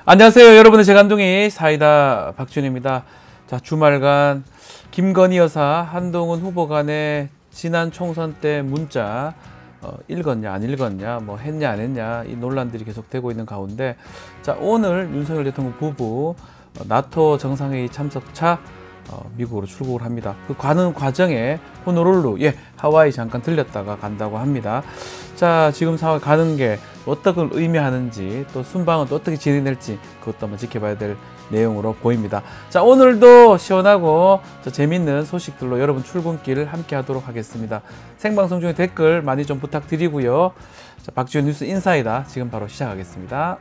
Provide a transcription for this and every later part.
안녕하세요. 여러분의 재간둥이 사이다 박준입니다. 자, 주말간 김건희 여사, 한동훈 후보 간의 지난 총선 때 문자 읽었냐 안 읽었냐, 뭐 했냐 안 했냐, 이 논란들이 계속되고 있는 가운데, 자, 오늘 윤석열 대통령 부부 나토 정상회의 참석차 미국으로 출국을 합니다. 그 가는 과정에 호놀룰루, 하와이 잠깐 들렸다가 간다고 합니다. 자, 지금 상황 가는 게 어떤 걸 의미하는지, 또 순방은 또 어떻게 진행될지, 그것도 한번 지켜봐야 될 내용으로 보입니다. 자, 오늘도 시원하고 재밌는 소식들로 여러분 출근길 함께 하도록 하겠습니다. 생방송 중에 댓글 많이 좀 부탁드리고요. 자, 박지원 뉴스 인사이다 지금 바로 시작하겠습니다.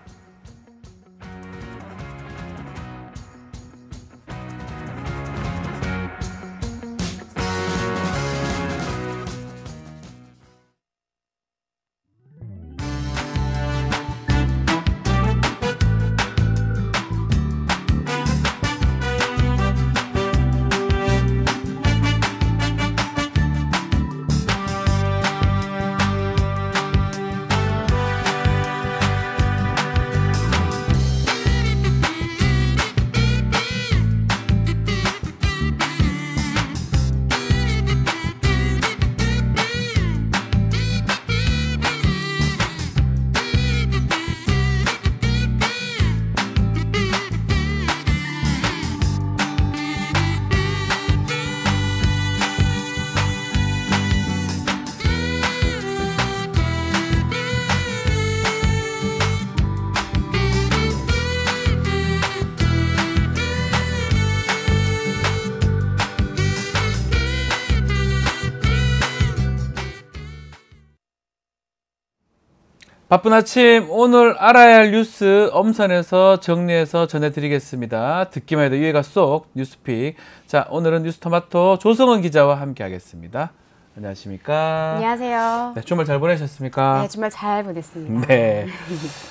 바쁜 아침, 오늘 알아야 할 뉴스 엄선해서 정리해서 전해드리겠습니다. 듣기만 해도 이해가 쏙 뉴스픽. 자, 오늘은 뉴스토마토 조성은 기자와 함께 하겠습니다. 안녕하십니까? 안녕하세요. 네, 주말 잘 보내셨습니까? 네, 주말 잘 보냈습니다. 네.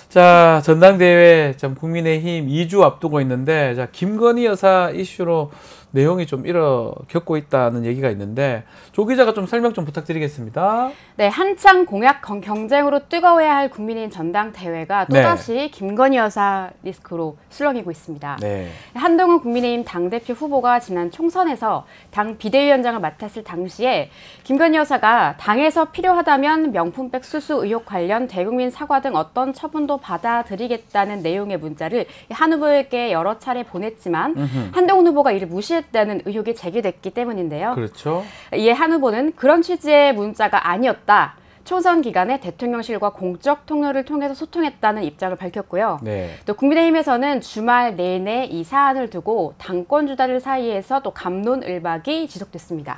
자, 전당대회 국민의힘 2주 앞두고 있는데, 자, 김건희 여사 이슈로 내용이 좀 겪고 있다는 얘기가 있는데, 조 기자가 좀 설명 좀 부탁드리겠습니다. 네, 한창 공약 경쟁으로 뜨거워야 할 국민의힘 전당대회가 또다시 김건희 여사 리스크로 술렁이고 있습니다. 네. 한동훈 국민의힘 당대표 후보가 지난 총선에서 당 비대위원장을 맡았을 당시에 김건희 여사가 당에서 필요하다면 명품백 수수 의혹 관련 대국민 사과 등 어떤 처분도 받아들이겠다는 내용의 문자를 한 후보에게 여러 차례 보냈지만 한동훈 후보가 이를 무시했다는 의혹이 제기됐기 때문인데요. 그렇죠. 이에 한 후보는 그런 취지의 문자가 아니었다. 총선 기간에 대통령실과 공적 통로를 통해서 소통했다는 입장을 밝혔고요. 네. 또 국민의힘에서는 주말 내내 이 사안을 두고 당권 주자들 사이에서 또 갑론을박이 지속됐습니다.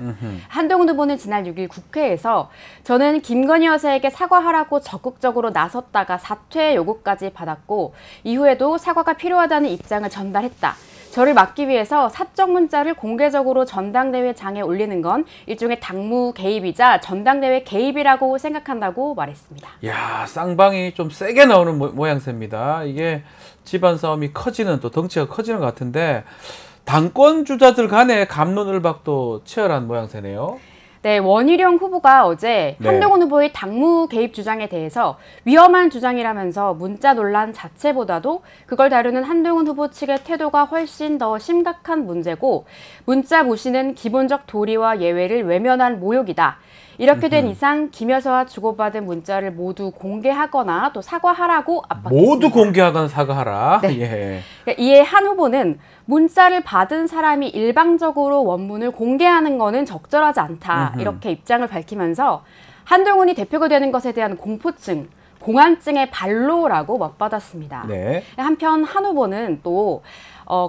한동훈 후보는 지난 6일 국회에서 저는 김건희 여사에게 사과하라고 적극적으로 나섰다가 사퇴 요구까지 받았고 이후에도 사과가 필요하다는 입장을 전달했다. 저를 막기 위해서 사적 문자를 공개적으로 전당대회 장에 올리는 건 일종의 당무 개입이자 전당대회 개입이라고 생각한다고 말했습니다. 이야, 쌍방이 좀 세게 나오는 모양새입니다. 이게 집안 싸움이 커지는, 또 덩치가 커지는 것 같은데, 당권 주자들 간의 갑론을박도 치열한 모양새네요. 네, 원희룡 후보가 어제 한동훈 후보의 당무 개입 주장에 대해서 위험한 주장이라면서 문자 논란 자체보다도 그걸 다루는 한동훈 후보 측의 태도가 훨씬 더 심각한 문제고 문자 무시는 기본적 도리와 예외를 외면한 모욕이다. 이렇게 된 이상 김 여사와 주고받은 문자를 모두 공개하거나 또 사과하라고 압박했습니다. 모두 공개하거나 사과하라. 네. 예. 이에 한 후보는 문자를 받은 사람이 일방적으로 원문을 공개하는 것은 적절하지 않다. 이렇게 입장을 밝히면서 한동훈이 대표가 되는 것에 대한 공포증, 공안증의 발로라고 맞받았습니다. 네. 한편 한 후보는 또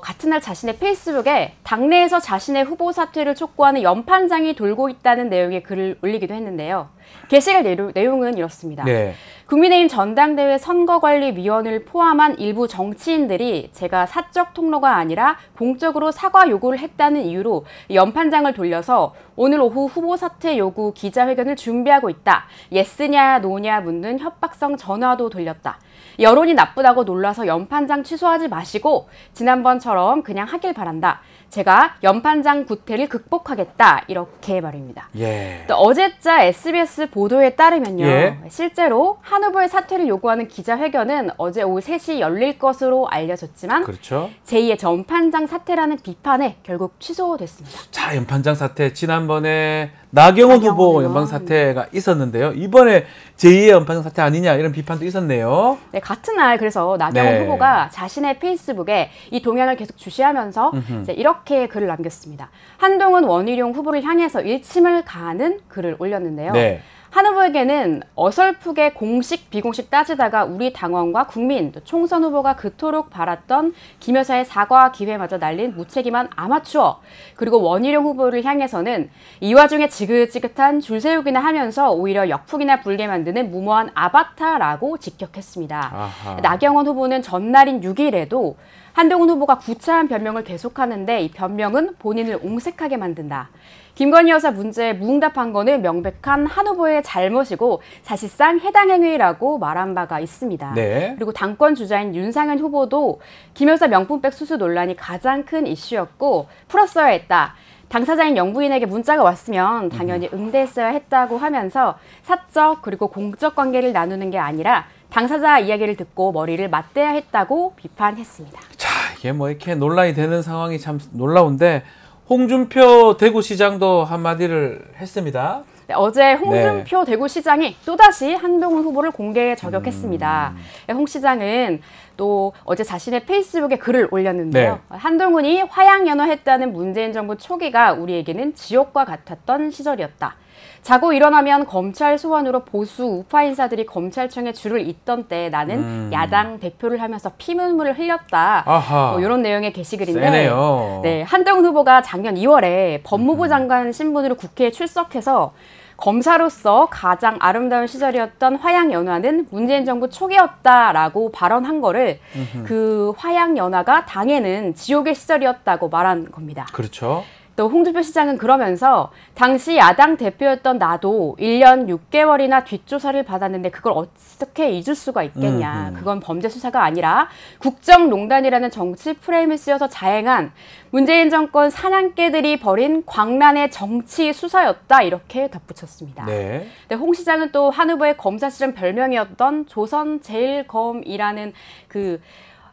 같은 날 자신의 페이스북에 당내에서 자신의 후보 사퇴를 촉구하는 연판장이 돌고 있다는 내용의 글을 올리기도 했는데요. 게시글 내용은 이렇습니다. 네. 국민의힘 전당대회 선거관리위원을 포함한 일부 정치인들이 제가 사적 통로가 아니라 공적으로 사과 요구를 했다는 이유로 연판장을 돌려서 오늘 오후 후보 사퇴 요구 기자회견을 준비하고 있다. 예스냐 노냐 묻는 협박성 전화도 돌렸다. 여론이 나쁘다고 놀라서 연판장 취소하지 마시고 지난번처럼 그냥 하길 바란다. 제가 연판장 구태를 극복하겠다 이렇게 말입니다. 예. 또 어제자 SBS 보도에 따르면요. 예. 실제로 한 후보의 사퇴를 요구하는 기자회견은 어제 오후 3시 열릴 것으로 알려졌지만 그렇죠. 제2의 연판장 사퇴라는 비판에 결국 취소됐습니다. 자, 연판장 사퇴 지난번에 나경원 후보 연방 사퇴가 있었는데요. 이번에 제2의 연판장 사퇴 아니냐 이런 비판도 있었네요. 네, 같은 날 그래서 나경원 후보가 자신의 페이스북에 이 동향을 계속 주시하면서 이제 이렇게 글을 남겼습니다. 한동훈 원희룡 후보를 향해서 일침을 가하는 글을 올렸는데요. 네. 한 후보에게는 어설프게 공식 비공식 따지다가 우리 당원과 국민, 또 총선 후보가 그토록 바랐던 김 여사의 사과 기회마저 날린 무책임한 아마추어, 그리고 원희룡 후보를 향해서는 이 와중에 지긋지긋한 줄 세우기나 하면서 오히려 역풍이나 불게 만드는 무모한 아바타라고 직격했습니다. 아하. 나경원 후보는 전날인 6일에도 한동훈 후보가 구차한 변명을 계속하는데 이 변명은 본인을 옹색하게 만든다. 김건희 여사 문제에 무응답한 거는 명백한 한 후보의 잘못이고 사실상 해당 행위라고 말한 바가 있습니다. 네. 그리고 당권 주자인 윤상현 후보도 김 여사 명품백 수수 논란이 가장 큰 이슈였고 풀었어야 했다. 당사자인 영부인에게 문자가 왔으면 당연히 응대했어야 했다고 하면서 사적 그리고 공적 관계를 나누는 게 아니라 당사자 이야기를 듣고 머리를 맞대야 했다고 비판했습니다. 자, 이게 뭐 이렇게 논란이 되는 상황이 참 놀라운데 홍준표 대구시장도 한마디를 했습니다. 네, 어제 홍준표 대구시장이 또다시 한동훈 후보를 공개에 저격했습니다. 홍 시장은 또 어제 자신의 페이스북에 글을 올렸는데요. 네. 한동훈이 화양연화했다는 문재인 정부 초기가 우리에게는 지옥과 같았던 시절이었다. 자고 일어나면 검찰 소환으로 보수 우파 인사들이 검찰청에 줄을 잇던 때 나는 야당 대표를 하면서 피눈물을 흘렸다. 뭐 이런 내용의 게시글인데 세네요. 네, 한동훈 후보가 작년 2월에 법무부 장관 신분으로 국회에 출석해서 검사로서 가장 아름다운 시절이었던 화양연화는 문재인 정부 초기였다라고 발언한 거를 그 화양연화가 당에는 지옥의 시절이었다고 말한 겁니다. 그렇죠. 또 홍준표 시장은 그러면서 당시 야당 대표였던 나도 1년 6개월이나 뒷조사를 받았는데 그걸 어떻게 잊을 수가 있겠냐. 그건 범죄 수사가 아니라 국정농단이라는 정치 프레임을 쓰여서 자행한 문재인 정권 사냥개들이 벌인 광란의 정치 수사였다. 이렇게 덧붙였습니다. 네. 근데 홍 시장은 또 한 후보의 검사 시절 별명이었던 조선제일검이라는 그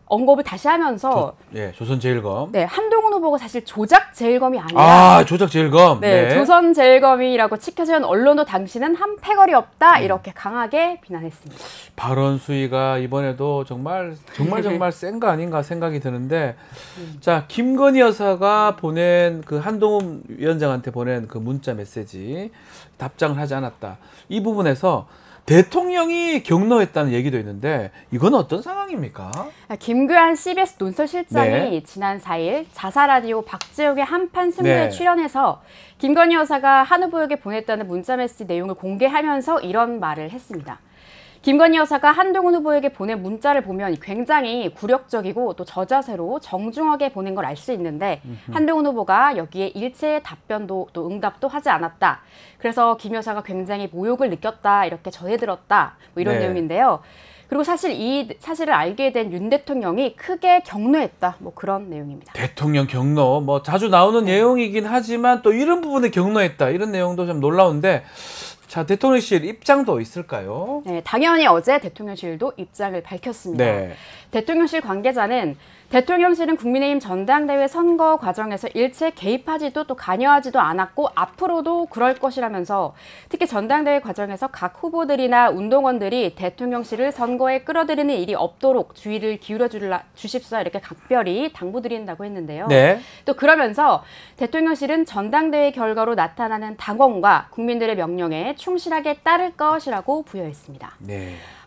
언급을 다시 하면서 조선제일검. 네, 한동훈 후보가 사실 조작제일검이 아니라 조작제일검. 네, 조선제일검이라고 치켜진 언론도 당시는 한 패거리 없다 이렇게 강하게 비난했습니다. 발언 수위가 이번에도 정말 센 거 아닌가 생각이 드는데 자, 김건희 여사가 보낸 그 한동훈 위원장한테 보낸 그 문자 메시지 답장을 하지 않았다. 이 부분에서 대통령이 격노했다는 얘기도 있는데 이건 어떤 상황입니까? 김규환 CBS 논설실장이 지난 4일 자사라디오 박재욱의 한판 승부에 출연해서 김건희 여사가 한 후보에게 보냈다는 문자메시지 내용을 공개하면서 이런 말을 했습니다. 김건희 여사가 한동훈 후보에게 보낸 문자를 보면 굉장히 굴욕적이고 또 저자세로 정중하게 보낸 걸 알 수 있는데 한동훈 후보가 여기에 일체의 답변도 또 응답도 하지 않았다. 그래서 김 여사가 굉장히 모욕을 느꼈다. 이렇게 전해들었다. 뭐 이런 내용인데요. 그리고 사실 이 사실을 알게 된 윤 대통령이 크게 격노했다. 뭐 그런 내용입니다. 대통령 격노. 뭐 자주 나오는 내용이긴 하지만 또 이런 부분에 격노했다. 이런 내용도 좀 놀라운데 자, 대통령실 입장도 있을까요? 네, 당연히 어제 대통령실도 입장을 밝혔습니다. 대통령실 관계자는 대통령실은 국민의힘 전당대회 선거 과정에서 일체 개입하지도 또 관여하지도 않았고 앞으로도 그럴 것이라면서 특히 전당대회 과정에서 각 후보들이나 운동원들이 대통령실을 선거에 끌어들이는 일이 없도록 주의를 기울여 주십사 이렇게 각별히 당부드린다고 했는데요. 또 그러면서 대통령실은 전당대회 결과로 나타나는 당원과 국민들의 명령에 충실하게 따를 것이라고 부여했습니다.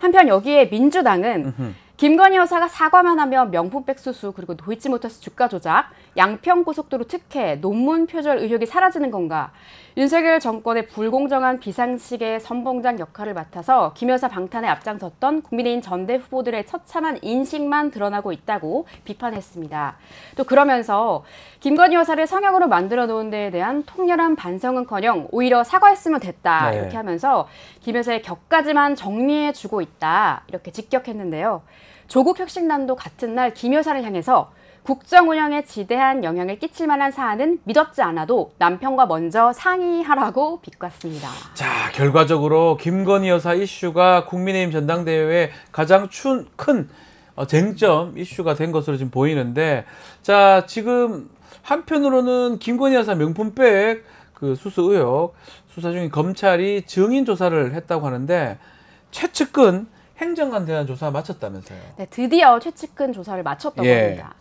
한편 여기에 민주당은 김건희 여사가 사과만 하면 명품백 수수 그리고 도이치모터스 주가 조작, 양평고속도로 특혜, 논문 표절 의혹이 사라지는 건가? 윤석열 정권의 불공정한 비상식의 선봉장 역할을 맡아서 김 여사 방탄에 앞장섰던 국민의힘 전대 후보들의 처참한 인식만 드러나고 있다고 비판했습니다. 또 그러면서 김건희 여사를 성역으로 만들어 놓은 데에 대한 통렬한 반성은커녕 오히려 사과했으면 됐다. 이렇게 하면서 김 여사의 격까지만 정리해주고 있다. 이렇게 직격했는데요. 조국 혁신단도 같은 날 김 여사를 향해서 국정 운영에 지대한 영향을 끼칠 만한 사안은 믿었지 않아도 남편과 먼저 상의하라고 비꼬았습니다. 자, 결과적으로 김건희 여사 이슈가 국민의힘 전당대회에 가장 큰 쟁점 이슈가 된 것으로 지금 보이는데, 자, 지금 한편으로는 김건희 여사 명품백 그 수수 의혹 수사 중인 검찰이 증인 조사를 했다고 하는데, 최측근 행정관 대한 조사 마쳤다면서요? 네, 드디어 최측근 조사를 마쳤다고 합니다.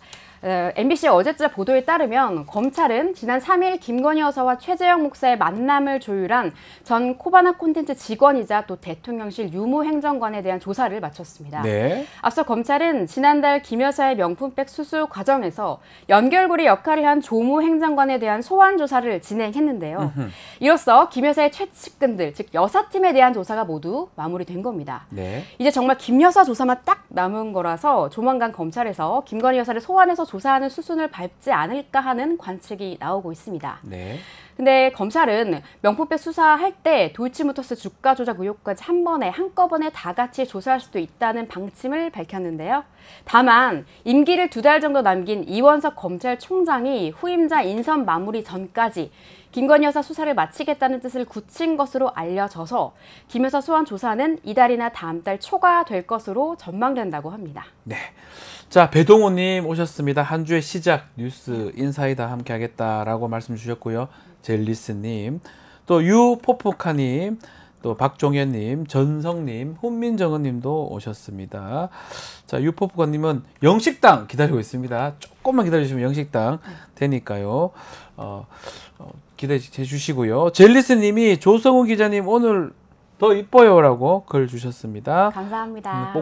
MBC 어제자 보도에 따르면 검찰은 지난 3일 김건희 여사와 최재형 목사의 만남을 조율한 전 코바나 콘텐츠 직원이자 또 대통령실 유무행정관에 대한 조사를 마쳤습니다. 네. 앞서 검찰은 지난달 김 여사의 명품백 수수 과정에서 연결고리 역할을 한 조무행정관에 대한 소환 조사를 진행했는데요. 이로써 김 여사의 최측근들, 즉 여사팀에 대한 조사가 모두 마무리된 겁니다. 네. 이제 정말 김 여사 조사만 딱 남은 거라서 조만간 검찰에서 김건희 여사를 소환해서 조사하는 수순을 밟지 않을까 하는 관측이 나오고 있습니다. 네. 근데 검찰은 명품백 수사할 때 도이치모터스 주가 조작 의혹까지 한꺼번에 다 같이 조사할 수도 있다는 방침을 밝혔는데요. 다만 임기를 2달 정도 남긴 이원석 검찰총장이 후임자 인선 마무리 전까지 김건희 여사 수사를 마치겠다는 뜻을 굳힌 것으로 알려져서 김 여사 소환 조사는 이달이나 다음 달 초가 될 것으로 전망된다고 합니다. 네. 자, 배동호님 오셨습니다. 한 주의 시작 뉴스 인사이다 함께 하겠다라고 말씀 주셨고요. 젤리스님, 또 유포포카님, 또 박종현님, 전성님, 훈민정은님도 오셨습니다. 자, 유포포카님은 영식당 기다리고 있습니다. 조금만 기다려주시면 영식당 되니까요. 기대해 주시고요. 젤리스님이 조성우 기자님 오늘 더 이뻐요라고 글 주셨습니다. 감사합니다.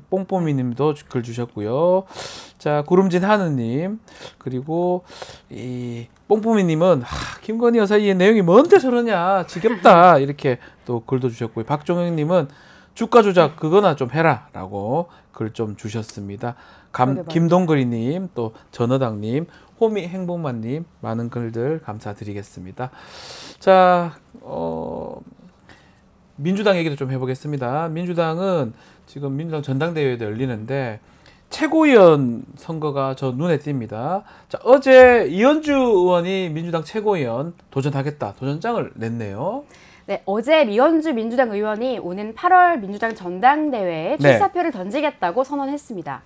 뽕뽀미님도 글 주셨고요. 자, 구름진 하느님, 그리고 이 뽕뽀미님은 김건희 여사 이 내용이 뭔데 저러냐 지겹다 이렇게 또 글도 주셨고요. 박종영님은 주가 조작 그거나 좀 해라라고 글 좀 주셨습니다. 김동그리님, 또 전어당님, 호미 행복만님 많은 글들 감사드리겠습니다. 자, 민주당 얘기도 좀 해보겠습니다. 민주당은 지금 민주당 전당대회도 열리는데 최고위원 선거가 저 눈에 띕니다. 자, 어제 이현주 의원이 민주당 최고위원 도전하겠다 도전장을 냈네요. 네, 어제 이현주 민주당 의원이 오는 8월 민주당 전당대회에 출사표를 던지겠다고 선언했습니다.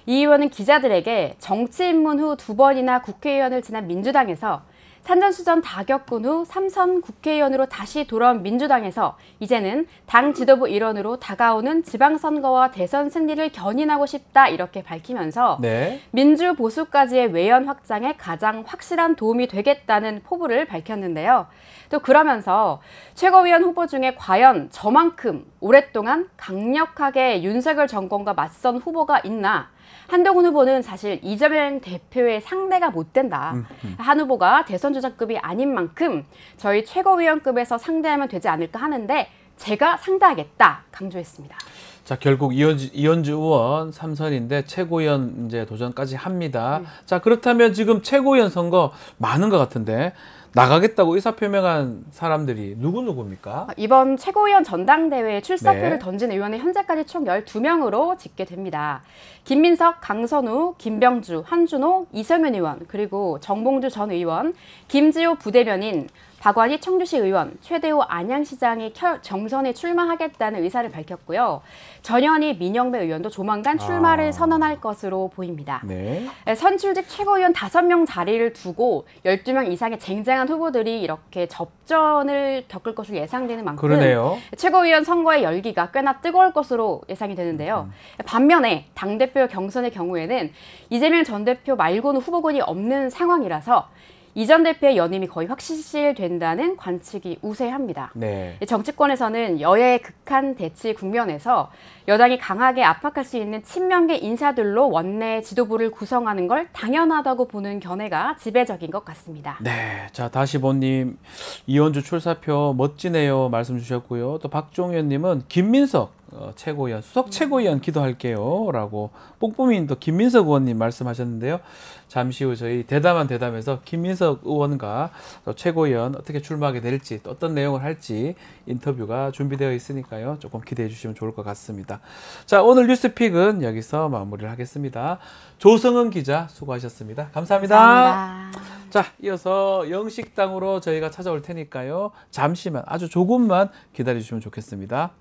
이 의원은 기자들에게 정치 입문 후 2번이나 국회의원을 지난 민주당에서 산전수전 다 겪은 후 3선 국회의원으로 다시 돌아온 민주당에서 이제는 당 지도부 일원으로 다가오는 지방선거와 대선 승리를 견인하고 싶다 이렇게 밝히면서 네. 민주보수까지의 외연 확장에 가장 확실한 도움이 되겠다는 포부를 밝혔는데요. 또 그러면서 최고위원 후보 중에 과연 저만큼 오랫동안 강력하게 윤석열 정권과 맞선 후보가 있나? 한동훈 후보는 사실 이재명 대표의 상대가 못 된다. 한 후보가 대선 주자급이 아닌 만큼 저희 최고위원급에서 상대하면 되지 않을까 하는데 제가 상대하겠다 강조했습니다. 자, 결국 이현주 의원 3선인데 최고위원 이제 도전까지 합니다. 자, 그렇다면 지금 최고위원 선거 많은 것 같은데 나가겠다고 의사표명한 사람들이 누구입니까? 이번 최고위원 전당대회에 출사표를 던진 의원은 현재까지 총 12명으로 집계됩니다. 김민석, 강선우, 김병주, 한준호, 이성윤 의원, 그리고 정봉주 전 의원, 김지호 부대변인, 박완희 청주시 의원, 최대호 안양시장이 정선에 출마하겠다는 의사를 밝혔고요. 전현희 민영배 의원도 조만간 출마를 선언할 것으로 보입니다. 네. 선출직 최고위원 5명 자리를 두고 12명 이상의 쟁쟁한 후보들이 이렇게 접전을 겪을 것으로 예상되는 만큼 그러네요. 최고위원 선거의 열기가 꽤나 뜨거울 것으로 예상이 되는데요. 반면에 당대표 경선의 경우에는 이재명 전 대표 말고는 후보군이 없는 상황이라서 이 전 대표의 연임이 거의 확실시된다는 관측이 우세합니다. 네. 정치권에서는 여야의 극한 대치 국면에서 여당이 강하게 압박할 수 있는 친명계 인사들로 원내 지도부를 구성하는 걸 당연하다고 보는 견해가 지배적인 것 같습니다. 네, 자 다시보님 이현주 출사표 멋지네요 말씀 주셨고요. 또 박종현님은 김민석 최고위원, 수석 최고위원 기도할게요 라고 뽕뽕이님도 김민석 의원님 말씀하셨는데요. 잠시 후 저희 대담에서 김민석 의원과 최고위원 어떻게 출마하게 될지 또 어떤 내용을 할지 인터뷰가 준비되어 있으니까요. 조금 기대해 주시면 좋을 것 같습니다. 자, 오늘 뉴스픽은 여기서 마무리를 하겠습니다. 조성은 기자 수고하셨습니다. 감사합니다. 자, 이어서 영식당으로 저희가 찾아올 테니까요. 잠시만 아주 조금만 기다려 주시면 좋겠습니다.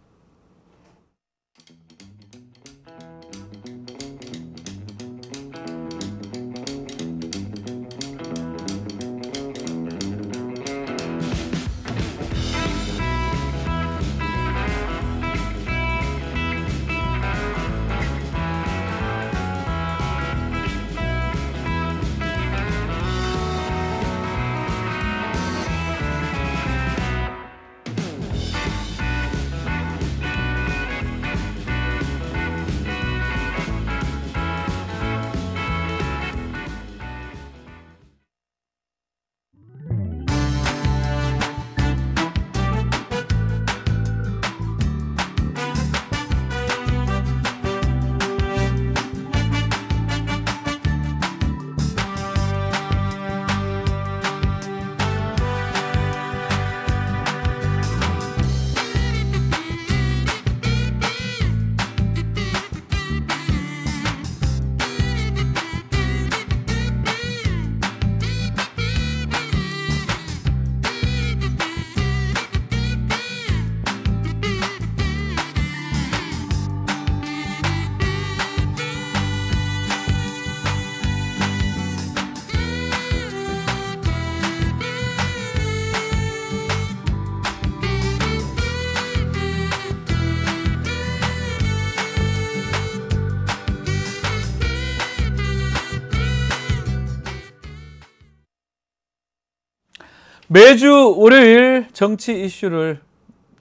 매주 월요일 정치 이슈를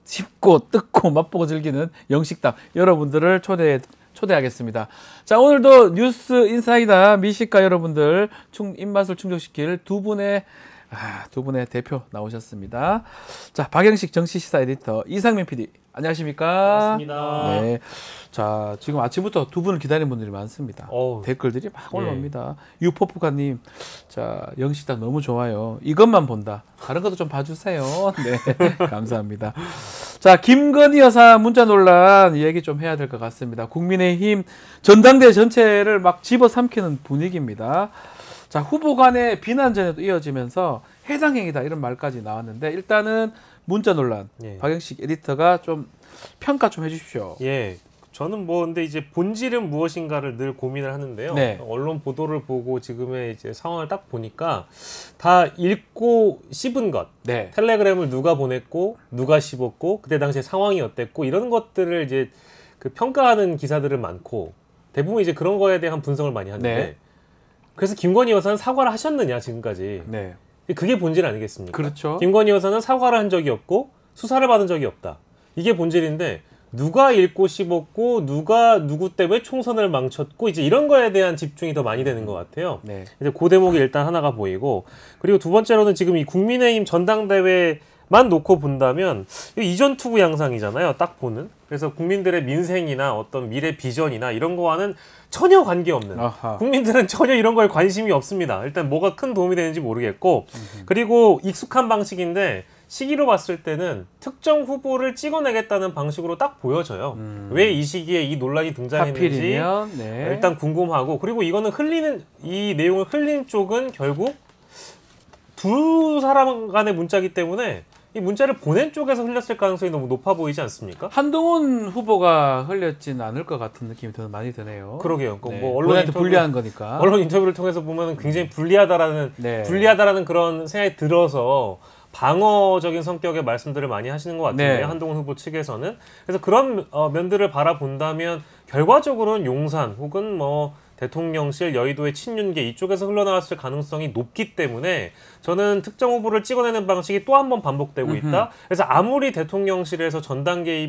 짚고 뜯고 맛보고 즐기는 영식당 여러분들을 초대하겠습니다. 자, 오늘도 뉴스 인사이다 미식가 여러분들 입맛을 충족시킬 두 분의 대표 나오셨습니다. 자, 박영식 정치시사 에디터 이상민 PD 안녕하십니까? 반갑습니다. 네. 자, 지금 아침부터 두 분을 기다리는 분들이 많습니다. 댓글들이 막 올라옵니다. 유포프카님, 자, 영식당 너무 좋아요. 이것만 본다. 다른 것도 좀 봐주세요. 네, 감사합니다. 자, 김건희 여사 문자 논란 얘기 좀 해야 될 것 같습니다. 국민의힘 전당대 전체를 막 집어삼키는 분위기입니다. 자, 후보 간의 비난전에도 이어지면서 해당 행위다 이런 말까지 나왔는데 일단은 문자 논란 박영식 에디터가 좀 평가 좀 해주십시오. 예, 저는 근데 이제 본질은 무엇인가를 늘 고민을 하는데요. 네. 언론 보도를 보고 지금의 이제 상황을 딱 보니까 다 읽고 씹은 것, 네. 텔레그램을 누가 보냈고 누가 씹었고 그때 당시에 상황이 어땠고 이런 것들을 이제 그 평가하는 기사들은 많고 대부분 이제 그런 거에 대한 분석을 많이 하는데 네. 그래서 김건희 여사는 사과를 하셨느냐 지금까지. 네. 그게 본질 아니겠습니까? 그렇죠. 김건희 여사는 사과를 한 적이 없고 수사를 받은 적이 없다. 이게 본질인데 누가 읽고 씹었고 누가 누구 때문에 총선을 망쳤고 이제 이런 거에 대한 집중이 더 많이 되는 것 같아요. 네. 이제 그 대목이 일단 하나가 보이고 그리고 두 번째로는 지금 이 국민의힘 전당대회만 놓고 본다면 이전 투구 양상이잖아요. 딱 보는. 그래서 국민들의 민생이나 어떤 미래 비전이나 이런 거와는 전혀 관계없는 국민들은 전혀 이런 거에 관심이 없습니다. 일단 뭐가 큰 도움이 되는지 모르겠고 그리고 익숙한 방식인데 시기로 봤을 때는 특정 후보를 찍어내겠다는 방식으로 딱 보여져요. 왜 이 시기에 이 논란이 등장했는지 네. 일단 궁금하고 그리고 이거는 이 내용을 흘린 쪽은 결국 두 사람 간의 문자이기 때문에 이 문자를 보낸 쪽에서 흘렸을 가능성이 너무 높아 보이지 않습니까? 한동훈 후보가 흘렸지는 않을 것 같은 느낌이 더 많이 드네요. 그러게요. 네. 뭐 언론 인터뷰, 불리한 거니까. 언론 인터뷰를 통해서 보면 굉장히 불리하다라는 그런 생각이 들어서 방어적인 성격의 말씀들을 많이 하시는 것 같은데요. 네. 한동훈 후보 측에서는. 그래서 그런 면들을 바라본다면 결과적으로는 용산 혹은 대통령실, 여의도의 친윤계 이쪽에서 흘러나왔을 가능성이 높기 때문에 저는 특정 후보를 찍어내는 방식이 또 한 번 반복되고 있다. 그래서 아무리 대통령실에서 전당대회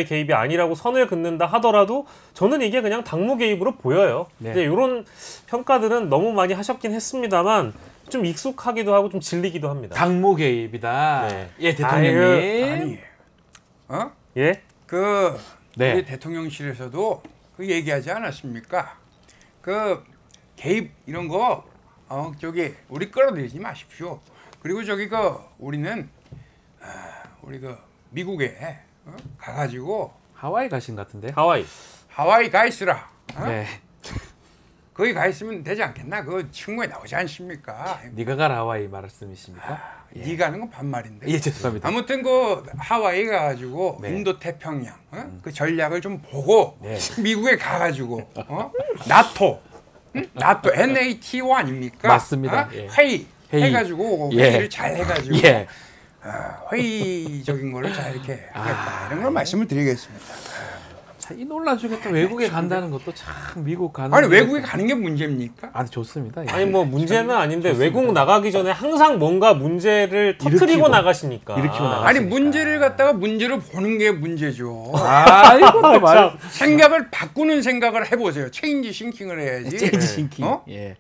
개입이 아니라고 선을 긋는다 하더라도 저는 이게 그냥 당무 개입으로 보여요. 네. 이제 이런 평가들은 너무 많이 하셨긴 했습니다만 좀 익숙하기도 하고 좀 질리기도 합니다. 당무 개입이다. 예, 대통령님. 예? 예? 예? 네. 네. 우리 대통령실에서도 그 얘기하지 않았습니까? 그 개입 이런 거 우리 끌어들이지 마십시오. 그리고 우리는 우리 미국에 가가지고 하와이 가신 것 같은데. 하와이 가 있으라. 네. 거기 가 있으면 되지 않겠나? 그 친구에 나오지 않습니까? 네가 가라 하와이 말씀이십니까? 네가 하는 건 반말인데. 예, 죄송합니다. 아무튼 하와이 가가지고 네. 인도 태평양 그 전략을 좀 보고 네. 미국에 가가지고 나토 나토 NATO 아닙니까? 맞습니다. 예. 회의 해가지고 예. 회의를 잘 해가지고 예. 회의적인 거를 잘 이렇게 하겠다 이런 걸 말씀을 드리겠습니다. 자, 이 논란 중에 또 외국에 간다는 것도 참 미국 가는 아니 외국에 가는 게 문제입니까? 아주 좋습니다. 예. 아니 뭐 문제는 아닌데 외국 나가기 전에 항상 뭔가 문제를 터뜨리고 나가시니까. 일으키고 나가. 아니 문제를 갖다가 문제를 보는 게 문제죠. 아, 이것도 말. 생각을 바꾸는 생각을 해보세요. 체인지 싱킹을 해야지. 체인지 싱킹. 어? 예.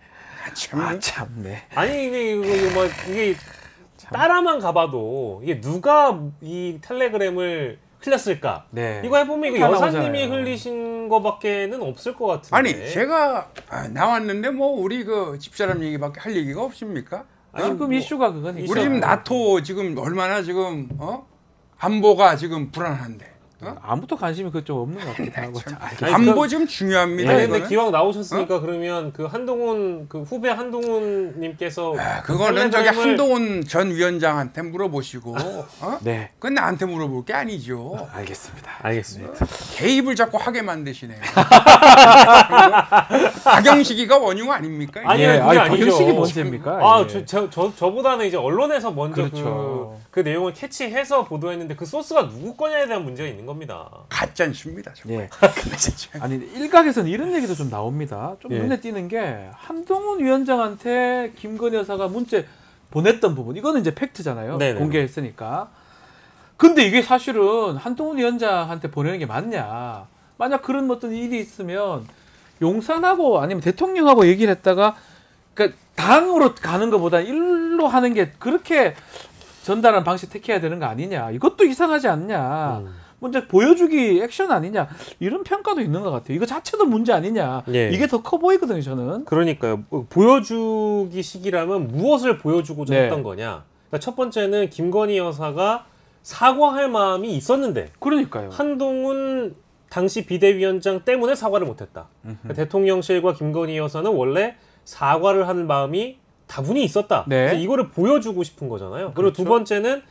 참. 참, 네. 아니 이게 따라만 가봐도 이게 누가 이 텔레그램을 흘렸을까? 네. 이거 해보면 이거 다 여사님이 나오잖아요. 흘리신 거밖에는 없을 것 같은데. 아니 제가 나왔는데 뭐 우리 집사람 얘기밖에 할 얘기가 없습니까? 아니, 지금 이슈가 그건 있죠. 우리 지금 나토 지금 얼마나 지금 안보가 지금 불안한데. 아무도 관심이 그쪽 없는 것 같기도 하고. 자, 알겠습니다. 안보 지금 중요합니다. 아니 근데 이거는. 기왕 나오셨으니까 그러면 그 한동훈 그 후배 한동훈님께서 그거는 텔레그램을- 한동훈 전 위원장한테 물어보시고. 네. 그건 나한테 물어볼 게 아니죠. 알겠습니다. 알겠습니다. 개입을 자꾸 하게 만드시네요. 박영식이가 원흉 아닙니까? 아니, 예, 그게 아니, 아니죠. 박영식이 문제입니까? 아, 예. 저보다는 이제 언론에서 먼저 그렇죠. 그 내용을 캐치해서 보도했는데 그 소스가 누구 거냐에 대한 문제가 있는 겁니다. 가짜입니다. 정말. 예. 아니 일각에서는 이런 얘기도 좀 나옵니다. 좀 예. 눈에 띄는 게 한동훈 위원장한테 김건희 여사가 문자 보냈던 부분 이거는 이제 팩트잖아요. 네네. 공개했으니까. 근데 이게 사실은 한동훈 위원장한테 보내는 게 맞냐? 만약 그런 어떤 일이 있으면 용산하고 아니면 대통령하고 얘기를 했다가 그러니까 당으로 가는 것보다 일로 하는 게 그렇게 전달하는 방식 택해야 되는 거 아니냐? 이것도 이상하지 않냐? 먼저 보여주기 액션 아니냐 이런 평가도 있는 것 같아요. 이거 자체도 문제 아니냐. 예. 이게 더 커 보이거든요. 저는. 그러니까요. 보여주기 식이라면 무엇을 보여주고자 네. 했던 거냐. 그러니까 첫 번째는 김건희 여사가 사과할 마음이 있었는데 그러니까요. 한동훈 당시 비대위원장 때문에 사과를 못했다. 그러니까 대통령실과 김건희 여사는 원래 사과를 하는 마음이 다분히 있었다. 네. 그래서 이거를 보여주고 싶은 거잖아요. 그리고 두 번째는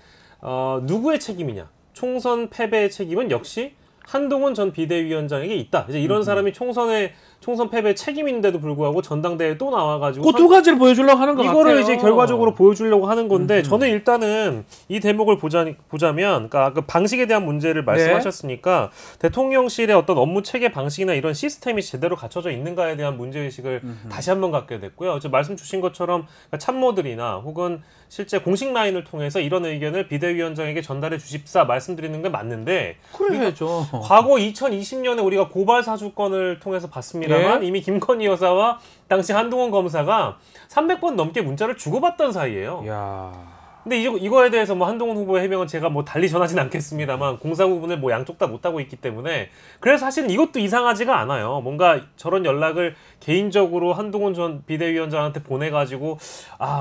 누구의 책임이냐. 총선 패배의 책임은 역시 한동훈 전 비대위원장에게 있다. 이제 이런 사람이 총선 패배 책임인데도 불구하고 전당대회에 또 나와가지고 그 두 가지를 보여주려고 하는 것 같아요. 이거를 이제 결과적으로 보여주려고 하는 건데 저는 일단은 이 대목을 보자면 그러니까 그 방식에 대한 문제를 말씀하셨으니까 대통령실의 어떤 업무 체계 방식이나 이런 시스템이 제대로 갖춰져 있는가에 대한 문제의식을 다시 한번 갖게 됐고요. 말씀 주신 것처럼 참모들이나 혹은 실제 공식 라인을 통해서 이런 의견을 비대위원장에게 전달해 주십사 말씀드리는 게 맞는데 그래야죠. 과거 2020년에 우리가 고발 사주권을 통해서 봤습니다만 이미 김건희 여사와 당시 한동훈 검사가 300번 넘게 문자를 주고받던 사이예요. 야. 근데 이거에 대해서 뭐 한동훈 후보의 해명은 제가 뭐 달리 전하진 않겠습니다만 공사 부분을 뭐 양쪽 다 못하고 있기 때문에 그래서 사실은 이것도 이상하지가 않아요. 뭔가 저런 연락을 개인적으로 한동훈 전 비대위원장한테 보내가지고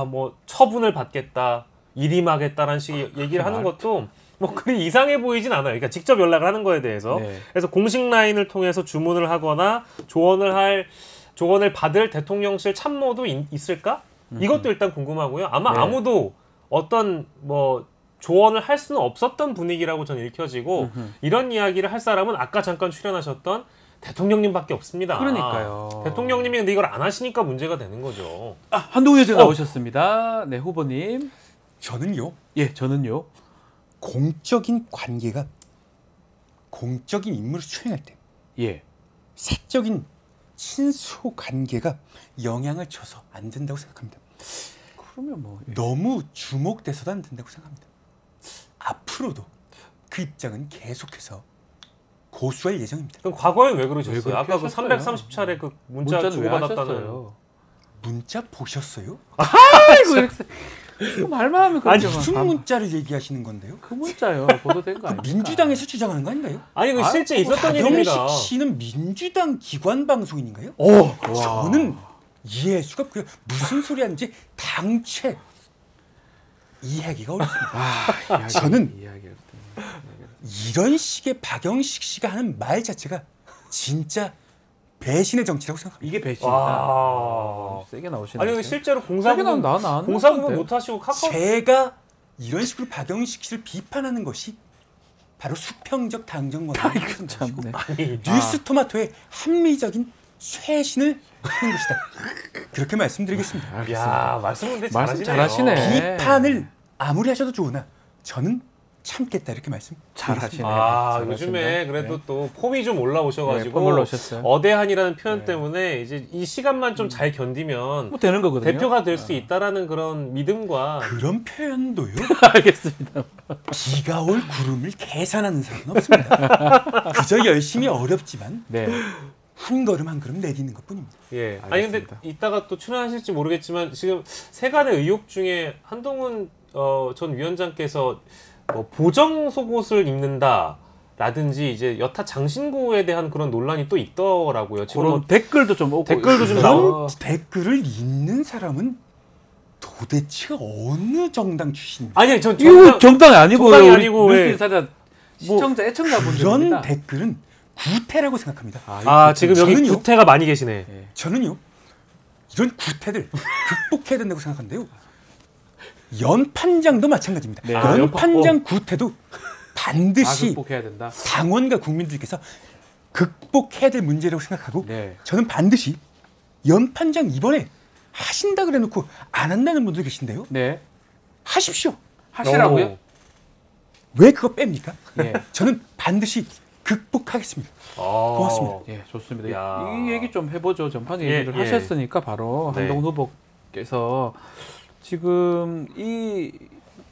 뭐 처분을 받겠다, 일임하겠다라는 식의 얘기를 하는 것도 뭐 그리 이상해 보이진 않아요. 그러니까 직접 연락을 하는 거에 대해서. 네. 그래서 공식 라인을 통해서 주문을 하거나 조언을 받을 대통령실 참모도 있을까? 이것도 일단 궁금하고요. 아마 네. 아무도 어떤 뭐 조언을 할 수는 없었던 분위기라고 저는 읽혀지고 이런 이야기를 할 사람은 아까 잠깐 출연하셨던 대통령님밖에 없습니다. 그러니까요. 대통령님이 근데 이걸 안 하시니까 문제가 되는 거죠. 한동훈 위원장 나오셨습니다. 네, 후보님. 저는요. 예, 저는요. 공적인 관계가 공적인 인물을 수행할 때 예. 사적인 친소 관계가 영향을 줘서 안 된다고 생각합니다. 그러면 뭐 너무 주목돼서도 안 된다고 생각합니다. 앞으로도 그 입장은 계속해서 고수할 예정입니다. 그럼 과거엔 왜 왜 그러셨어요? 그렇게 아까 그 하셨어요? 330차례 그 문자 문자는 왜 주고받았다는 하셨어요? 문자 보셨어요? 아이고, 말만 하면 아니 그렇게 무슨 문자를 얘기하시는 건데요? 그 문자요. 보도된 거 아닙니까? 민주당에서 주장하는 거 아닌가요? 아니 그 실제 있었던 일입니다. 박영식 씨는 민주당 기관 방송인인가요? 저는 이해할 수가 없고요. 무슨 소리 하는지 당최 이해하기가 어렵습니다. 저는 이런 식의 박영식 씨가 하는 말 자체가 진짜 배신의 정치라고 생각합니다. 이게 배신이다. 세게 나오시네. 아니 실제로 공사구분 못 하시고 카카오 제가 이런 식으로 박영식 씨를 비판하는 것이 바로 수평적 당정권이라고 생각하시고 뉴스토마토의 합리적인 쇄신을 하는 것이다. 그렇게 말씀드리겠습니다. 야, 말씀 잘하시네. 비판을 아무리 하셔도 좋으나 저는 참겠다 이렇게 잘하시네. 요즘에 그래도 또 폼이 좀 올라오셔가지고 올라오셨어요. 어대한이라는 표현 때문에 이제 이 시간만 좀 잘 견디면 뭐 되는 거거든요. 대표가 될 수 있다라는 그런 믿음과 그런 표현도요. 알겠습니다. 비가 올 구름을 계산하는 사람은 없습니다. 그저 열심히 어렵지만 한 걸음 한 걸음 내딛는 것뿐입니다. 예. 아니 근데 이따가 또 출연하실지 모르겠지만 지금 세간의 의혹 중에 한동훈 전 위원장께서 뭐 보정 속옷을 입는다라든지 이제 여타 장신구에 대한 그런 논란이 또 있더라고요. 지금 그런 댓글도 좀 오고 댓글도 좀 나오고 댓글을 읽는 사람은 도대체 어느 정당 출신입니까? 아니 전 정당이 아니고 정당이 아니고 뉴스사자 시청자 애청자분들입니다. 그런 댓글은 구태라고 생각합니다. 지금 여기 구태가 많이 계시네. 저는요 이런 구태들 극복해야 된다고 생각하는데요. 연판장도 마찬가지입니다. 연판장 구태도 반드시 극복해야 된다. 당원과 국민들께서 극복해야 될 문제라고 생각하고 저는 반드시 연판장 이번에 하신다 그래놓고 안 한다는 분들 계신데요. 하십시오. 하시라고요? 왜 그거 뺍니까? 저는 반드시 극복하겠습니다. 고맙습니다. 좋습니다. 이 얘기 좀 해보죠. 전판 얘기를 하셨으니까 바로 한동훈 후보께서 지금 이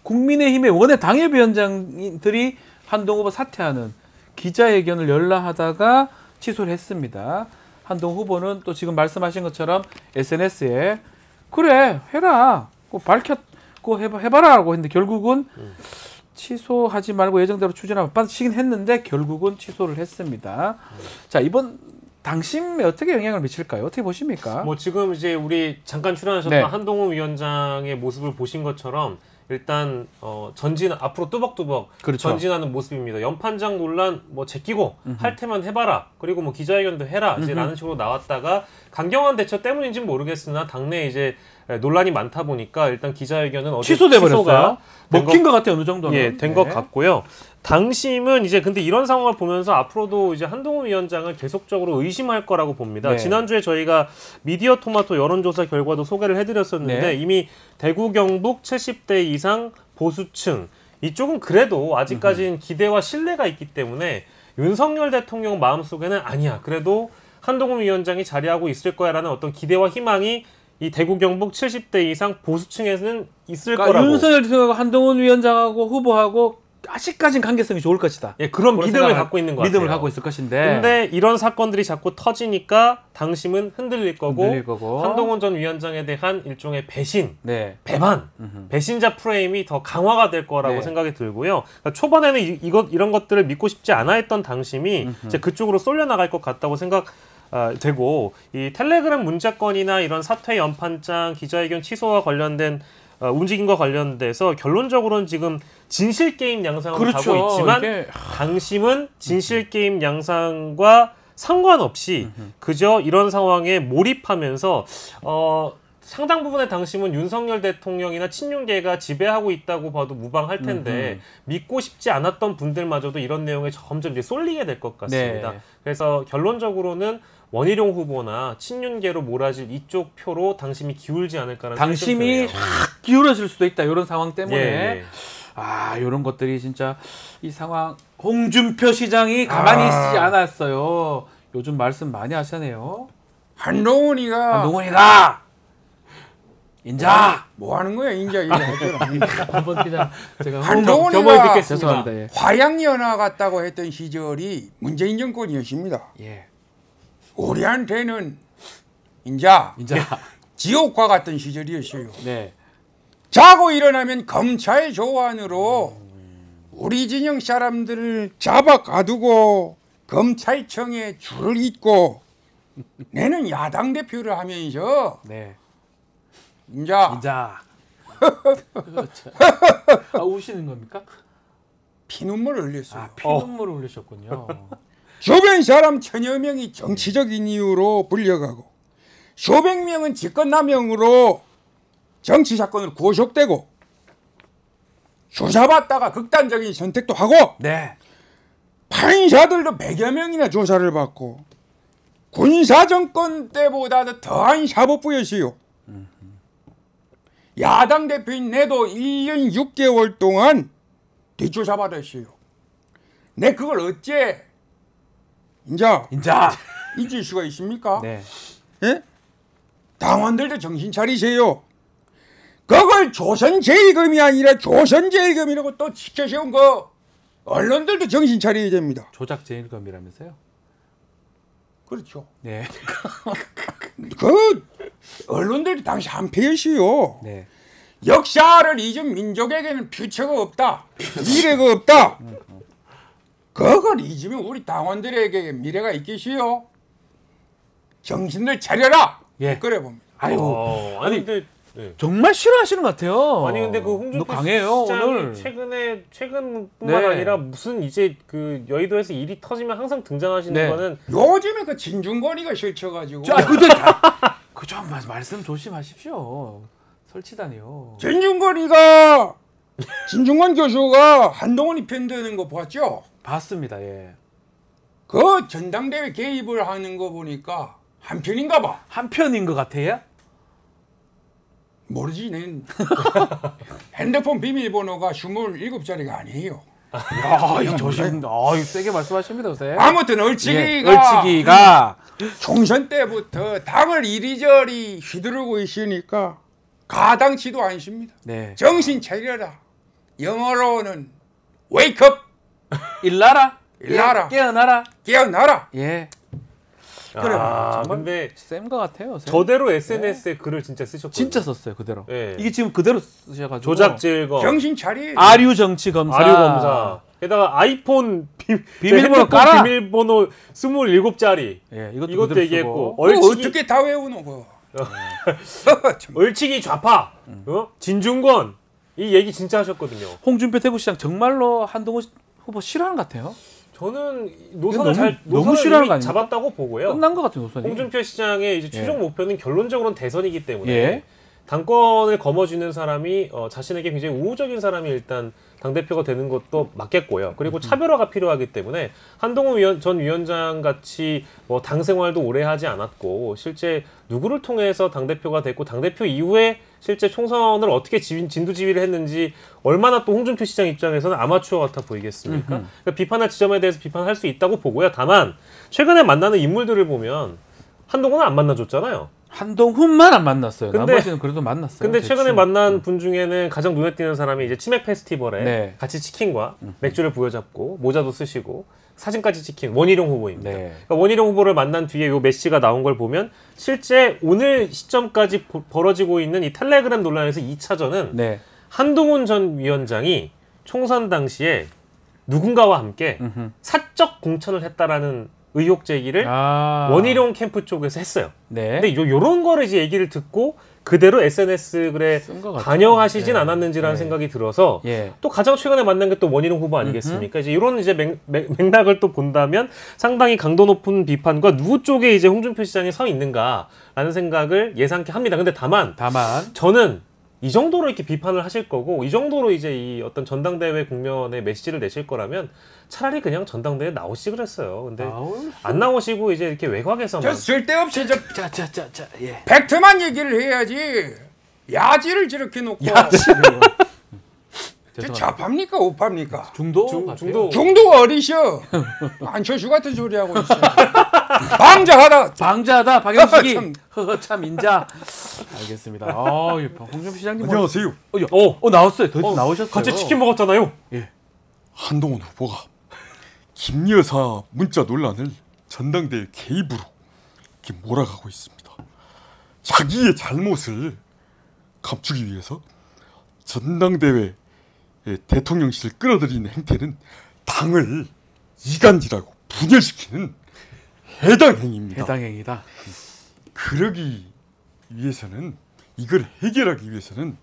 국민의힘의 원외 당협위원장들이 한동훈 후보 사퇴하는 기자회견을 열라 하다가 취소를 했습니다. 한동훈 후보는 또 지금 말씀하신 것처럼 SNS에 그래 해라, 밝혔고 해봐라라고 했는데 결국은 취소하지 말고 예정대로 추진하면 빠지긴 했는데 결국은 취소를 했습니다. 자, 이번 당심에 어떻게 영향을 미칠까요? 어떻게 보십니까? 뭐 지금 이제 우리 잠깐 출연하셨던 한동훈 위원장의 모습을 보신 것처럼 일단 앞으로 뚜벅뚜벅 전진하는 모습입니다. 연판장 논란 뭐 제끼고 할 테면 해봐라. 그리고 뭐 기자회견도 해라. 이제 라는 식으로 나왔다가 강경한 대처 때문인지는 모르겠으나 당내 이제 논란이 많다 보니까 일단 기자회견은 어제 취소돼 버렸어요. 먹힌 것 같아요. 어느 정도는. 된 것 같고요. 당심은 이제 근데 이런 상황을 보면서 앞으로도 이제 한동훈 위원장을 계속적으로 의심할 거라고 봅니다. 지난주에 저희가 미디어 토마토 여론조사 결과도 소개를 해드렸었는데 이미 대구 경북 70대 이상 보수층 이쪽은 그래도 아직까지는 기대와 신뢰가 있기 때문에 윤석열 대통령 마음속에는 아니야. 그래도 한동훈 위원장이 자리하고 있을 거야라는 어떤 기대와 희망이 이 대구 경북 70대 이상 보수층에는 있을 거라고. 윤석열 대통령하고 한동훈 위원장하고 후보하고 아직까지는 관계성이 좋을 것이다. 그런 믿음을 갖고 있는 것 같아요. 믿음을 갖고 있을 것인데. 근데 이런 사건들이 자꾸 터지니까 당심은 흔들릴 거고 한동훈 전 위원장에 대한 일종의 배신, 배반, 배신자 프레임이 더 강화가 될 거라고 생각이 들고요. 그러니까 초반에는 이런 것들을 믿고 싶지 않아 했던 당심이 이제 그쪽으로 쏠려 나갈 것 같다고 되고 이 텔레그램 문자건이나 이런 사퇴 연판장 기자회견 취소와 관련된 움직임과 관련돼서 결론적으로는 지금 진실게임 양상으로 가고 있지만 당심은 진실게임 양상과 상관없이 그저 이런 상황에 몰입하면서 상당 부분의 당심은 윤석열 대통령이나 친윤계가 지배하고 있다고 봐도 무방할 텐데 믿고 싶지 않았던 분들마저도 이런 내용에 점점 이제 쏠리게 될 것 같습니다. 그래서 결론적으로는 원희룡 후보나 친윤계로 몰아질 이쪽 표로 당심이 기울지 않을까라는 당심이 확 기울어질 수도 있다. 이런 상황 때문에 이런 것들이 진짜 이 상황 홍준표 시장이 가만히 있지 않았어요. 요즘 말씀 많이 하시네요. 한동훈이가 인자 뭐 하는 거야 인자 한번 그냥 제가 한동훈이가 죄송합니다. 화양연화 같다고 했던 시절이 문재인 정권이었습니다. 우리한테는 인자 지옥과 같은 시절이었어요. 자고 일어나면 검찰 조안으로 우리 진영 사람들을 잡아 가두고 검찰청에 줄을 잇고 내는 야당 대표를 하면서 네. 인자 우시는 겁니까? 피눈물을 흘렸어요. 피눈물을 흘리셨군요. 수백 사람 천여 명이 정치적인 이유로 불려가고 수백 명은 직권남용으로 정치 사건으로 구속되고 조사받다가 극단적인 선택도 하고 네. 판사들도 100여 명이나 조사를 받고 군사정권 때보다도 더한 사법부였어요. 야당 대표인 내도 1년 6개월 동안 뒷조사 받았어요. 내 그걸 어째 인자 잊을 수가 있습니까? 네. 예? 당원들도 정신 차리세요. 그걸 조선제일금이 아니라 조선제일금이라고 또 지켜세운 거 언론들도 정신 차려야 됩니다. 조작제일금이라면서요? 그렇죠. 네. 그 언론들도 당시 한패였어요. 네. 역사를 잊은 민족에게는 퓨처가 없다. 미래가 없다. 그걸 잊으면 우리 당원들에게 미래가 있겠어요? 정신을 차려라. 예. 그래 봅니다. 아이고. 아니 근데 네. 정말 싫어하시는 것 같아요. 아니 근데 그 홍준표 강해요, 시장이 오늘. 최근뿐만 네. 아니라 무슨 이제 그 여의도에서 일이 터지면 항상 등장하시는 네. 거는 요즘에 그 진중권이가 실쳐가지고 그 좀 말씀 조심하십시오. 설치다니요. 진중권 교수가 한동훈이 편드는 거 봤죠? 봤습니다. 예. 그 전당대회 개입을 하는 거 보니까 한편인가 봐. 한편인 것 같아요? 모르지, 난. 핸드폰 비밀번호가 27자리가 아니에요. 야, 조심. 세게 말씀하십니다, 선생님. 아무튼 얼치기가 총선 때부터 당을 이리저리 휘두르고 있으니까 가당치도 않습니다. 네. 정신 차려라. 영어로는 wake up. 일나라. 일나라. 깨어나라. 예. 그래. 정말 근데 쌤 것 같아요. 선생님. 저대로 SNS에 글을 진짜 쓰셨거든요. 진짜 썼어요, 그대로. 네. 이게 지금 그대로 쓰셔가지고. 조작질거. 정신 차리. 아류 정치 검사. 아류 검사. 게다가 아이폰 비밀번호 깔아. 비밀번호 27자리. 예, 이것도 얘기했고. 어떻게 다 외우노 거. 얼치기 좌파. 진중권. 이 얘기 진짜 하셨거든요. 홍준표 대구시장 정말로 한동훈 후보 싫어하는 것 같아요. 저는 노선을 너무 싫어하는 거 아닙니까? 잡았다고 보고요. 끝난 것 같은 노선이. 홍준표 시장의 이제 최종 목표는 결론적으로는 대선이기 때문에 예. 당권을 거머쥐는 사람이 자신에게 굉장히 우호적인 사람이 일단 당대표가 되는 것도 맞겠고요. 그리고 차별화가 필요하기 때문에 한동훈 전 위원장 같이 당 생활도 오래 하지 않았고 실제 누구를 통해서 당대표가 됐고 당대표 이후에 실제 총선을 어떻게 진두지휘를 했는지 얼마나 또 홍준표 시장 입장에서는 아마추어 같아 보이겠습니까? 그러니까 비판할 지점에 대해서 비판할 수 있다고 보고요. 다만 최근에 만나는 인물들을 보면 한동훈은 안 만나줬잖아요. 한동훈만 안 만났어요. 나머지는 그래도 만났어요. 근데 최근에 만난 분 중에는 가장 눈에 띄는 사람이 이제 치맥 페스티벌에 같이 치킨과 맥주를 부여잡고 모자도 쓰시고 사진까지 찍힌 원희룡 후보입니다. 그러니까 원희룡 후보를 만난 뒤에 요 메시가 나온 걸 보면 실제 오늘 시점까지 벌어지고 있는 이 텔레그램 논란에서 2차전은 한동훈 전 위원장이 총선 당시에 누군가와 함께 사적 공천을 했다라는 의혹 제기를 원희룡 캠프 쪽에서 했어요. 근데 요런 거를 이제 얘기를 듣고 그대로 SNS 글에 반영하시진 않았는지라는 생각이 들어서 또 가장 최근에 만난 게 또 원희룡 후보 아니겠습니까? 이제 이런 이제 맥락을 또 본다면 상당히 강도 높은 비판과 누구 쪽에 이제 홍준표 시장이 서 있는가라는 생각을 예상케 합니다. 근데 다만 저는 이 정도로 이렇게 비판을 하실 거고 이 정도로 이제 이 어떤 전당대회 국면에 메시지를 내실 거라면 차라리 그냥 전당대회 나오시 그랬어요. 근데 안 나오시고 이제 이렇게 외곽에서만 쓸데없이 팩트만 얘기를 해야지 야지를 저렇게 놓고 좌파입니까 우파입니까? 중도가 어디셔? 안철수 같은 소리 하고 있어. 방자하다 박영식이 참 인자. 알겠습니다. 홍준표 시장님 안녕하세요. 나왔어요. 나오셨어요. 같이 치킨 먹었잖아요. 한동훈 후보가 김 여사 문자 논란을 전당대회 개입으로 이렇게 몰아가고 있습니다. 자기의 잘못을 감추기 위해서 전당대회 대통령실을 끌어들이는 행태는 당을 이간질하고 분열시키는 해당 행위입니다. 해당 행위다. 그러기 위해서는 이걸 해결하기 위해서는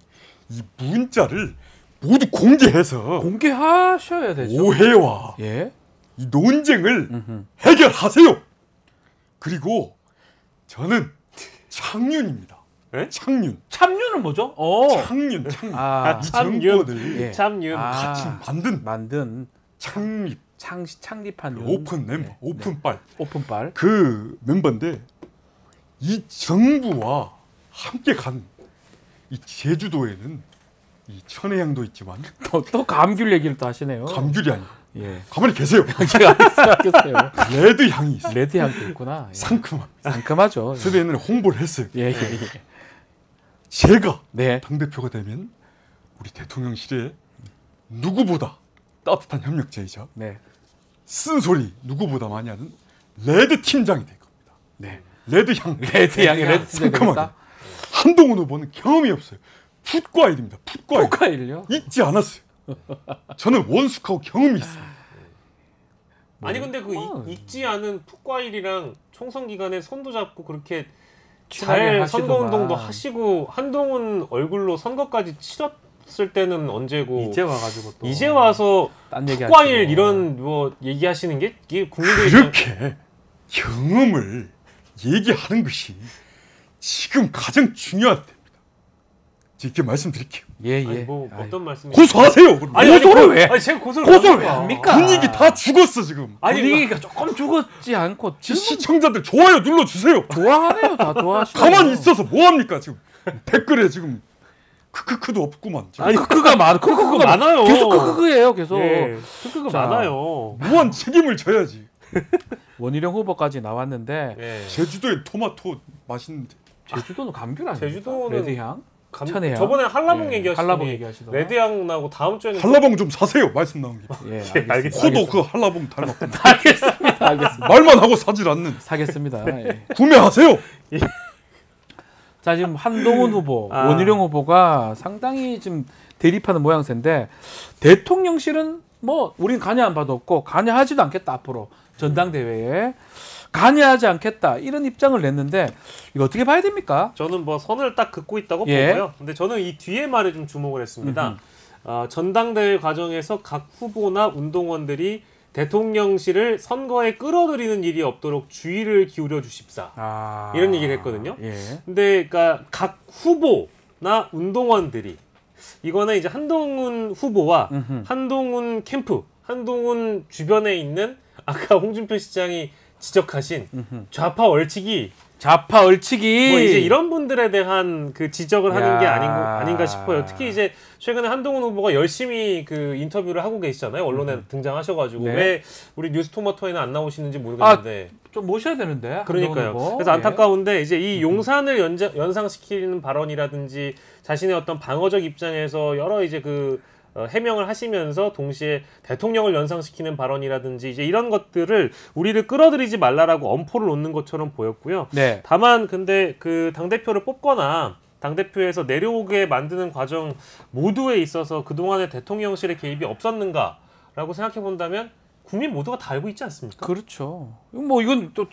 이 문자를 모두 공개해서 공개하셔야 되죠. 오해와 예? 이 논쟁을 해결하세요. 그리고 저는 창윤입니다. 네? 창윤. 참윤은 뭐죠? 창윤. 아, 이 정보들 예. 참윤. 같이 만든 창립. 창립한 윤. 오픈 멤버, 오픈빨. 오픈빨. 그 멤버인데 이 정부와 함께 간 이 제주도에는 이 천혜향도 있지만 또 감귤 얘기를 또 하시네요. 감귤이 아니고 예. 가만히 계세요. 알겠어요. 레드 향이 있어요. 레드 향도 있구나. 예. 상큼하죠. 예. 그때는 홍보를 했어요. 예. 제가 네. 당대표가 되면 우리 대통령실에 누구보다 따뜻한 협력자이자 네. 쓴소리 누구보다 많이 하는 레드 팀장이 될 겁니다. 네. 레드 향. 레드 향이 레드 상큼하게. 한동훈 후보는 경험이 없어요. 풋과일입니다. 풋과일. 풋과일요? 잊지 않았어요. 저는 원숙하고 경험이 있어요. 아니 근데 그 익지 않은 풋과일이랑 총선 기간에 손도 잡고 그렇게 잘 선거운동도 하시고 한동훈 얼굴로 선거까지 치렀을 때는 언제고 이제 와가지고 또 이제 와서 딴 풋과일 이런 뭐 얘기하시는 게 이게 국민들이 그렇게 경험을 얘기하는 것이 지금 가장 중요한 때입니다. 이렇게 말씀드릴게요. 예. 아니, 뭐 어떤 말씀이 고소하세요. 고소를 왜? 아니 제가 고소를 왜 합니까? 분위기 다 죽었어 지금. 분위기가 조금 죽었지 않고 시청자들 좋아요 눌러주세요. 좋아하네요. 다 좋아하시고. 가만히 있어서 뭐 합니까 지금 댓글에 지금 크크크도 없구만. 지금. 아니 크크가 많아요. 계속 크크예요. 계속 예, 크크가 많아요. 무한 책임을 져야지. 원희룡 후보까지 나왔는데 예. 제주도에 토마토 맛있는데. 제주도는 감귤 아니에요? 제주도는 레드향? 천혜향? 저번에 한라봉 예. 얘기하시더니 한라봉 얘기하시더라. 레드향 나오고 다음 주에는 한라봉 좀 사세요. 말씀 나온 게. 예, 알겠습니다. 코도 그 한라봉 닮았고. 알겠습니다. 말만 하고 사질 않는. 사겠습니다. 예. 구매하세요. 자 지금 한동훈 후보, 원희룡 후보가 상당히 지금 대립하는 모양새인데 대통령실은 뭐 우린 관여 안 받았고 관여하지도 않겠다 앞으로 전당대회에 관여하지 않겠다 이런 입장을 냈는데 이거 어떻게 봐야 됩니까? 저는 뭐 선을 딱 긋고 있다고 예. 보고요. 근데 저는 이 뒤에 말에 좀 주목을 했습니다. 전당대회 과정에서 각 후보나 운동원들이 대통령실을 선거에 끌어들이는 일이 없도록 주의를 기울여 주십사. 이런 얘기를 했거든요. 예. 근데 그러니까 각 후보나 운동원들이 이거는 이제 한동훈 후보와 한동훈 캠프, 한동훈 주변에 있는 아까 홍준표 시장이 지적하신 좌파 얼치기 뭐 이제 이런 분들에 대한 그 지적을 하는 게 아닌가 싶어요. 특히 이제 최근에 한동훈 후보가 열심히 그 인터뷰를 하고 계시잖아요. 언론에 등장하셔가지고 네. 왜 우리 뉴스토마토에는 안 나오시는지 모르겠는데 좀 모셔야 되는데. 그러니까요. 그래서 안타까운데 이제 이 용산을 연상시키는 발언이라든지 자신의 어떤 방어적 입장에서 여러 이제 그 해명을 하시면서 동시에 대통령을 연상시키는 발언이라든지 이제 이런 것들을 우리를 끌어들이지 말라라고 엄포를 놓는 것처럼 보였고요. 네. 다만 근데 그 당대표를 뽑거나 당대표에서 내려오게 만드는 과정 모두에 있어서 그동안의 대통령실의 개입이 없었는가라고 생각해 본다면 국민 모두가 다 알고 있지 않습니까? 그렇죠. 뭐 이건 또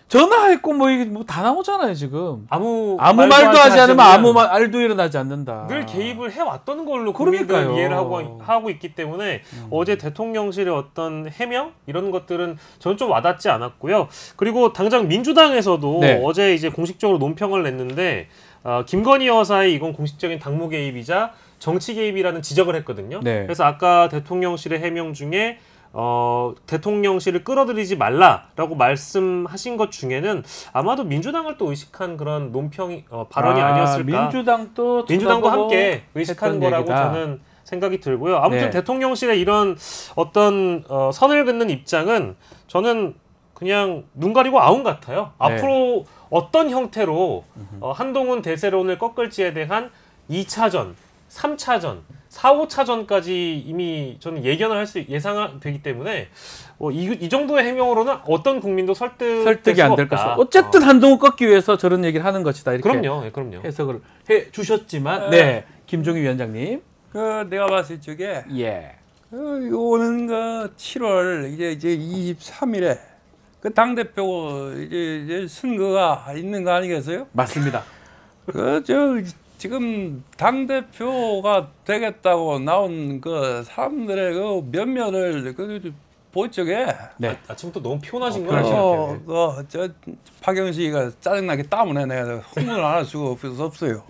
전화했고 뭐 이게 뭐 다 나오잖아요 지금. 아무 말도 하지 않으면 아무 말도 일어나지 않는다. 늘 개입을 해왔던 걸로 국민들은 이해를 하고 있기 때문에 어제 대통령실의 어떤 해명 이런 것들은 저는 좀 와닿지 않았고요. 그리고 당장 민주당에서도 네. 어제 이제 공식적으로 논평을 냈는데 김건희 여사의 이건 공식적인 당무 개입이자 정치 개입이라는 지적을 했거든요. 네. 그래서 아까 대통령실의 해명 중에 대통령실을 끌어들이지 말라라고 말씀하신 것 중에는 아마도 민주당을 또 의식한 그런 논평 발언이 아니었을까. 민주당도 함께 의식한 거라고 얘기다. 저는 생각이 들고요. 아무튼 네. 대통령실의 이런 어떤 선을 긋는 입장은 저는 그냥 눈 가리고 아웅 같아요. 네. 앞으로 어떤 형태로 한동훈 대세론을 꺾을지에 대한 2차전, 3차전 4, 5차전까지 이미 저는 예견을 예상되기 때문에 이 정도의 해명으로는 어떤 국민도 설득이 안 될 것이다. 어쨌든 한동훈 꺾기 위해서 저런 얘기를 하는 것이다. 이렇게 그럼요. 해석을 해 주셨지만 네. 김종희 위원장님. 그 내가 봤을 적에 예. 오는 그 7월 이제 23일에 그 당 대표 이제 선거가 있는 거 아니겠어요? 맞습니다. 지금 당 대표가 되겠다고 나온 그 사람들의 그 면면을 볼 적에 네. 아침부터 너무 피곤하신 거 같아요. 저 박영식이가 짜증나기 때문에 내가 흥분을 안 할 수가 없어요.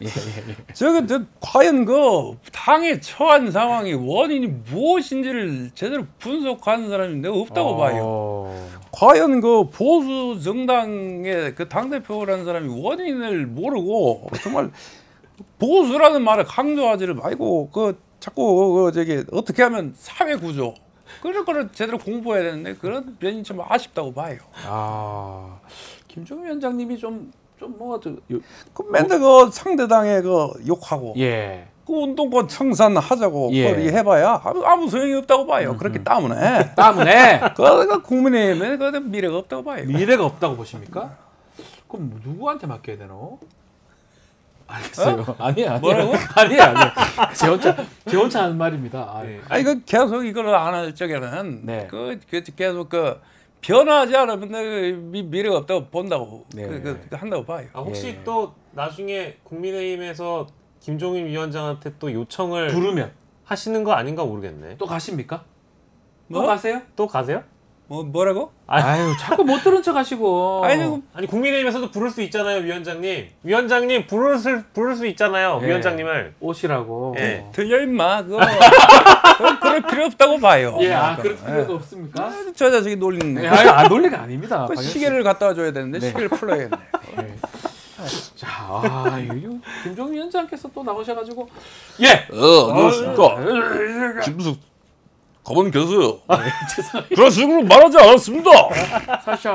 과연 그 당에 처한 상황이 원인이 무엇인지를 제대로 분석하는 사람이 내가 없다고 봐요. 과연 그 보수 정당의 그 당 대표라는 사람이 원인을 모르고 정말 보수라는 말을 강조하지를 말고 자꾸 어떻게 하면 사회 구조 그런 거를 제대로 공부해야 되는데 그런 면이 좀 아쉽다고 봐요. 김종인 위원장님이 좀 뭐가 맨날 상대당에 욕하고 예. 그 운동권 청산하자고 그렇게 해봐야 아무 소용이 없다고 봐요. 그렇기 때문에 국민의힘에 미래가 없다고 봐요. 미래가 없다고 보십니까? 그럼 누구한테 맡겨야 되노? 알겠어요. 아니에요. 뭐라고? 아니에요. 제 혼자 하는 말입니다. 계속 이걸 안 할 적에는 계속 변하지 않으면 미래가 없다고 본다고 한다고 봐요. 혹시 또 나중에 국민의힘에서 김종인 위원장한테 또 요청을 부르면 하시는 거 아닌가 모르겠네. 또 가십니까? 또 가세요? 또 가세요? 뭐라고? 아유, 자꾸 못 들은 척 하시고. 아니 국민의힘에서도 부를 수 있잖아요, 위원장님. 위원장님 부를 수 있잖아요, 위원장님을. 오시라고. 들려 임마. 그럴 필요 없다고 봐요. 그럴 필요가 없습니까? 저 자식이 놀리는 거. 놀리가 아닙니다. 시계를 갖다 와줘야 되는데 시계를 풀어야겠네. 자, 김종인 위원장께서 또 나오셔가지고 안녕하십니까. 김무석 가만히 계세요. 그런 식으로 말하지 않았습니다.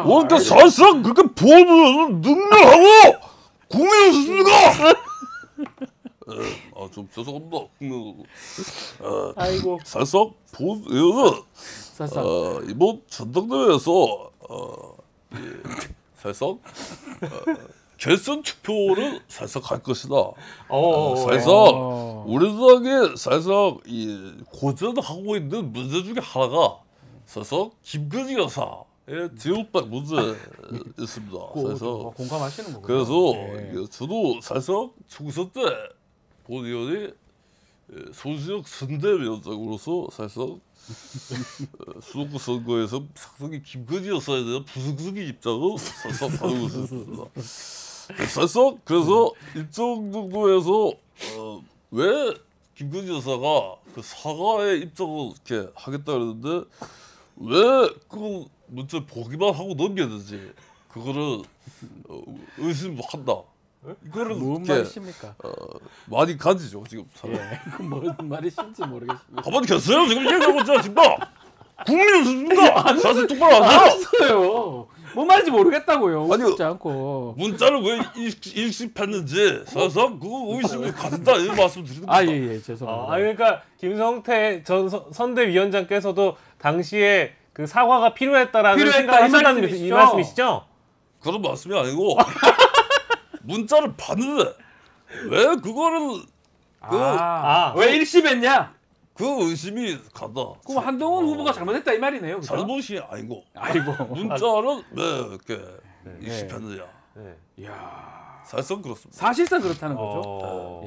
원래 사실상 그렇게 보여주는 능력하고 국민이었습니까? 좀 죄송합니다. 아이고. 사실상 보수는 이번 전당대회에서 사실상 결선 투표를 사실상 갈 것이다. 사실상 우리 당에 사실상 고전하고 있는 문제 중에 하나가 사실상 김건희 여사의 제후딱 문제였습니다. 그래서 공감하시는 거군요. 그래서 저도 사실상 총선 때 본 의원이 손수혁 선대위원장으로서 사실상 수도권 선거에서 상당히 김건희 여사에 대한 부정적인 입장을 사실상 가지고 있었습니다. 사실상 그래서 일정 정도에서 왜 김건희 여사가 그 사과의 입장을 이렇게 하겠다 그랬는데 왜 그 문자 보기만 하고 넘겼는지 그거를 의심한다. 이거를 무슨 말이십니까? 많이 가지죠 지금. 그 무슨 말이신지 모르겠습니다. 가만히 계세요 지금 얘기하고 있잖아 지금. 국민이었습니까? 사실 똑바로 알았어요. 뭔 말인지 모르겠다고요. 아니, 웃지 않고. 문자를 왜 일십했는지 사실상 그거 의심이 간다 이 말씀 드리는 겁니다. 죄송합니다. 그러니까 김성태 전 선대위원장께서도 당시에 그 사과가 필요했다라는 생각을 하셨다는 이 말씀이시죠? 그런 말씀이 아니고 문자를 봤는데 왜 그거를 왜 일심했냐? 그 의심이 간다. 그럼 한동훈 후보가 잘못했다 이 말이네요. 그렇죠? 잘못이 아니고 문자를 왜 이렇게 일십했느냐. 사실상 그렇습니다. 사실상 그렇다는 거죠.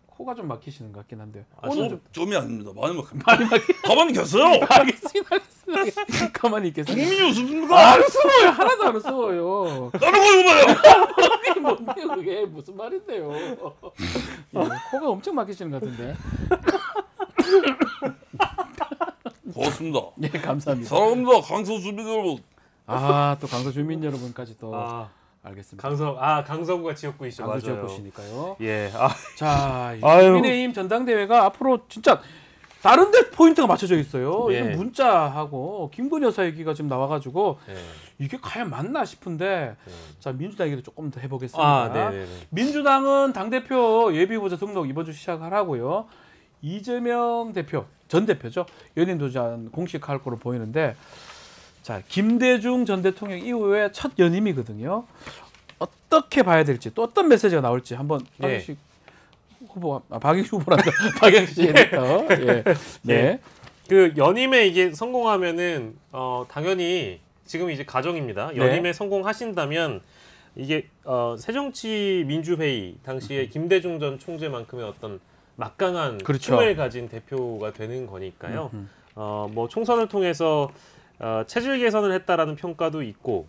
코가 좀 막히시는 것 같긴 한데요. 좀이 아닙니다. 많이 막힙니다. 가만히 계세요. 알겠습니다. 가만히 있겠습니다. 국민이 웃습니까? 안 웃어요. 하나도 안 웃어요. 다른 거 이거봐요. 뭔데 그게 무슨 말인데요. 코가 엄청 막히시는 것 같은데. 고맙습니다. 감사합니다. 사랑합니다. 강서 주민 여러분. 또 강서 주민 여러분까지 또 알겠습니다. 강서구가 지역구이시죠. 강서 지역구시니까요. 자, 국민의힘 전당대회가 앞으로 진짜 다른 데 포인트가 맞춰져 있어요. 이건 문자하고 김건희 여사 얘기가 지금 나와가지고 이게 과연 맞나 싶은데 자 민주당 얘기를 조금 더 해보겠습니다. 민주당은 당대표 예비후보자 등록 이번 주 시작하라고요. 이재명 대표, 전 대표죠. 연임 도전 공식할 거로 보이는데 자 김대중 전 대통령 이후에 첫 연임이거든요. 어떻게 봐야 될지 또 어떤 메시지가 나올지 한번 하나씩 후보, 박영식 후보란다. 박영식 에디터. 예. 네. 그 연임에 이게 성공하면은 당연히 지금 이제 가정입니다. 연임에 네. 성공하신다면 이게 새정치민주회의 당시에 김대중 전 총재만큼의 어떤 막강한 그렇죠. 힘을 가진 대표가 되는 거니까요. 뭐 총선을 통해서 체질 개선을 했다라는 평가도 있고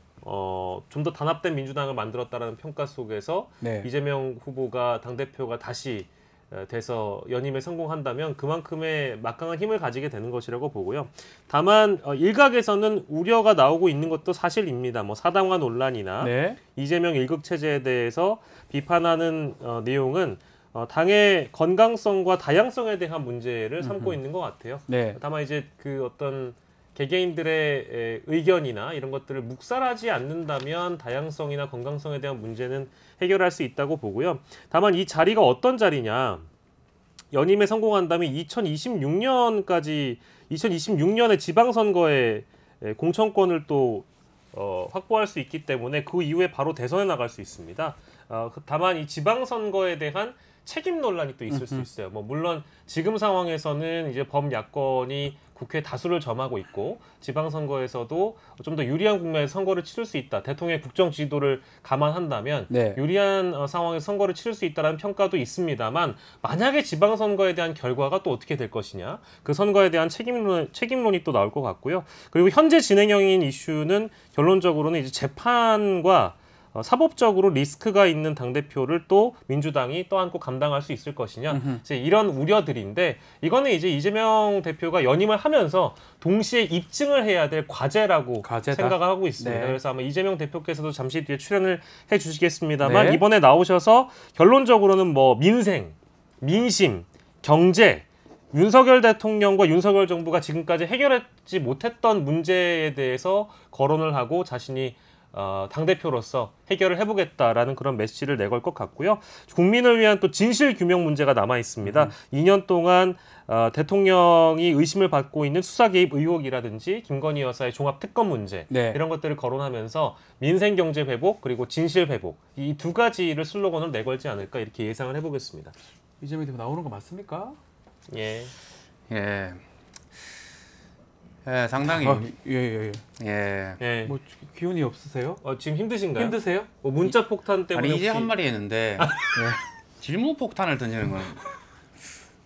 좀 더 단합된 민주당을 만들었다라는 평가 속에서 네. 이재명 후보가 당대표가 다시 돼서 연임에 성공한다면 그만큼의 막강한 힘을 가지게 되는 것이라고 보고요. 다만 일각에서는 우려가 나오고 있는 것도 사실입니다. 뭐 사당화 논란이나 네. 이재명 일극 체제에 대해서 비판하는 내용은 당의 건강성과 다양성에 대한 문제를 삼고 있는 것 같아요. 네. 다만 이제 그 어떤 개개인들의 의견이나 이런 것들을 묵살하지 않는다면 다양성이나 건강성에 대한 문제는 해결할 수 있다고 보고요. 다만 이 자리가 어떤 자리냐. 연임에 성공한다면 2026년에 지방선거에 공천권을 또 확보할 수 있기 때문에 그 이후에 바로 대선에 나갈 수 있습니다. 다만 이 지방선거에 대한 책임 논란이 또 있을 수 있어요. 뭐 물론 지금 상황에서는 이제 범야권이 국회 다수를 점하고 있고 지방선거에서도 좀 더 유리한 국면에서 선거를 치를 수 있다. 대통령의 국정 지도를 감안한다면 네. 유리한 상황에서 선거를 치를 수 있다는 평가도 있습니다만 만약에 지방선거에 대한 결과가 또 어떻게 될 것이냐. 그 선거에 대한 책임론이 또 나올 것 같고요. 그리고 현재 진행형인 이슈는 결론적으로는 이제 재판과 사법적으로 리스크가 있는 당대표를 또 민주당이 떠안고 감당할 수 있을 것이냐. 이제 이런 우려들인데 이거는 이제 이재명 대표가 연임을 하면서 동시에 입증을 해야 될 과제라고 생각을 하고 있습니다. 네. 그래서 아마 이재명 대표께서도 잠시 뒤에 출연을 해 주시겠습니다만 네. 이번에 나오셔서 결론적으로는 뭐 민생, 민심, 경제 윤석열 대통령과 윤석열 정부가 지금까지 해결하지 못했던 문제에 대해서 거론을 하고 자신이 당대표로서 해결을 해보겠다라는 그런 메시지를 내걸 것 같고요. 국민을 위한 또 진실 규명 문제가 남아 있습니다. 2년 동안 대통령이 의심을 받고 있는 수사 개입 의혹이라든지 김건희 여사의 종합 특검 문제 네. 이런 것들을 거론하면서 민생 경제 회복 그리고 진실 회복 이 두 가지를 슬로건으로 내걸지 않을까 이렇게 예상을 해보겠습니다. 이재명 대표 나오는 거 맞습니까? 예. 예. 예, 상당히 예. 예. 뭐 기운이 없으세요? 지금 힘드신가요? 힘드세요? 뭐 문자 폭탄 때문에 아니 이제 혹시... 한 마리 했는데 질문 폭탄을 던지는 건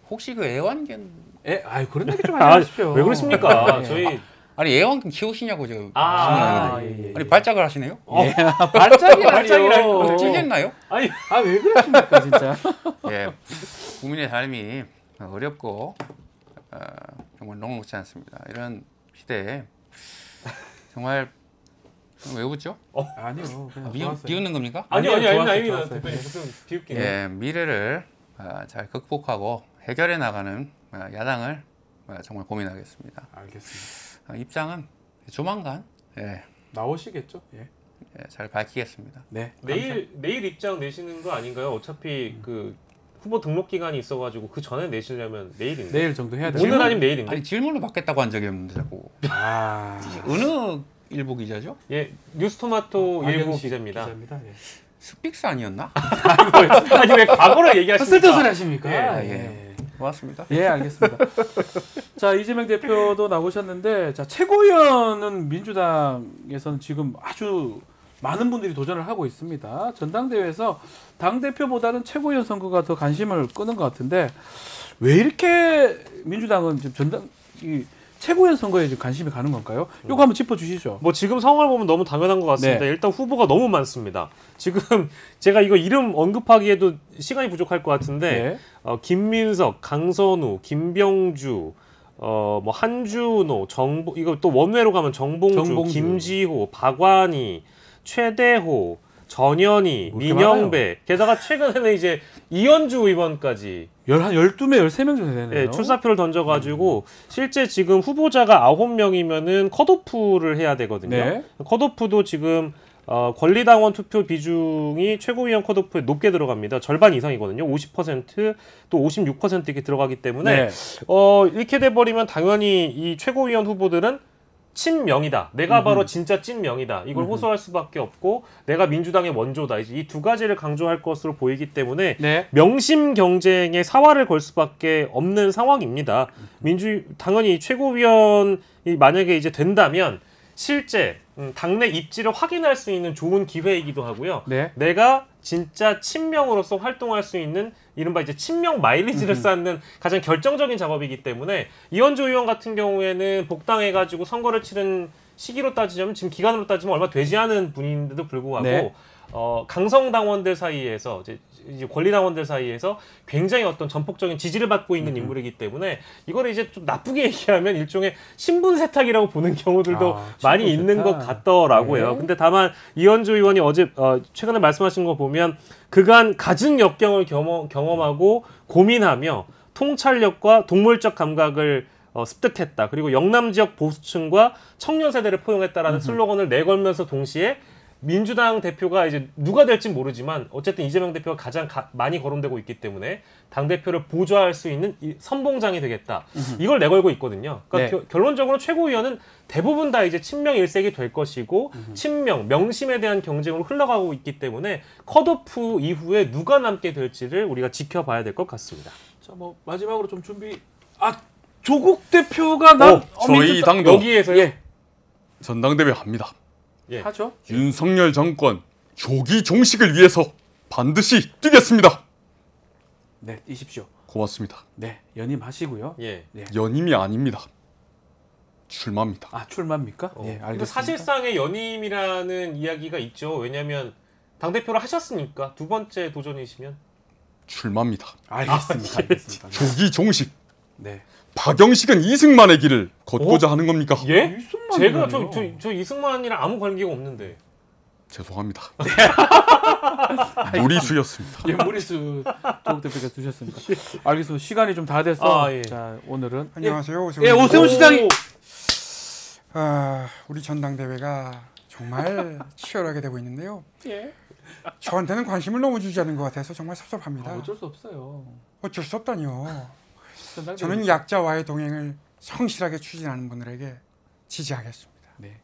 혹시 그 애완견 그런 얘기 좀 하십시오. 왜 그러십니까? 예. 저희 애완견 키우시냐고 제가 예. 아니 발작을 하시네요? 발작이라뇨. 찔렸나요? 아니 왜 그러십니까 진짜? 예, 국민의 삶이 어렵고 정말 녹록지 않습니다. 이런 시대에 정말 왜 웃죠? 아니요. 비웃는 겁니까? 아닙니다. 좋았어요. 대표님 무슨 비웃기는. 예, 미래를 잘 극복하고 해결해 나가는 야당을 정말 고민하겠습니다. 알겠습니다. 입장은 조만간 나오시겠죠? 예. 잘 밝히겠습니다. 네. 내일 입장 내시는 거 아닌가요? 어차피 그 후보 등록 기간이 있어가지고 그 전에 내시려면 내일인데. 내일 정도 해야 되죠. 오늘 아니면 내일인데. 아니 질문을 받겠다고 한 적이 없는데 자꾸. 어느 일부 기자죠? 예, 뉴스토마토 일부 박영식 기자입니다. 예. 스픽스 아니었나? 아니 왜 과거를 얘기하십니까? 쓸데없는 하십니까? 예. 고맙습니다. 예, 알겠습니다. 자, 이재명 대표도 나오셨는데, 자, 최고위원은 민주당에서는 지금 아주 많은 분들이 도전을 하고 있습니다. 전당대회에서 당대표보다는 최고위원 선거가 더 관심을 끄는 것 같은데, 왜 이렇게 민주당은 지금 최고위원 선거에 지금 관심이 가는 건가요? 이거 한번 짚어주시죠. 뭐 지금 상황을 보면 너무 당연한 것 같습니다. 네. 일단 후보가 너무 많습니다. 지금 제가 이거 이름 언급하기에도 시간이 부족할 것 같은데 김민석, 강선우, 김병주, 뭐 한준호, 이거 또 원외로 가면 정봉주, 김지호, 박완희, 최대호, 전현희, 민영배, 많아요. 게다가 최근에는 이제 이현주 의원까지 한 12명, 13명 정도 되네요. 네, 출사표를 던져가지고 실제 지금 후보자가 9명이면은 컷오프를 해야 되거든요. 네. 컷오프도 지금 권리당원 투표 비중이 최고위원 컷오프에 높게 들어갑니다. 절반 이상이거든요. 50% 또 56% 이렇게 들어가기 때문에 네. 이렇게 돼버리면 당연히 이 최고위원 후보들은 친명이다. 내가 바로 진짜 찐명이다. 이걸 호소할 수밖에 없고 내가 민주당의 원조다. 이제 이 두 가지를 강조할 것으로 보이기 때문에 네. 명심 경쟁에 사활을 걸 수밖에 없는 상황입니다. 당연히 최고위원이 만약에 이제 된다면 실제 당내 입지를 확인할 수 있는 좋은 기회이기도 하고요. 네. 내가 진짜 친명으로서 활동할 수 있는 이른바 이제 친명 마일리지를 쌓는 가장 결정적인 작업이기 때문에 이현주 의원 같은 경우에는 복당해가지고 선거를 치른 시기로 따지자면 지금 기간으로 따지면 얼마 되지 않은 분인데도 불구하고 네. 강성 당원들 사이에서 이제 권리 당원들 사이에서 굉장히 어떤 전폭적인 지지를 받고 있는 인물이기 때문에 이거를 이제 좀 나쁘게 얘기하면 일종의 신분 세탁이라고 보는 경우들도 많이 있는 것 같더라고요. 네. 근데 다만 이현주 의원이 어제 최근에 말씀하신 거 보면 그간 갖은 역경을 경험하고 고민하며 통찰력과 동물적 감각을 습득했다. 그리고 영남 지역 보수층과 청년 세대를 포용했다라는 슬로건을 내걸면서 동시에 민주당 대표가 이제 누가 될진 모르지만 어쨌든 이재명 대표가 가장 많이 거론되고 있기 때문에 당대표를 보좌할 수 있는 선봉장이 되겠다. 이걸 내걸고 있거든요. 그러니까 네. 결론적으로 최고위원은 대부분 다 이제 친명 일색이 될 것이고 친명, 명심에 대한 경쟁으로 흘러가고 있기 때문에 컷오프 이후에 누가 남게 될지를 우리가 지켜봐야 될 것 같습니다. 자, 뭐 마지막으로 좀 준비. 조국 대표가 저희 당도 여기에서요? 전당대회 합니다. 예. 하죠. 윤석열 정권 조기 종식을 위해서 반드시 뛰겠습니다. 네, 뛰십시오. 고맙습니다. 네, 연임하시고요. 예. 네. 연임이 아닙니다. 출마입니다. 출마입니까? 네, 근데 알겠습니다. 사실상의 연임이라는 이야기가 있죠. 왜냐하면 당대표를 하셨으니까 두 번째 도전이시면. 출마입니다. 알겠습니다. 알겠습니다. 조기 종식. 네. 박영식은 이승만의 길을 걷고자 하는 겁니까? 예? 제가 이승만이라뇨. 저 이승만이랑 아무 관계가 없는데. 죄송합니다. 무리수였습니다. 예, 무리수 조국 대표가 두셨습니다. 알겠습니다. 시간이 좀 다 돼서 예. 자, 오늘은 안녕하세요. 오세훈. 오세훈 시장이 우리 전당대회가 정말 치열하게 되고 있는데요. 예. 저한테는 관심을 너무 주지 않는 것 같아서 정말 섭섭합니다. 어쩔 수 없어요. 어쩔 수 없다니요. 전당대회. 저는 약자와의 동행을 성실하게 추진하는 분들에게 지지하겠습니다. 네.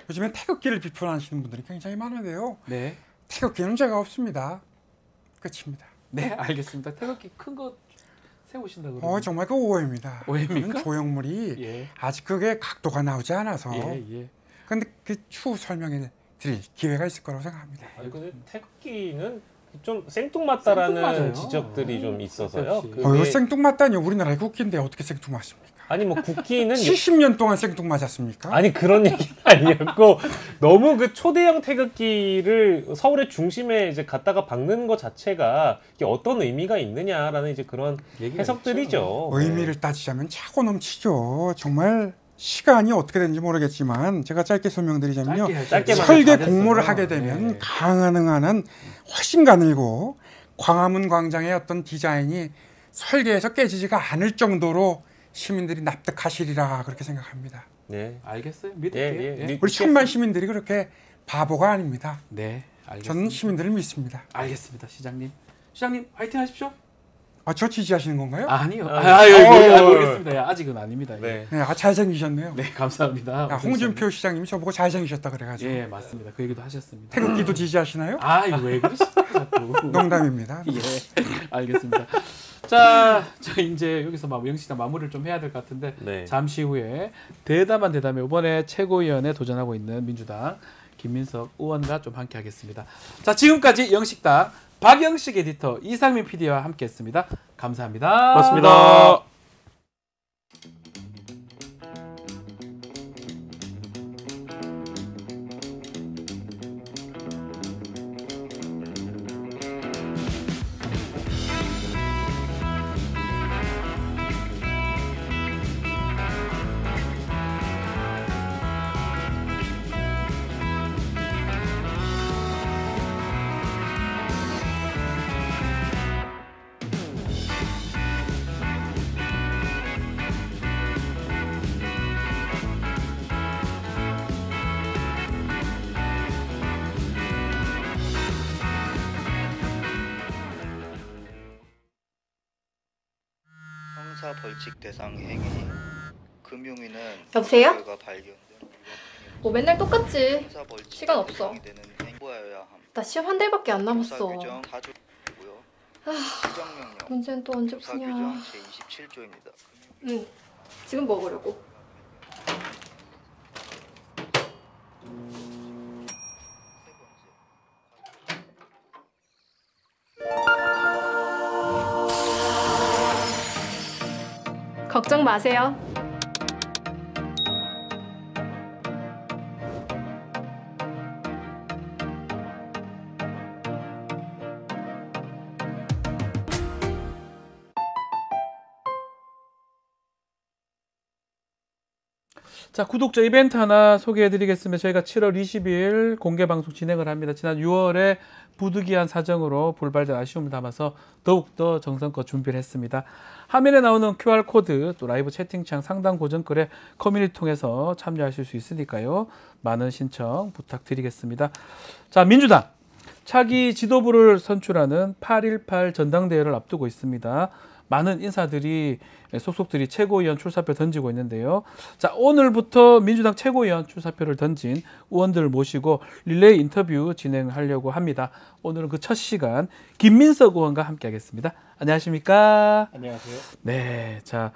요즘엔 태극기를 비판하시는 분들이 굉장히 많은데요. 네. 태극기는 죄가 없습니다. 끝입니다. 네, 알겠습니다. 태극기 큰 거 세우신다고 그러는데. 정말 그 오해입니다. 오해입니까? 그건 조형물이 예. 아직 그게 각도가 나오지 않아서 예. 근데 그 추후 설명해 드릴 기회가 있을 거라고 생각합니다. 아니 근데 태극기는 좀 생뚱맞다라는 생뚱맞아요. 지적들이 좀 있어서요. 그렇지. 그게- 이거 생뚱맞다니요. 우리나라의 국기인데 어떻게 생뚱맞습니까? 아니 뭐 국기는 70년 동안 생뚱맞았습니까? 아니 그런 얘기는 아니었고 너무 그 초대형 태극기를 서울의 중심에 이제 갖다가 박는 것 자체가 이게 어떤 의미가 있느냐라는 이제 그런 얘기가 해석들이죠. 의미를 따지자면 차고 넘치죠. 정말 시간이 어떻게 되는지 모르겠지만 제가 짧게 설명드리자면요. 짧게만 설계 다 됐어요. 공모를 하게 되면 네. 가능한 훨씬 가늘고 광화문 광장의 어떤 디자인이 설계에서 깨지지가 않을 정도로 시민들이 납득하시리라 그렇게 생각합니다. 네. 알겠어요. 믿을게요. 예. 우리 천만 시민들이 그렇게 바보가 아닙니다. 네, 알겠습니다. 저는 시민들을 믿습니다. 알겠습니다, 시장님. 시장님, 화이팅 하십시오. 저 지지하시는 건가요? 아니요. 아이고. 모르겠습니다. 아직은 아닙니다. 네. 네, 잘생기셨네요. 네, 감사합니다. 홍준표 시장님이 저보고 잘생기셨다 그래가지고 예, 맞습니다. 그 얘기도 하셨습니다. 태극기도 지지하시나요? 왜 그러십니까? 자꾸. 농담입니다. 예, 알겠습니다. 자, 이제 여기서 영시장 마무리를 좀 해야 될 것 같은데 네. 잠시 후에 대담한 대담에 이번에 최고위원에 도전하고 있는 민주당 김민석 의원과 좀 함께하겠습니다. 자, 지금까지 영식당 박영식 에디터 이상민 PD와 함께했습니다. 감사합니다. 고맙습니다. 형사 벌칙 대상 행위 금융위는 여보세요? 결과 발견된 뭐 맨날 똑같지. 시간 없어. 나 시험 한 달밖에 안 남았어. 문제는 또 언제 푸냐. 응, 지금 먹으려고. 걱정 마세요. 자, 구독자 이벤트 하나 소개해드리겠습니다. 저희가 7월 20일 공개 방송 진행을 합니다. 지난 6월에 부득이한 사정으로 불발된 아쉬움을 담아서 더욱더 정성껏 준비를 했습니다. 화면에 나오는 QR코드 또 라이브 채팅창 상단 고정글에 커뮤니티 통해서 참여하실 수 있으니까요. 많은 신청 부탁드리겠습니다. 자, 민주당 차기 지도부를 선출하는 8.18 전당대회를 앞두고 있습니다. 많은 인사들이 속속들이 최고위원 출사표 던지고 있는데요. 자, 오늘부터 민주당 최고위원 출사표를 던진 의원들을 모시고 릴레이 인터뷰 진행하려고 합니다. 오늘은 그 첫 시간 김민석 의원과 함께하겠습니다. 안녕하십니까? 안녕하세요. 네, 자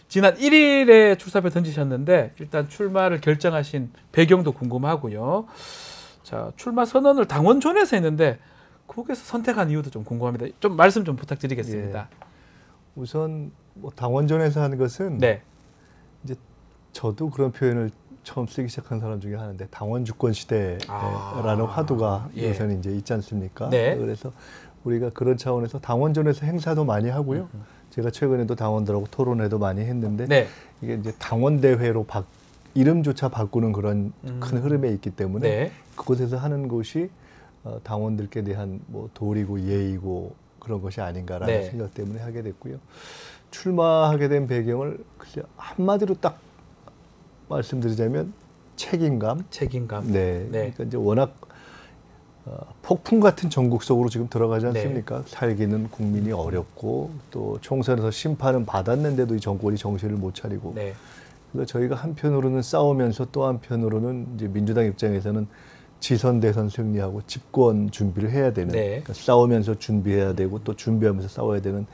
지난 1일에 출사표 던지셨는데 일단 출마를 결정하신 배경도 궁금하고요. 자, 출마 선언을 당원존에서 했는데 거기서 선택한 이유도 좀 궁금합니다. 좀 말씀 좀 부탁드리겠습니다. 예. 우선 뭐 당원존에서 하는 것은 네. 이제 저도 그런 표현을 처음 쓰기 시작한 사람 중에 하나인데 당원 주권 시대라는 화두가 예. 요새는 이제 있지 않습니까? 네. 그래서 우리가 그런 차원에서 당원존에서 행사도 많이 하고요. 제가 최근에도 당원들하고 토론회도 많이 했는데 네. 이게 이제 당원대회로 이름조차 바꾸는 그런 큰 흐름에 있기 때문에 네. 그곳에서 하는 것이 당원들께 대한 뭐 도리고 예의고 그런 것이 아닌가라는 네. 생각 때문에 하게 됐고요. 출마하게 된 배경을 글쎄 한마디로 딱 말씀드리자면 책임감. 네. 네. 그러니까 이제 워낙 폭풍 같은 전국 속으로 지금 들어가지 않습니까? 네. 살기는 국민이 어렵고 또 총선에서 심판은 받았는데도 이 정권이 정신을 못 차리고. 네. 그래서 저희가 한편으로는 싸우면서 또 한편으로는 이제 민주당 입장에서는 지선 대선 승리하고 집권 준비를 해야 되는 네. 그러니까 싸우면서 준비해야 되고 또 준비하면서 싸워야 되는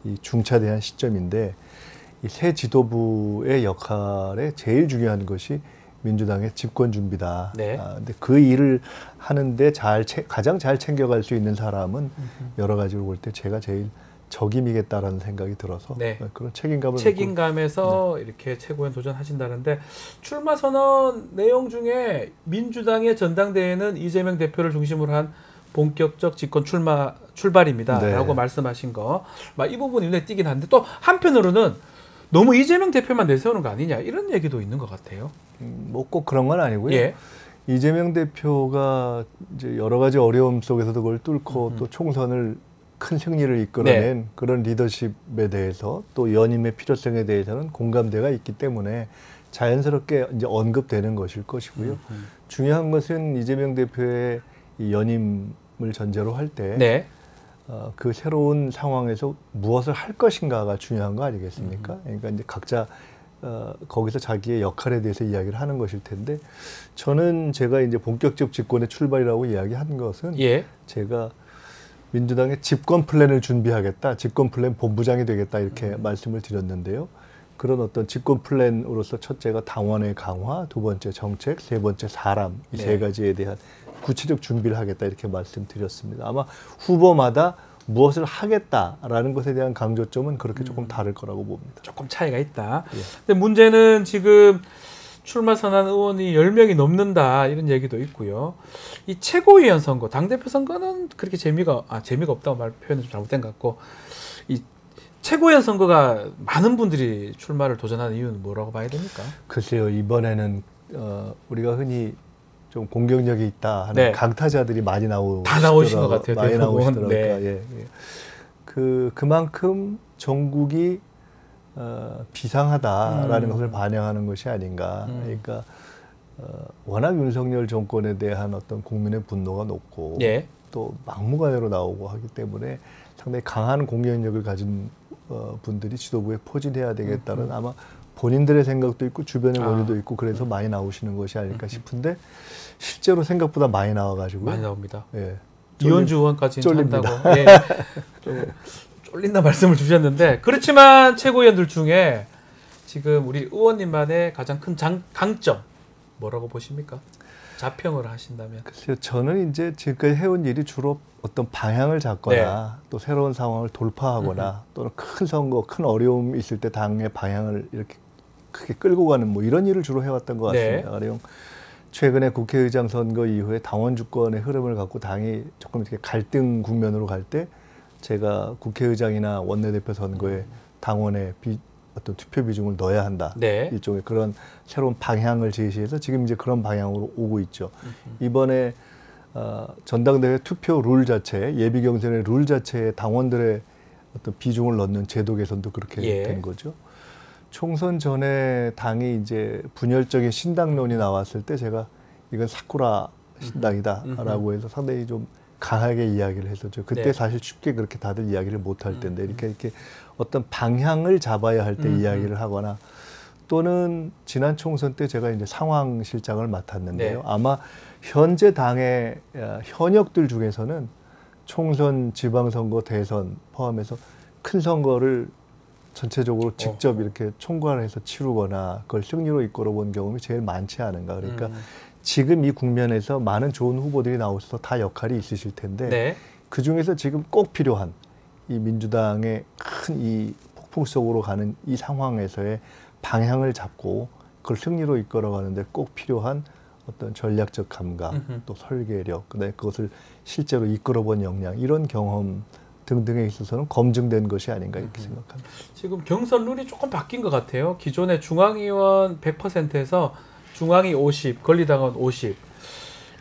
이 중차대한 시점인데 이 새 지도부의 역할에 제일 중요한 것이 민주당의 집권 준비다. 네. 근데 그 일을 하는데 가장 잘 챙겨갈 수 있는 사람은 여러 가지로 볼 때 제가 제일 적임이겠다라는 생각이 들어서 네. 그런 책임감을 책임감에서 네. 이렇게 최고위원 도전하신다는데 출마 선언 내용 중에 민주당의 전당대회는 이재명 대표를 중심으로 한 본격적 집권 출발입니다라고 네. 말씀하신 거, 이 부분이 눈에 띄긴 한데 또 한편으로는 너무 이재명 대표만 내세우는 거 아니냐 이런 얘기도 있는 것 같아요. 뭐 꼭 그런 건 아니고요. 예. 이재명 대표가 이제 여러 가지 어려움 속에서도 그걸 뚫고 또 총선을 큰 승리를 이끌어낸 네. 그런 리더십에 대해서 또 연임의 필요성에 대해서는 공감대가 있기 때문에 자연스럽게 이제 언급되는 것일 것이고요. 중요한 것은 이재명 대표의 이 연임을 전제로 할 때 네. 그 새로운 상황에서 무엇을 할 것인가가 중요한 거 아니겠습니까? 그러니까 이제 각자 거기서 자기의 역할에 대해서 이야기를 하는 것일 텐데 저는 제가 이제 본격적 집권의 출발이라고 이야기한 것은 예. 제가 민주당의 집권 플랜을 준비하겠다, 집권 플랜 본부장이 되겠다 이렇게 말씀을 드렸는데요. 그런 어떤 집권 플랜으로서 첫째가 당원의 강화, 두 번째 정책, 세 번째 사람 이 세 가지에 대한 구체적 준비를 하겠다 이렇게 말씀드렸습니다. 아마 후보마다 무엇을 하겠다라는 것에 대한 강조점은 그렇게 조금 다를 거라고 봅니다. 조금 차이가 있다. 예. 근데 문제는 지금 출마 선언 의원이 10명이 넘는다 이런 얘기도 있고요. 이 최고위원 선거, 당대표 선거는 그렇게 재미가 없다고 표현은 좀 잘못된 것 같고 이 최고위원 선거가 많은 분들이 출마를 도전하는 이유는 뭐라고 봐야 됩니까? 글쎄요. 이번에는 우리가 흔히 좀 공격력이 있다 하는 네. 강타자들이 많이 나오신 것 같아요. 많이 나오시더라고요. 네. 예. 그만큼 전국이 비상하다라는 것을 반영하는 것이 아닌가. 그러니까 워낙 윤석열 정권에 대한 어떤 국민의 분노가 높고 예. 또 막무가내로 나오고 하기 때문에 상당히 강한 공격력을 가진 분들이 지도부에 포진해야 되겠다는 아마 본인들의 생각도 있고 주변의 권유도 있고 그래서 많이 나오시는 것이 아닐까 싶은데 실제로 생각보다 많이 나와가지고 많이 나옵니다. 예. 이현주 의원까지는 쫄립니다. 한다고 예. 좀 쫄린다 말씀을 주셨는데 그렇지만 최고위원들 중에 지금 우리 의원님만의 가장 큰 강점 뭐라고 보십니까? 자평을 하신다면. 글쎄요, 저는 이제 지금까지 해온 일이 주로 어떤 방향을 잡거나 또 새로운 상황을 돌파하거나 또는 큰 선거, 큰 어려움이 있을 때 당의 방향을 이렇게 크게 끌고 가는 뭐 이런 일을 주로 해왔던 것 같습니다. 가령 최근에 국회의장 선거 이후에 당원 주권의 흐름을 갖고 당이 조금 이렇게 갈등 국면으로 갈 때 제가 국회의장이나 원내대표 선거에 당원의 어떤 투표 비중을 넣어야 한다. 일종의 그런 새로운 방향을 제시해서 지금 이제 그런 방향으로 오고 있죠. 이번에 전당대회 투표 룰 자체, 예비 경선의 룰 자체에 당원들의 어떤 비중을 넣는 제도 개선도 그렇게 된 거죠. 총선 전에 당이 이제 분열적인 신당론이 나왔을 때 제가 이건 사쿠라 신당이다라고 해서 상당히 좀 강하게 이야기를 했었죠. 그때 사실 쉽게 그렇게 다들 이야기를 못 할 텐데 이렇게 어떤 방향을 잡아야 할 때 이야기를 하거나 또는 지난 총선 때 제가 이제 상황실장을 맡았는데요. 아마 현재 당의 현역들 중에서는 총선, 지방선거, 대선 포함해서 큰 선거를 전체적으로 직접 이렇게 총괄해서 치르거나 그걸 승리로 이끌어본 경험이 제일 많지 않은가. 그러니까 지금 이 국면에서 많은 좋은 후보들이 나오셔서 다 역할이 있으실 텐데 그중에서 지금 꼭 필요한 이 민주당의 큰 이 폭풍 속으로 가는 이 상황에서의 방향을 잡고 그걸 승리로 이끌어가는데 꼭 필요한 어떤 전략적 감각, 또 설계력, 그다음에 그것을 실제로 이끌어본 역량 이런 경험 등등에 있어서는 검증된 것이 아닌가 이렇게 생각합니다. 지금 경선 룰이 조금 바뀐 것 같아요. 기존에 중앙위원 100%에서 중앙위 50, 권리당원 50.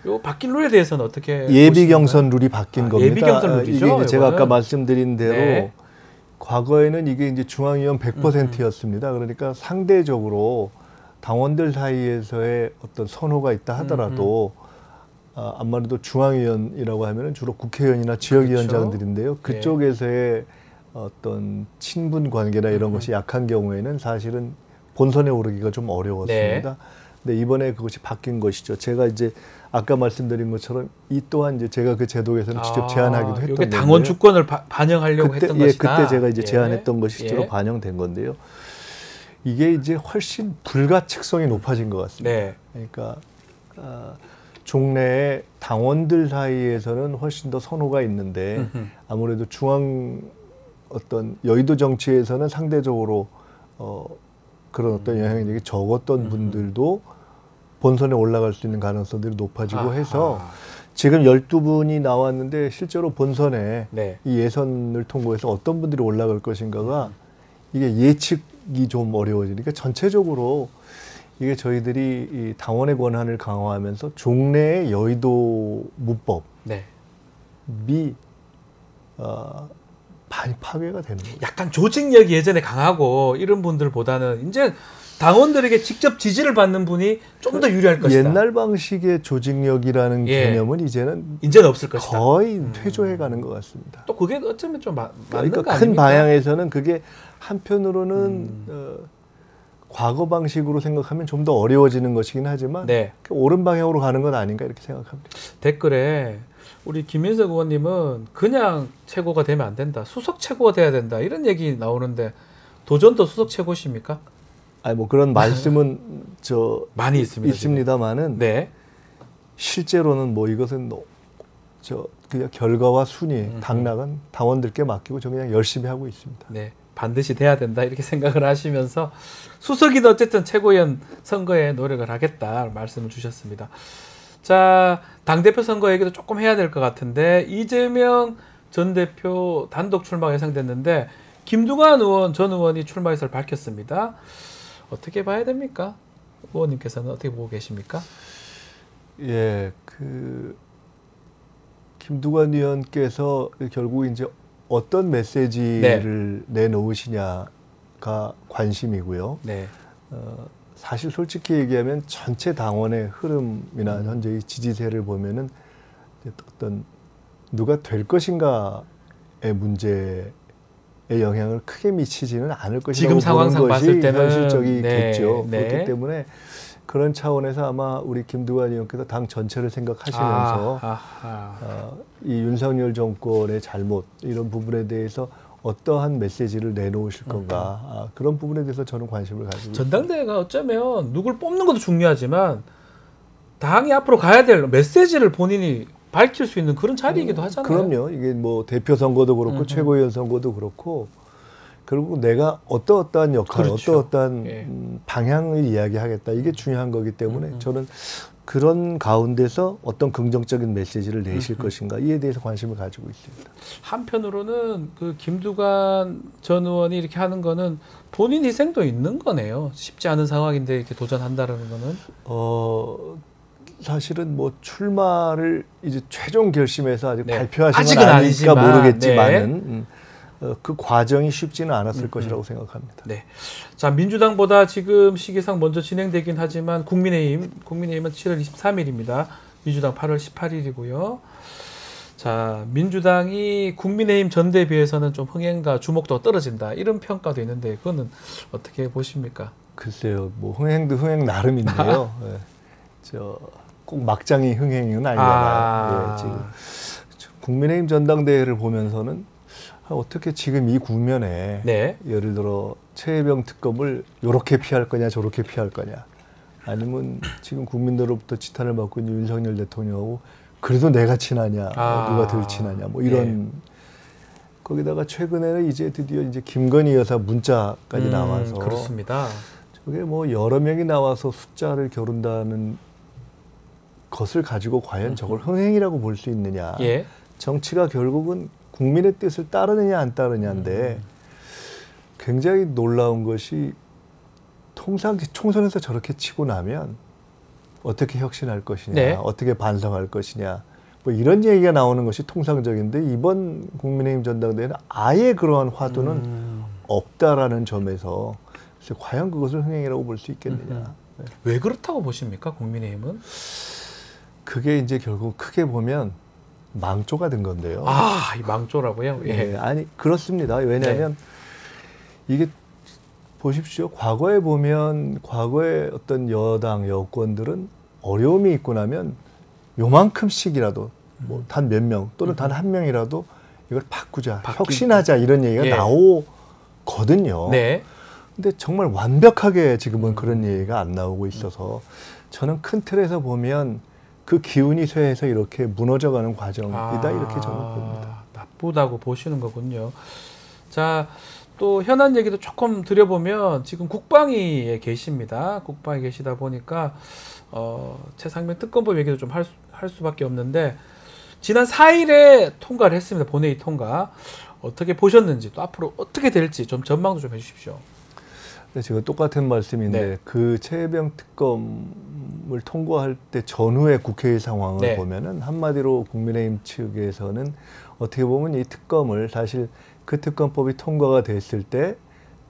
요 바뀐 룰에 대해서는 어떻게 예비 경선 룰이 바뀐 겁니다. 예비 경선 룰이죠. 이게 제가 아까 말씀드린 대로 과거에는 이게 이제 중앙위원 100%였습니다. 그러니까 상대적으로 당원들 사이에서의 어떤 선호가 있다 하더라도 아무래도 중앙위원이라고 하면은 주로 국회의원이나 지역위원장들인데요. 그쪽에서의 어떤 친분 관계나 이런 것이 약한 경우에는 사실은 본선에 오르기가 좀 어려웠습니다. 근데 이번에 그것이 바뀐 것이죠. 제가 이제 아까 말씀드린 것처럼 이 또한 이제 제가 그 제도에서는 직접 제안하기도 했던 건데요. 당원 주권을 반영하려고 했던 것이다. 그때 제가 이제 제안했던 것이 실제로 반영된 건데요. 이게 이제 훨씬 불가측성이 높아진 것 같습니다. 그러니까 종래의 당원들 사이에서는 훨씬 더 선호가 있는데 아무래도 중앙 어떤 여의도 정치에서는 상대적으로 그런 어떤 영향력이 적었던 분들도 본선에 올라갈 수 있는 가능성들이 높아지고 해서 지금 12분이 나왔는데 실제로 본선에 이 예선을 통과해서 어떤 분들이 올라갈 것인가가 이게 예측이 좀 어려워지니까 전체적으로 이게 저희들이 이 당원의 권한을 강화하면서 종래의 여의도 문법이 많이 파괴가 되는 거예요. 약간 조직력이 예전에 강하고 이런 분들보다는 이제 당원들에게 직접 지지를 받는 분이 좀 더 유리할 것이다. 옛날 방식의 조직력이라는 개념은 이제는 없을 것이다. 거의 퇴조해가는 것 같습니다. 또 그게 어쩌면 좀 맞는 그러니까 거 아닙니까? 큰 방향에서는 그게 한편으로는 과거 방식으로 생각하면 좀 더 어려워지는 것이긴 하지만 옳은 방향으로 가는 건 아닌가 이렇게 생각합니다. 댓글에 우리 김민석 의원님은 그냥 최고가 되면 안 된다. 수석 최고가 돼야 된다. 이런 얘기 나오는데 도전도 수석 최고십니까? 아니 뭐 그런 말씀은 많이 있습니다만은 실제로는 뭐 이것은 그냥 결과와 순위, 당락은 당원들께 맡기고 저 그냥 열심히 하고 있습니다. 반드시 돼야 된다 이렇게 생각을 하시면서 수석이든 어쨌든 최고위원 선거에 노력을 하겠다 말씀을 주셨습니다. 자, 당대표 선거 얘기도 조금 해야 될 것 같은데 이재명 전 대표 단독 출마가 예상됐는데 김두관 의원 전 의원이 출마 의사를 밝혔습니다. 어떻게 봐야 됩니까? 의원님께서는 어떻게 보고 계십니까? 김두관 의원께서 결국 이제 어떤 메시지를 내놓으시냐가 관심이고요. 사실 솔직히 얘기하면 전체 당원의 흐름이나 현재의 지지세를 보면은 어떤 누가 될 것인가의 문제에 영향을 크게 미치지는 않을 것이라고 지금 상황상 봤을 때는 현실적이겠죠. 네. 그렇기 때문에 그런 차원에서 아마 우리 김두관 의원께서 당 전체를 생각하시면서 이 윤석열 정권의 잘못 이런 부분에 대해서 어떠한 메시지를 내놓으실 건가 그런 부분에 대해서 저는 관심을 가지고 있습니다. 전당대회가 어쩌면 누굴 뽑는 것도 중요하지만 당이 앞으로 가야 될 메시지를 본인이 밝힐 수 있는 그런 자리이기도 하잖아요. 그럼요. 이게 뭐 대표 선거도 그렇고 최고위원 선거도 그렇고 결국 내가 어떠한 역할, 그렇죠. 어떠한 방향을 이야기하겠다. 이게 중요한 거기 때문에 저는 그런 가운데서 어떤 긍정적인 메시지를 내실 것인가 이에 대해서 관심을 가지고 있습니다. 한편으로는 그 김두관 전 의원이 이렇게 하는 거는 본인 희생도 있는 거네요. 쉽지 않은 상황인데 이렇게 도전한다라는 거는. 사실은 뭐 출마를 이제 최종 결심해서 아직 네. 발표하신 건 아니니까 모르겠지만은 그 과정이 쉽지는 않았을 것이라고 생각합니다. 네. 자, 민주당보다 지금 시기상 먼저 진행되긴 하지만 국민의힘은 7월 23일입니다. 민주당 8월 18일이고요. 자, 민주당이 국민의힘 전대에 비해서는 좀 흥행과 주목도가 떨어진다. 이런 평가도 있는데 그거는 어떻게 보십니까? 글쎄요. 뭐 흥행도 흥행 나름인데요. 네. 꼭 막장이 흥행은 아니잖아요. 네, 지금 국민의힘 전당대회를 보면서는 어떻게 지금 이 국면에 예를 들어 최혜병 특검을 요렇게 피할 거냐 저렇게 피할 거냐 아니면 지금 국민들로부터 지탄을 받고 있는 윤석열 대통령하고 그래도 내가 친하냐 누가 덜 친하냐 뭐 이런 거기다가 최근에는 이제 드디어 이제 김건희 여사 문자까지 나와서 그렇습니다. 저게 뭐 여러 명이 나와서 숫자를 겨룬다는 것을 가지고 과연 저걸 흥행이라고 볼 수 있느냐. 정치가 결국은 국민의 뜻을 따르느냐 안 따르냐인데 굉장히 놀라운 것이 통상 총선에서 저렇게 치고 나면 어떻게 혁신할 것이냐, 어떻게 반성할 것이냐 뭐 이런 얘기가 나오는 것이 통상적인데 이번 국민의힘 전당대회는 아예 그러한 화두는 없다라는 점에서 과연 그것을 흥행이라고 볼 수 있겠느냐. 왜 그렇다고 보십니까, 국민의힘은? 그게 이제 결국 크게 보면 망조가 된 건데요. 이 망조라고요? 네, 아니 그렇습니다. 왜냐하면 이게 보십시오. 과거에 보면 과거의 어떤 여당 여권들은 어려움이 있고 나면 요만큼씩이라도 뭐 단 몇 명 또는 단 한 명이라도 이걸 바꾸자, 혁신하자 이런 얘기가 나오거든요. 근데 정말 완벽하게 지금은 그런 얘기가 안 나오고 있어서 저는 큰 틀에서 보면 그 기운이 쇠해서 이렇게 무너져가는 과정이다 이렇게 저는 봅니다. 나쁘다고 보시는 거군요. 자, 또 현안 얘기도 조금 드려보면 지금 국방위에 계십니다. 국방위에 계시다 보니까 최상면 특검법 얘기도 좀 할 수밖에 없는데 지난 4일에 통과를 했습니다. 본회의 통과. 어떻게 보셨는지 또 앞으로 어떻게 될지 좀 전망도 좀 해주십시오. 네, 지금 똑같은 말씀인데 그 최혜병 특검을 통과할 때 전후의 국회의 상황을 보면은 한마디로 국민의힘 측에서는 어떻게 보면 이 특검을 사실 그 특검법이 통과가 됐을 때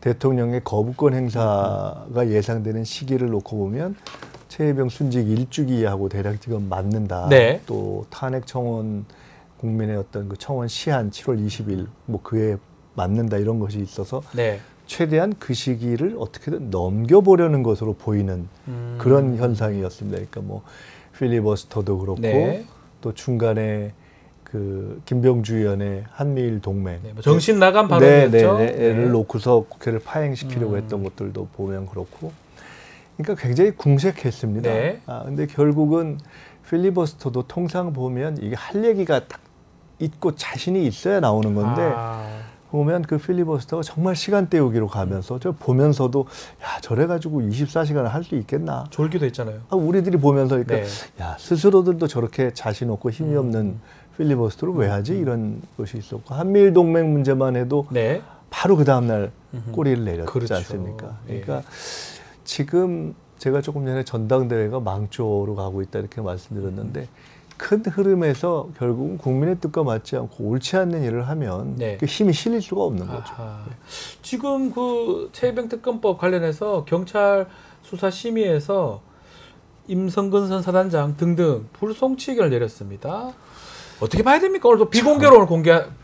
대통령의 거부권 행사가 예상되는 시기를 놓고 보면 최혜병 순직 1주기하고 대략 지금 맞는다. 또 탄핵 청원 국민의 어떤 그 청원 시한 7월 20일 뭐 그에 맞는다 이런 것이 있어서 최대한 그 시기를 어떻게든 넘겨보려는 것으로 보이는 그런 현상이었습니다. 그러니까 뭐 필리버스터도 그렇고 또 중간에 그 김병주 의원의 한미일 동맹 정신 나간 발언이었죠. 를 놓고서 국회를 파행시키려고 했던 것들도 보면 그렇고 그러니까 굉장히 궁색했습니다. 근데 결국은 필리버스터도 통상 보면 이게 할 얘기가 딱 있고 자신이 있어야 나오는 건데 보면 그 필리버스터가 정말 시간 때우기로 가면서 저 보면서도 야 저래가지고 24시간을 할 수 있겠나 졸기도 했잖아요. 우리들이 보면서 그러니까 야 스스로들도 저렇게 자신 없고 힘이 없는 필리버스터를 왜 하지 이런 것이 있었고 한미일 동맹 문제만 해도 바로 그 다음날 꼬리를 내렸지 않습니까? 그러니까 지금 제가 조금 전에 전당대회가 망조로 가고 있다 이렇게 말씀드렸는데 큰 흐름에서 결국은 국민의 뜻과 맞지 않고 옳지 않는 일을 하면 그 힘이 실릴 수가 없는 거죠. 지금 그 최혜병 특검법 관련해서 경찰 수사심의에서 임성근 전 사단장 등등 불송치 의견을 내렸습니다. 어떻게 봐야 됩니까? 오늘 또 비공개로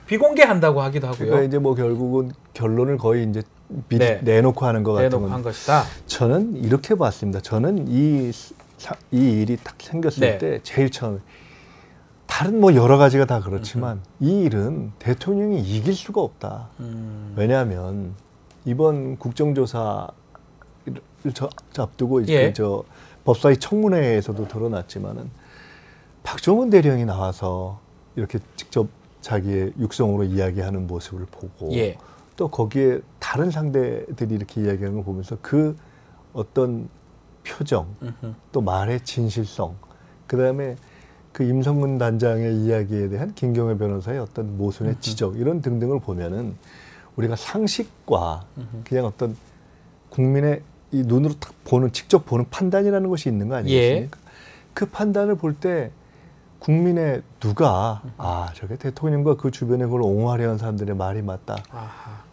비공개한다고 하기도 하고요. 그러니까 이제 뭐 결국은 결론을 거의 이제 미리 내놓고 하는 것 같은 내놓고 한 것이다. 저는 이렇게 봤습니다. 저는 이 일이 딱 생겼을 때 제일 처음 다른 뭐 여러 가지가 다 그렇지만 이 일은 대통령이 이길 수가 없다. 왜냐하면 이번 국정조사를 앞두고 이제 저 법사위 청문회에서도 드러났지만은 박정훈 대령이 나와서 이렇게 직접 자기의 육성으로 이야기하는 모습을 보고 또 거기에 다른 상대들이 이렇게 이야기하는 걸 보면서 그 어떤 표정 또 말의 진실성 그다음에 그 임성근 단장의 이야기에 대한 김경애 변호사의 어떤 모순의 지적 이런 등등을 보면은 우리가 상식과 그냥 어떤 국민의 이 눈으로 딱 보는 직접 보는 판단이라는 것이 있는 거 아니겠습니까? 그 판단을 볼 때 국민의 누가 저게 대통령과 그 주변에 그걸 옹호하려 하는 사람들의 말이 맞다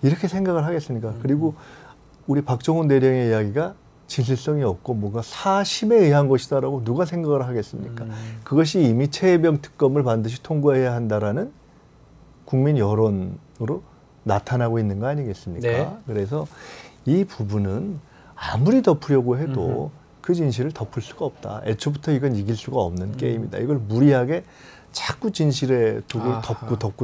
이렇게 생각을 하겠습니까? 그리고 우리 박정훈 대령의 이야기가 진실성이 없고 뭔가 사심에 의한 것이다라고 누가 생각을 하겠습니까? 그것이 이미 최혜병 특검을 반드시 통과해야 한다라는 국민 여론으로 나타나고 있는 거 아니겠습니까? 그래서 이 부분은 아무리 덮으려고 해도 그 진실을 덮을 수가 없다. 애초부터 이건 이길 수가 없는 게임이다. 이걸 무리하게 자꾸 진실의 독을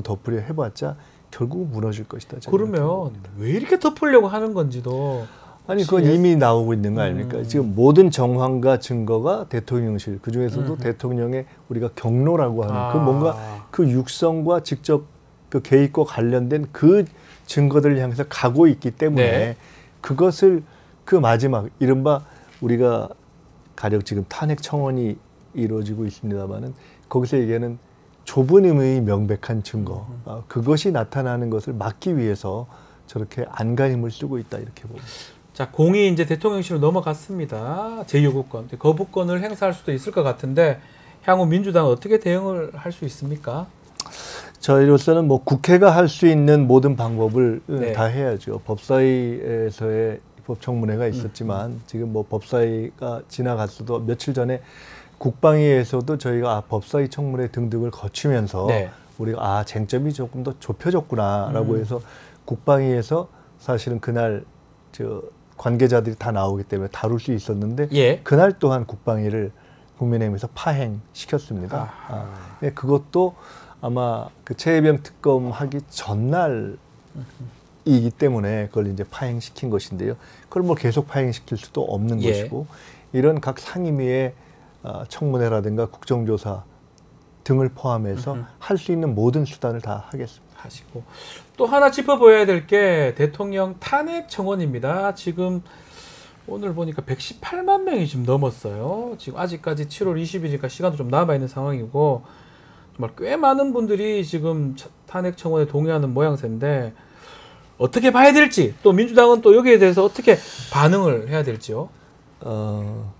덮으려 해봤자 결국 무너질 것이다. 그러면 왜 이렇게 덮으려고 하는 건지도 아니 그건 이미 나오고 있는 거 아닙니까? 지금 모든 정황과 증거가 대통령실 그중에서도 대통령의 우리가 경로라고 하는 그 뭔가 그 육성과 직접 그 개입과 관련된 그 증거들을 향해서 가고 있기 때문에 그것을 그 마지막 이른바 우리가 가령 지금 탄핵 청원이 이루어지고 있습니다만은 거기서 얘기하는 좁은 의미의 명백한 증거 그것이 나타나는 것을 막기 위해서 저렇게 안간힘을 쓰고 있다 이렇게 봅니다. 자, 공이 이제 대통령실로 넘어갔습니다. 제6호권 거부권을 행사할 수도 있을 것 같은데 향후 민주당은 어떻게 대응을 할 수 있습니까? 저희로서는 뭐 국회가 할 수 있는 모든 방법을 다 해야죠. 법사위에서의 법청문회가 있었지만 지금 뭐 법사위가 지나갔어도 며칠 전에 국방위에서도 저희가 법사위 청문회 등등을 거치면서 우리가 쟁점이 조금 더 좁혀졌구나라고 해서 국방위에서 사실은 그날 저 관계자들이 다 나오기 때문에 다룰 수 있었는데 그날 또한 국방위를 국민의힘에서 파행시켰습니다. 그것도 아마 그 최혜병 특검 하기 전날이기 때문에 그걸 이제 파행시킨 것인데요. 그걸 뭐 계속 파행시킬 수도 없는 것이고 이런 각 상임위의 청문회라든가 국정조사 등을 포함해서 할 수 있는 모든 수단을 다 하겠습니다. 하시고 또 하나 짚어보아야 될 게 대통령 탄핵 청원입니다. 지금 오늘 보니까 118만 명이 지금 넘었어요. 지금 아직까지 7월 20일이니까 시간도 좀 남아있는 상황이고 정말 꽤 많은 분들이 지금 탄핵 청원에 동의하는 모양새인데 어떻게 봐야 될지 또 민주당은 또 여기에 대해서 어떻게 반응을 해야 될지요?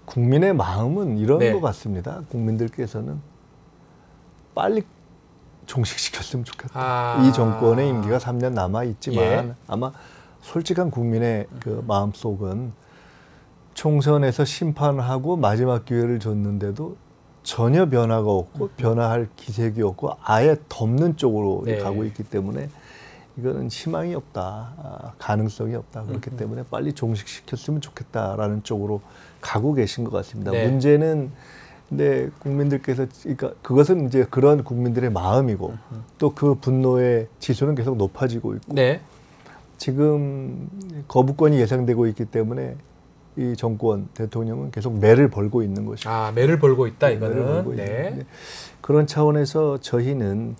국민의 마음은 이런 것 같습니다. 국민들께서는 빨리 종식시켰으면 좋겠다. 이 정권의 임기가 3년 남아있지만 아마 솔직한 국민의 그 마음속은 총선에서 심판하고 마지막 기회를 줬는데도 전혀 변화가 없고 변화할 기색이 없고 아예 덮는 쪽으로 가고 있기 때문에 이거는 희망이 없다. 가능성이 없다. 그렇기 때문에 빨리 종식시켰으면 좋겠다라는 쪽으로 가고 계신 것 같습니다. 문제는 근데 국민들께서 그러니까 그것은 이제 그런 국민들의 마음이고 또 그 분노의 지수는 계속 높아지고 있고 지금 거부권이 예상되고 있기 때문에 이 정권 대통령은 계속 매를 벌고 있는 것이죠. 매를 벌고 있다 이거는. 그런 차원에서 저희는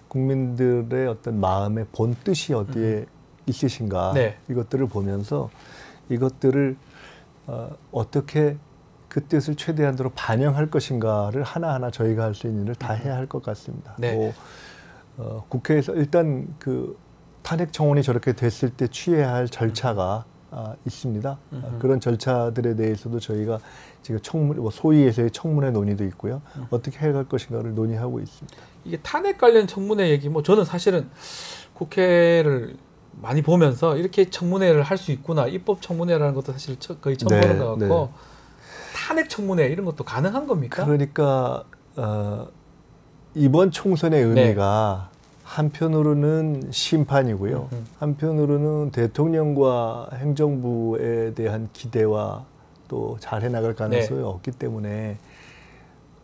국민들의 어떤 마음의 본 뜻이 어디에 있으신가 이것들을 보면서 이것들을 어떻게 그 뜻을 최대한으로 반영할 것인가를 하나하나 저희가 할 수 있는 일을 다 해야 할 것 같습니다. 국회에서 일단 그 탄핵 청원이 저렇게 됐을 때 취해야 할 절차가 있습니다. 그런 절차들에 대해서도 저희가 지금 소위에서의 청문회 논의도 있고요. 어떻게 해갈 것인가를 논의하고 있습니다. 이게 탄핵 관련 청문회 얘기 저는 사실은 국회를 많이 보면서 이렇게 청문회를 할 수 있구나. 입법 청문회라는 것도 사실 거의 처음 보는 것 같고 탄핵 청문회 이런 것도 가능한 겁니까? 그러니까 이번 총선의 의미가 한편으로는 심판이고요. 한편으로는 대통령과 행정부에 대한 기대와 또 잘해 나갈 가능성이 없기 때문에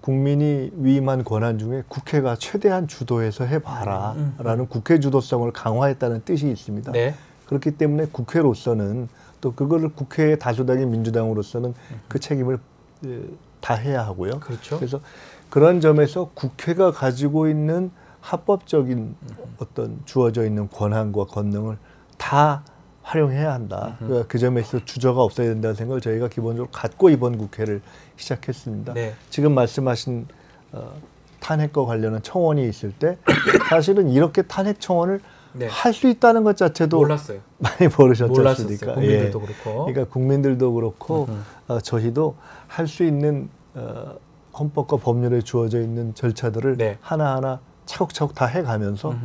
국민이 위임한 권한 중에 국회가 최대한 주도해서 해봐라 라는 국회 주도성을 강화했다는 뜻이 있습니다. 그렇기 때문에 국회로서는 또 그거를 국회의 다수당인 민주당으로서는 그 책임을 다해야 하고요. 그래서 그런 점에서 국회가 가지고 있는 합법적인 어떤 주어져 있는 권한과 권능을 다 활용해야 한다. 그러니까 그 점에서 주저가 없어야 된다는 생각을 저희가 기본적으로 갖고 이번 국회를 시작했습니다. 지금 말씀하신 탄핵과 관련한 청원이 있을 때 사실은 이렇게 탄핵 청원을 할 수 있다는 것 자체도 몰랐어요. 많이 모르셨지 않습니까? 국민들도 그렇고. 그러니까 국민들도 그렇고 저희도 할 수 있는 헌법과 법률에 주어져 있는 절차들을 하나하나 차곡차곡 다 해가면서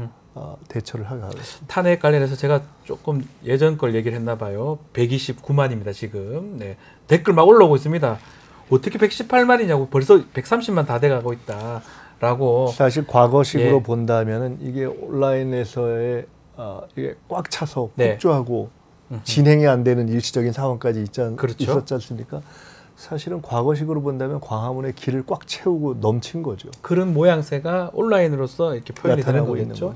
대처를 하겠습니다. 탄핵 관련해서 제가 조금 예전 걸 얘기를 했나 봐요. 129만입니다 지금. 댓글 막 올라오고 있습니다. 어떻게 118만이냐고 벌써 130만 다 돼가고 있다라고. 사실 과거식으로 본다면은 이게 온라인에서의 이게 꽉 차서 폭주하고 진행이 안 되는 일시적인 상황까지 있었지 않습니까? 사실은 과거식으로 본다면 광화문의 길을 꽉 채우고 넘친 거죠. 그런 모양새가 온라인으로서 이렇게 표현이 되는 거겠죠.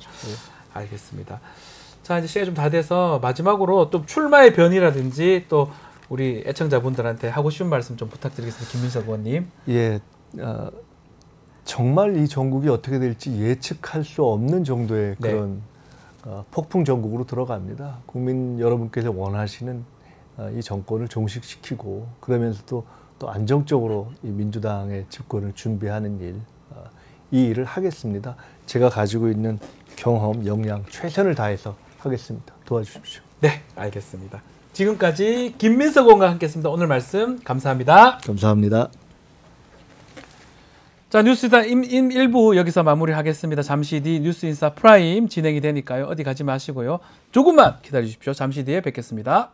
알겠습니다. 자, 이제 시간이 좀 다 돼서 마지막으로 또 출마의 변이라든지 또 우리 애청자분들한테 하고 싶은 말씀 좀 부탁드리겠습니다. 김민석 의원님. 예, 정말 이 전국이 어떻게 될지 예측할 수 없는 정도의 그런 폭풍 전국으로 들어갑니다. 국민 여러분께서 원하시는 이 정권을 종식시키고 그러면서도 또 안정적으로 이 민주당의 집권을 준비하는 일, 이 일을 하겠습니다. 제가 가지고 있는 경험, 역량, 최선을 다해서 하겠습니다. 도와주십시오. 네, 알겠습니다. 지금까지 김민석 의원과 함께했습니다. 오늘 말씀 감사합니다. 감사합니다. 자, 뉴스인사 1부 여기서 마무리하겠습니다. 잠시 뒤 뉴스인사 프라임 진행이 되니까요. 어디 가지 마시고요. 조금만 기다려주십시오. 잠시 뒤에 뵙겠습니다.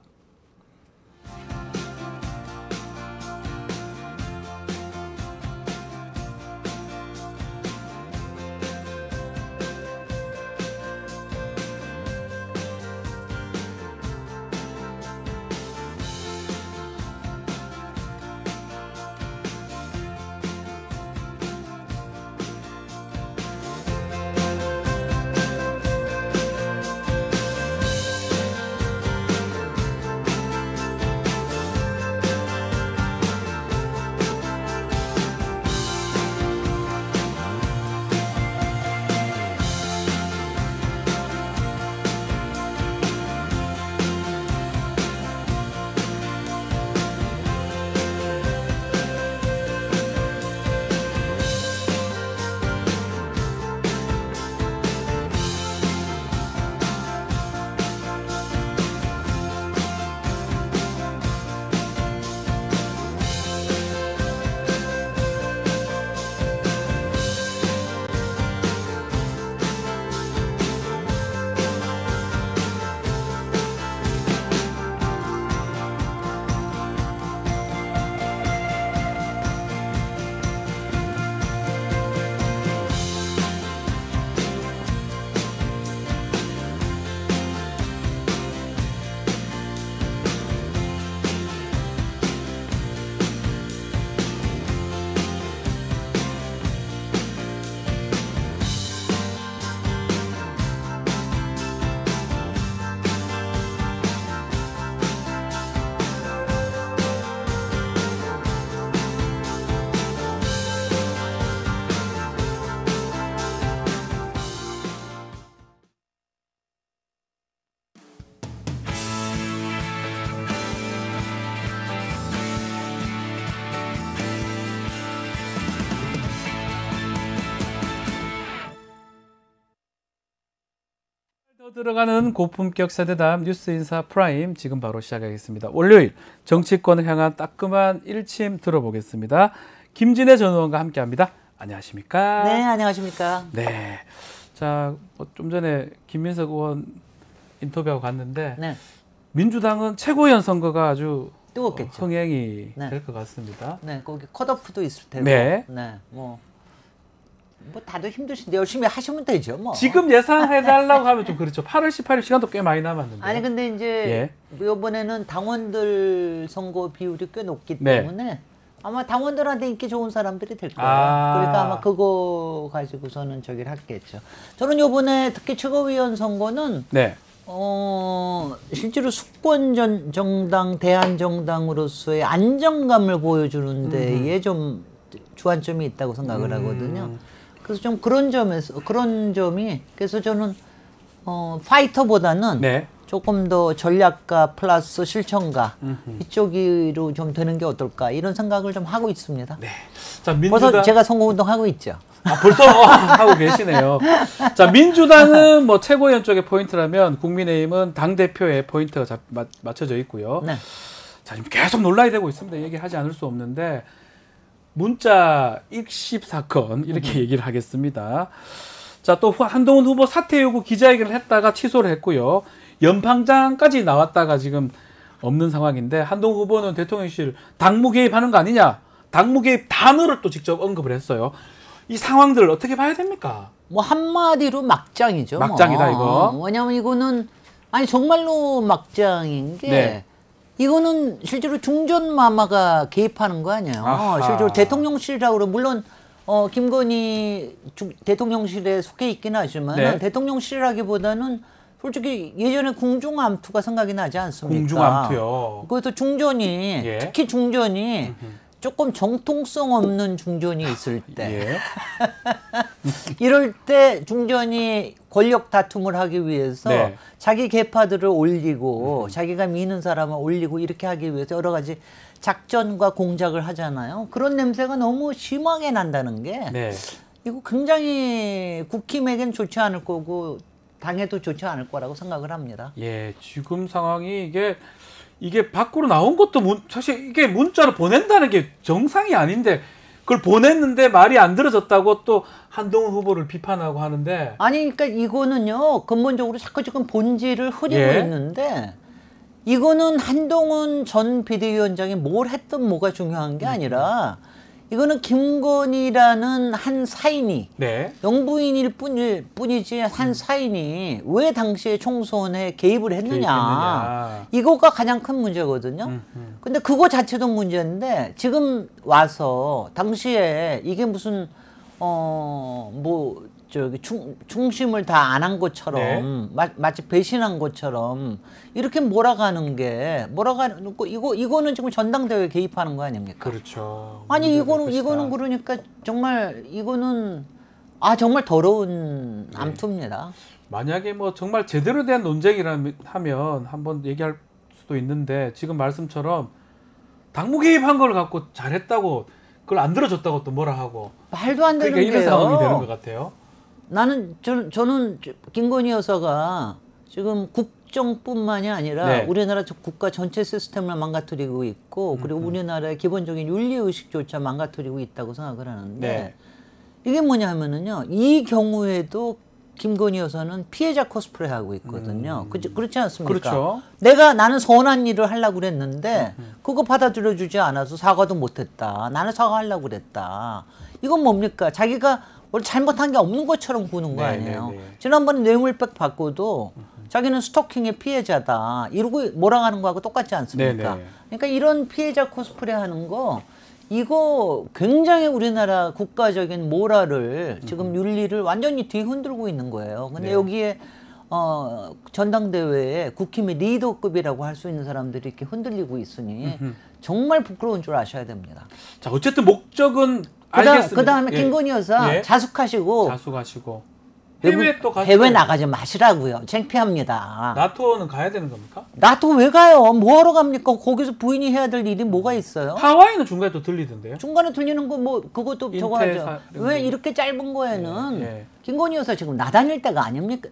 들어가는 고품격 세대담 뉴스인사 프라임 지금 바로 시작하겠습니다. 월요일 정치권을 향한 따끔한 일침 들어보겠습니다. 김진애 전 의원과 함께합니다. 안녕하십니까? 네, 안녕하십니까? 네, 자, 좀 전에 김민석 의원 인터뷰하고 갔는데 민주당은 최고위원 선거가 아주 뜨겁겠죠. 흥행이 될 것 같습니다. 네, 거기 컷오프도 있을 테고. 네, 뭐 뭐 다들 힘드신데 열심히 하시면 되죠. 뭐. 지금 예상해달라고 하면 좀 그렇죠. 8월 18일 시간도 꽤 많이 남았는데. 아니 근데 이제 이번에는 당원들 선거 비율이 꽤 높기 때문에 아마 당원들한테 인기 좋은 사람들이 될 거예요. 그러니까 아마 그거 가지고서는 저기를 하겠죠. 저는 이번에 특히 최고위원 선거는 실제로 수권 정당, 대한정당으로서의 안정감을 보여주는 데에 좀 주안점이 있다고 생각을 하거든요. 그래서 좀 그런 점이 그래서 저는 파이터보다는 조금 더 전략가 플러스 실천가 이쪽으로 좀 되는 게 어떨까 이런 생각을 좀 하고 있습니다. 자, 민주당 벌써 제가 선거운동 하고 있죠. 벌써 하고 계시네요. 자, 민주당은 뭐 최고위원 쪽의 포인트라면 국민의힘은 당 대표의 포인트가 맞춰져 있고요. 자, 지금 계속 논란이 되고 있습니다. 얘기하지 않을 수 없는데 문자 익십 사건 이렇게 얘기를 하겠습니다. 자, 또 한동훈 후보 사퇴 요구 기자회견을 했다가 취소를 했고요. 연방장까지 나왔다가 지금 없는 상황인데 한동훈 후보는 대통령실 당무 개입하는 거 아니냐, 당무 개입 단어를 또 직접 언급을 했어요. 이 상황들을 어떻게 봐야 됩니까? 뭐 한마디로 막장이죠. 막장이다 이거. 왜냐면 이거는 아니 정말로 막장인 게 이거는 실제로 중전마마가 개입하는 거 아니에요. 실제로 대통령실이라고 그러면 물론 김건희 대통령실에 속해 있긴 하지만 대통령실이라기보다는 솔직히 예전에 궁중암투가 생각이 나지 않습니까? 궁중암투요. 그것도 중전이 특히 중전이 조금 정통성 없는 중전이 있을 때 이럴 때 중전이 권력 다툼을 하기 위해서 자기 계파들을 올리고 자기가 미는 사람을 올리고 이렇게 하기 위해서 여러 가지 작전과 공작을 하잖아요. 그런 냄새가 너무 심하게 난다는 게 이거 굉장히 국힘에겐 좋지 않을 거고 당에도 좋지 않을 거라고 생각을 합니다. 지금 상황이 이게 밖으로 나온 것도 사실 이게 문자로 보낸다는 게 정상이 아닌데 그걸 보냈는데 말이 안 들어졌다고 또 한동훈 후보를 비판하고 하는데 아니 그러니까 이거는요 근본적으로 자꾸 지금 본질을 흐리고 있는데 이거는 한동훈 전 비대위원장이 뭘 했든 뭐가 중요한 게 아니라 이거는 김건희라는 한 사인이 영부인일 뿐이지 한 사인이 왜 당시에 총선에 개입을 했느냐 이거가 가장 큰 문제거든요. 근데 그거 자체도 문제인데 지금 와서 당시에 이게 무슨 뭐 저기 중심을 다 안 한 것처럼 마치 배신한 것처럼 이렇게 몰아가는 게 이거는 지금 전당대회에 개입하는 거 아닙니까? 그렇죠. 아니 이거는 그러니까 정말 이거는 정말 더러운 암투입니다. 만약에 뭐 정말 제대로 된 논쟁이라면 하면 한번 얘기할 수도 있는데 지금 말씀처럼 당무 개입한 걸 갖고 잘했다고 그걸 안 들어줬다고 또 뭐라 하고 말도 안 되는 그러니까 이런 상황이 되는 것 같아요. 저는 김건희 여사가 지금 국정뿐만이 아니라 우리나라 국가 전체 시스템을 망가뜨리고 있고 그리고 우리나라의 기본적인 윤리의식조차 망가뜨리고 있다고 생각을 하는데 이게 뭐냐면은요 이 경우에도 김건희 여사는 피해자 코스프레 하고 있거든요. 그렇지 않습니까? 그렇죠. 나는 선한 일을 하려고 그랬는데 그거 받아들여주지 않아서 사과도 못했다. 나는 사과하려고 그랬다. 이건 뭡니까? 자기가 원래 잘못한 게 없는 것처럼 구는 거 아니에요. 지난번에 뇌물백 받고도 자기는 스토킹의 피해자다. 이러고 몰아가는 거하고 똑같지 않습니까? 그러니까 이런 피해자 코스프레 하는 거 이거 굉장히 우리나라 국가적인 모랄을 지금 윤리를 완전히 뒤흔들고 있는 거예요. 근데 여기에 전당대회에 국힘의 리더급이라고 할 수 있는 사람들이 이렇게 흔들리고 있으니 정말 부끄러운 줄 아셔야 됩니다. 자, 어쨌든 목적은 알겠습니다. 그다음에 김건희 여사 자숙하시고 해외 또 가시고 해외 나가지 마시라고요. 창피합니다. 나토는 가야 되는 겁니까? 나토 왜 가요? 뭐하러 갑니까? 거기서 부인이 해야 될 일이 뭐가 있어요? 하와이는 중간에 또 들리던데요? 중간에 들리는 거 뭐 그것도 저거 하죠. 왜 이렇게 짧은 거에는 김건희 여사 지금 나다닐 때가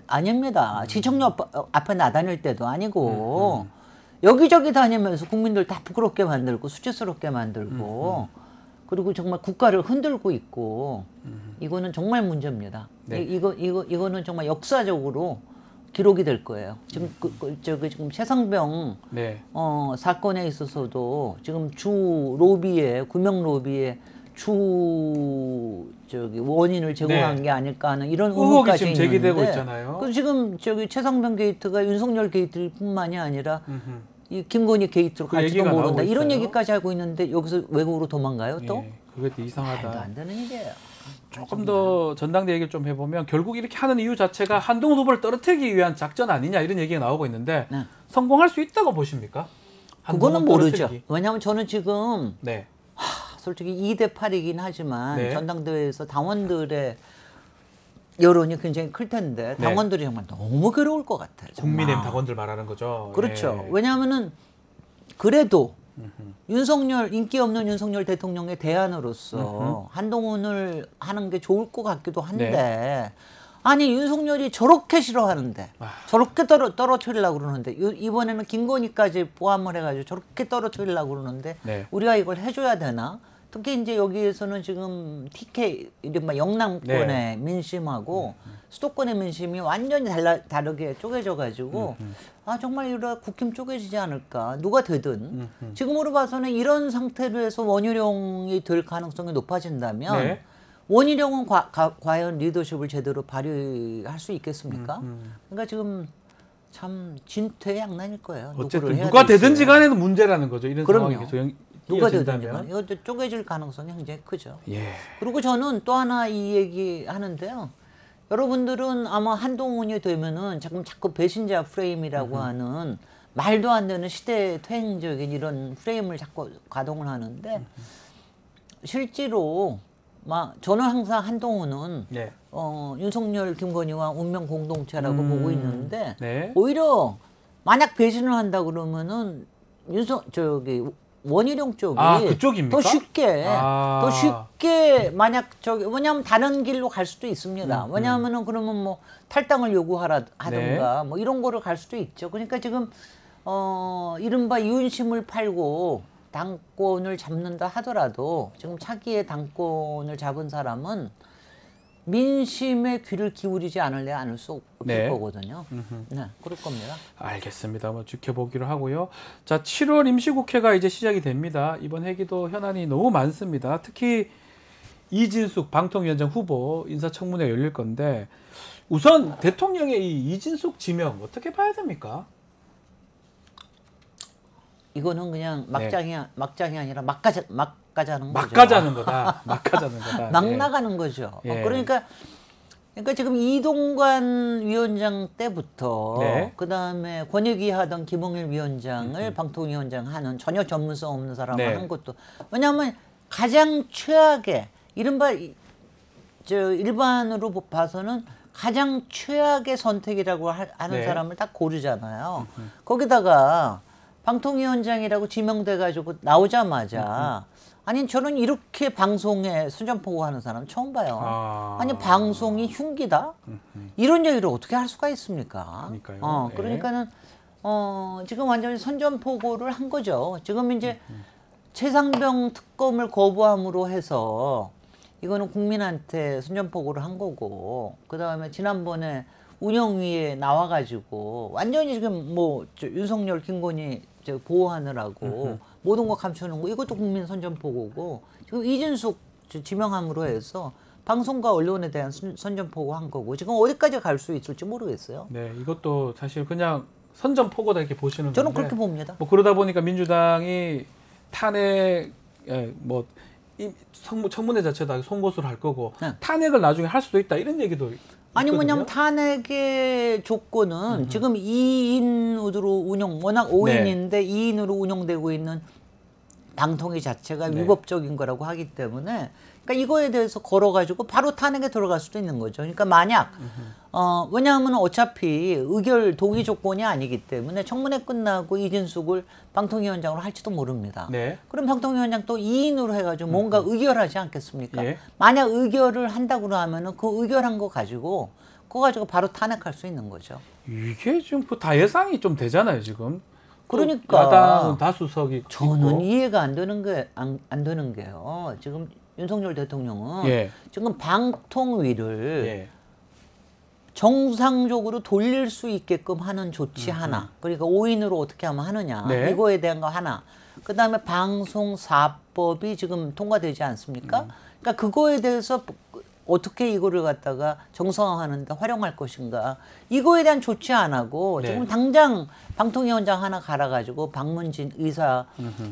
아닙니다. 시청역 앞에 나다닐 때도 아니고 여기저기 다니면서 국민들 다 부끄럽게 만들고 수치스럽게 만들고 그리고 정말 국가를 흔들고 있고 이거는 정말 문제입니다. 이거는 정말 역사적으로 기록이 될 거예요. 지금 지금 최상병 사건에 있어서도 지금 주 로비에 구명 로비에 원인을 제공한 네. 게 아닐까 하는 이런 의혹이 의혹까지 지금 있는데 제기되고 있잖아요. 그 지금 최상병 게이트가 윤석열 게이트뿐만이 아니라 이 김건희 게이트로 그 갈지도 모른다. 이런 있어요. 얘기까지 하고 있는데 여기서 외국으로 도망가요 또? 예, 그게 또 이상하다. 말도 안 되는 일이에요. 조금 더 전당대 얘기를 좀 해보면 결국 이렇게 하는 이유 자체가 한동훈 후보를 떨어뜨리기 위한 작전 아니냐 이런 얘기가 나오고 있는데 네. 성공할 수 있다고 보십니까? 그거는 모르죠. 떨어뜨리기. 왜냐하면 저는 지금 네. 솔직히 2대 8이긴 하지만 네. 전당대회에서 당원들의 여론이 굉장히 클 텐데 당원들이 정말 너무 괴로울 것 같아요. 정말. 국민의힘 당원들 말하는 거죠. 그렇죠. 예. 왜냐하면은 그래도 윤석열 인기 없는 윤석열 대통령의 대안으로서 한동훈을 하는 게 좋을 것 같기도 한데 네. 아니 윤석열이 저렇게 싫어하는데 저렇게 떨어뜨리려고 그러는데 이번에는 김건희까지 포함을 해가지고 저렇게 떨어뜨리려고 그러는데 네. 우리가 이걸 해줘야 되나? 특히 이제 여기에서는 지금 TK 이른바 영남권의 네. 민심하고 수도권의 민심이 완전히 다르게 쪼개져 가지고 아 정말 이러다 국힘 쪼개지지 않을까 누가 되든 지금으로 봐서는 이런 상태로 해서 원희룡이 될 가능성이 높아진다면 네. 원희룡은 과연 리더십을 제대로 발휘할 수 있겠습니까? 그러니까 지금 참 진퇴양난일 거예요. 어쨌든 누가 되든지 간에는 문제라는 거죠. 이런 그럼요. 상황이 계속 누가 되든지 간에 이것도 쪼개질 가능성이 굉장히 크죠. 예. 그리고 저는 또 하나 이 얘기 하는데요. 여러분들은 아마 한동훈이 되면은 자꾸 배신자 프레임이라고 하는 말도 안 되는 시대 퇴행적인 이런 프레임을 자꾸 가동을 하는데 실제로 저는 항상 한동훈은 네. 윤석열, 김건희와 운명 공동체라고 보고 있는데 네. 오히려 만약 배신을 한다 그러면은 원희룡 쪽이 그쪽입니까? 더 쉽게 만약 왜냐하면 다른 길로 갈 수도 있습니다. 왜냐하면은 그러면 뭐 탈당을 요구하든가 네. 뭐 이런 거를 갈 수도 있죠. 그러니까 지금 이른바 이윤심을 팔고 당권을 잡는다 하더라도 지금 차기의 당권을 잡은 사람은 민심의 귀를 기울이지 않을 수 없을 네. 거거든요. 네, 그럴 겁니다. 알겠습니다. 지켜보기로 하고요. 자, 7월 임시국회가 이제 시작이 됩니다. 이번 회기도 현안이 너무 많습니다. 특히 이진숙 방통위원장 후보 인사청문회 열릴 건데 우선 대통령의 이 이진숙 지명 어떻게 봐야 됩니까? 이거는 그냥 막장이 아니라 막가자는 거죠. 막가자는 거다. 막가자는 거다. 막 나가는 거죠. 예. 그러니까 지금 이동관 위원장 때부터 네. 그다음에 권익위 하던 김홍일 위원장을 방통위원장 하는 전혀 전문성 없는 사람을 네. 한 것도 왜냐하면 가장 최악의 이른바 일반으로 봐서는 가장 최악의 선택이라고 하는 네. 사람을 딱 고르잖아요. 거기다가 방통위원장이라고 지명돼가지고 나오자마자 아니 저는 이렇게 방송에 선전포고하는 사람 처음 봐요. 아니 방송이 흉기다? 이런 얘기를 어떻게 할 수가 있습니까? 그러니까요. 그러니까는 지금 완전히 선전포고를 한 거죠. 지금 이제 최상병 특검을 거부함으로 해서 이거는 국민한테 선전포고를 한 거고 그 다음에 지난번에 운영위에 나와가지고 완전히 지금 윤석열, 김건희 보호하느라고 모든 거 감추는 거 이것도 국민 선전포고고 지금 이진숙 지명함으로 해서 방송과 언론에 대한 선전포고 한 거고 지금 어디까지 갈 수 있을지 모르겠어요. 네, 이것도 사실 그냥 선전포고다 이렇게 보시는 저는 그렇게 봅니다. 그러다 보니까 민주당이 탄핵 청문회 자체다 송고수를 할 거고 네. 탄핵을 나중에 할 수도 있다 이런 얘기도 아니 뭐냐면 탄핵의 조건은 지금 2인으로 워낙 5인인데 네. 2인으로 운영되고 있는 방통위 자체가 네. 위법적인 거라고 하기 때문에 그러니까 이거에 대해서 걸어가지고 바로 탄핵에 들어갈 수도 있는 거죠. 그러니까 만약 왜냐하면 어차피 의결 동의 조건이 아니기 때문에 청문회 끝나고 이진숙을 방통위원장으로 할지도 모릅니다. 네. 그럼 방통위원장 또 2인으로 해가지고 뭔가 의결하지 않겠습니까? 예. 만약 의결을 한다고 하면은 그 의결한 거 가지고 그거 가지고 바로 탄핵할 수 있는 거죠. 이게 지금 다 예상이 좀 되잖아요 지금. 그러니까 야당은 다수석이 저는 있고. 이해가 안 되는 게요. 지금 윤석열 대통령은 예. 지금 방통위를 예. 정상적으로 돌릴 수 있게끔 하는 조치 하나, 그러니까 5인으로 어떻게 하면 하느냐, 네. 이거에 대한 거 하나. 그다음에 방송사법이 지금 통과되지 않습니까? 그러니까 그거에 대해서 어떻게 이거를 갖다가 정상화하는데 활용할 것인가, 이거에 대한 조치 안 하고 지금 당장 방통위원장 하나 갈아가지고 박문진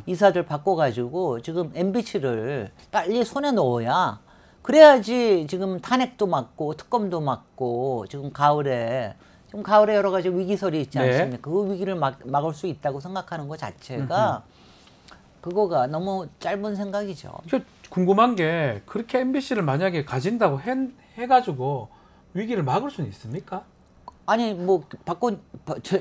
이사들 바꿔가지고 지금 MBC를 빨리 손에 넣어야, 그래야지 지금 탄핵도 막고 특검도 막고 지금 가을에 여러 가지 위기설이 있지 않습니까? 그 위기를 막을 수 있다고 생각하는 것 자체가 그거가 너무 짧은 생각이죠. 궁금한 게, 그렇게 MBC를 만약에 가진다고 해가지고 위기를 막을 수는 있습니까? 아니 뭐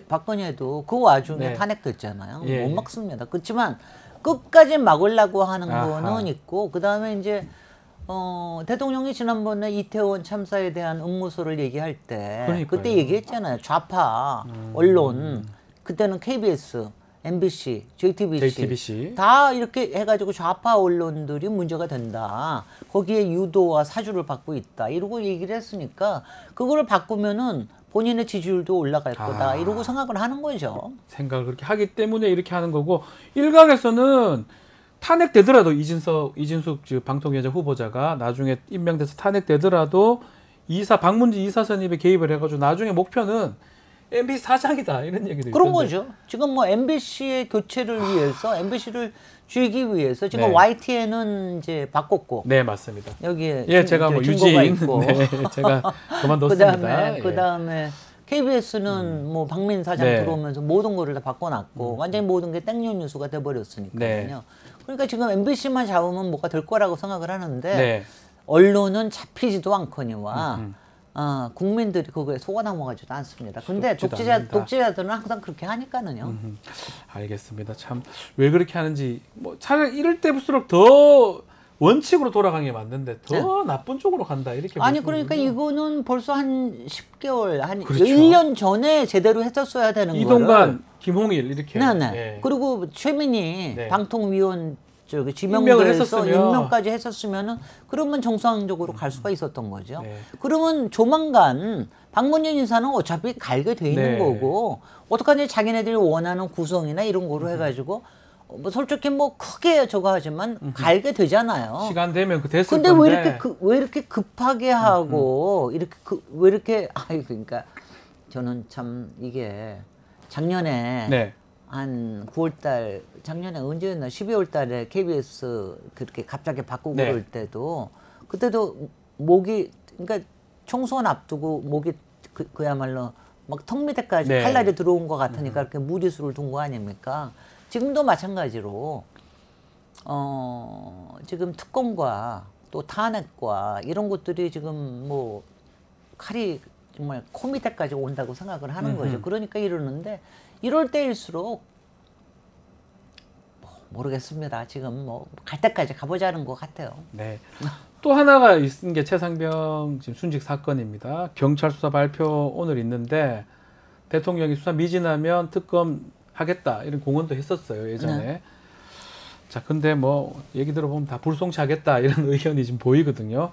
박건희도 그 와중에 탄핵됐잖아요. 못 막습니다. 그렇지만 끝까지 막으려고 하는 거는 있고, 그 다음에 이제 대통령이 지난번에 이태원 참사에 대한 음모설을 얘기할 때 그때 얘기했잖아요. 좌파 언론, 그때는 KBS, MBC, JTBC 다 이렇게 해가지고 좌파 언론들이 문제가 된다. 거기에 유도와 사주를 받고 있다. 이러고 얘기를 했으니까 그거를 바꾸면은 본인의 지지율도 올라갈 거다. 이러고 생각을 하는 거죠. 생각을 그렇게 하기 때문에 이렇게 하는 거고, 일각에서는 탄핵되더라도 이진숙 방통위원장 후보자가 나중에 임명돼서 탄핵되더라도 박문진 이사 선임에 개입을 해가지고 나중에 목표는 MBC 사장이다, 이런 얘기도 그런 있던데. 거죠. 지금 뭐 MBC의 교체를 위해서, MBC를 쥐기 위해서 지금 YTN은 이제 바꿨고. 네, 맞습니다. 여기에 제가 뭐 유진 있고. 제가 그만뒀습니다. 그다음에 KBS는 뭐 박민 사장 들어오면서 모든 거를 다 바꿔놨고 완전히 모든 게 땡뉴 뉴스가 돼버렸으니까요. 그러니까 지금 MBC만 잡으면 뭐가 될 거라고 생각을 하는데 언론은 잡히지도 않거니와 국민들이 그거에 속아 넘어가지도 않습니다. 근데 독재자들은 항상 그렇게 하니까는요. 알겠습니다. 참 왜 그렇게 하는지, 뭐 차라리 이럴 때일수록 더 원칙으로 돌아가는 게 맞는데 더 나쁜 쪽으로 간다, 이렇게. 아니 그러니까 이거는 벌써 한 10개월, 한 1년 전에 제대로 했었어야 되는 거예요. 이동관, 김홍일 이렇게. 그리고 최민희 방통위원 지명돼서 임명까지 했었으면은 그러면 정상적으로 갈 수가 있었던 거죠. 그러면 조만간 박문진 인사는 어차피 갈게 돼 있는 거고, 어떡하지, 자기네들이 원하는 구성이나 이런 거로 해가지고 뭐 솔직히 뭐 크게 저거 하지만 갈게 되잖아요. 시간 되면 됐을 근데 건데. 왜 이렇게 급하게 하고 왜 이렇게 그러니까 저는 참 이게 작년에 한 9월달, 작년에 언제였나 12월 달에 KBS 그렇게 갑자기 바꾸고 그럴 때도, 그때도 목이, 그러니까 총선 앞두고 목이 그야말로 막 턱 밑에까지 칼날이 들어온 것 같으니까 이렇게 무리수를 둔 거 아닙니까? 지금도 마찬가지로 지금 특검과 또 탄핵과 이런 것들이 지금 뭐 칼이 정말 코 밑에까지 온다고 생각을 하는 거죠. 그러니까 이러는데, 이럴 때일수록 모르겠습니다. 지금 뭐 갈 때까지 가보자는 것 같아요. 또 하나가 있은 게 최상병 지금 순직 사건입니다. 경찰 수사 발표 오늘 있는데, 대통령이 수사 미진하면 특검 하겠다, 이런 공언도 했었어요, 예전에. 자, 근데 뭐 얘기 들어보면 다 불송치하겠다, 이런 의견이 지금 보이거든요.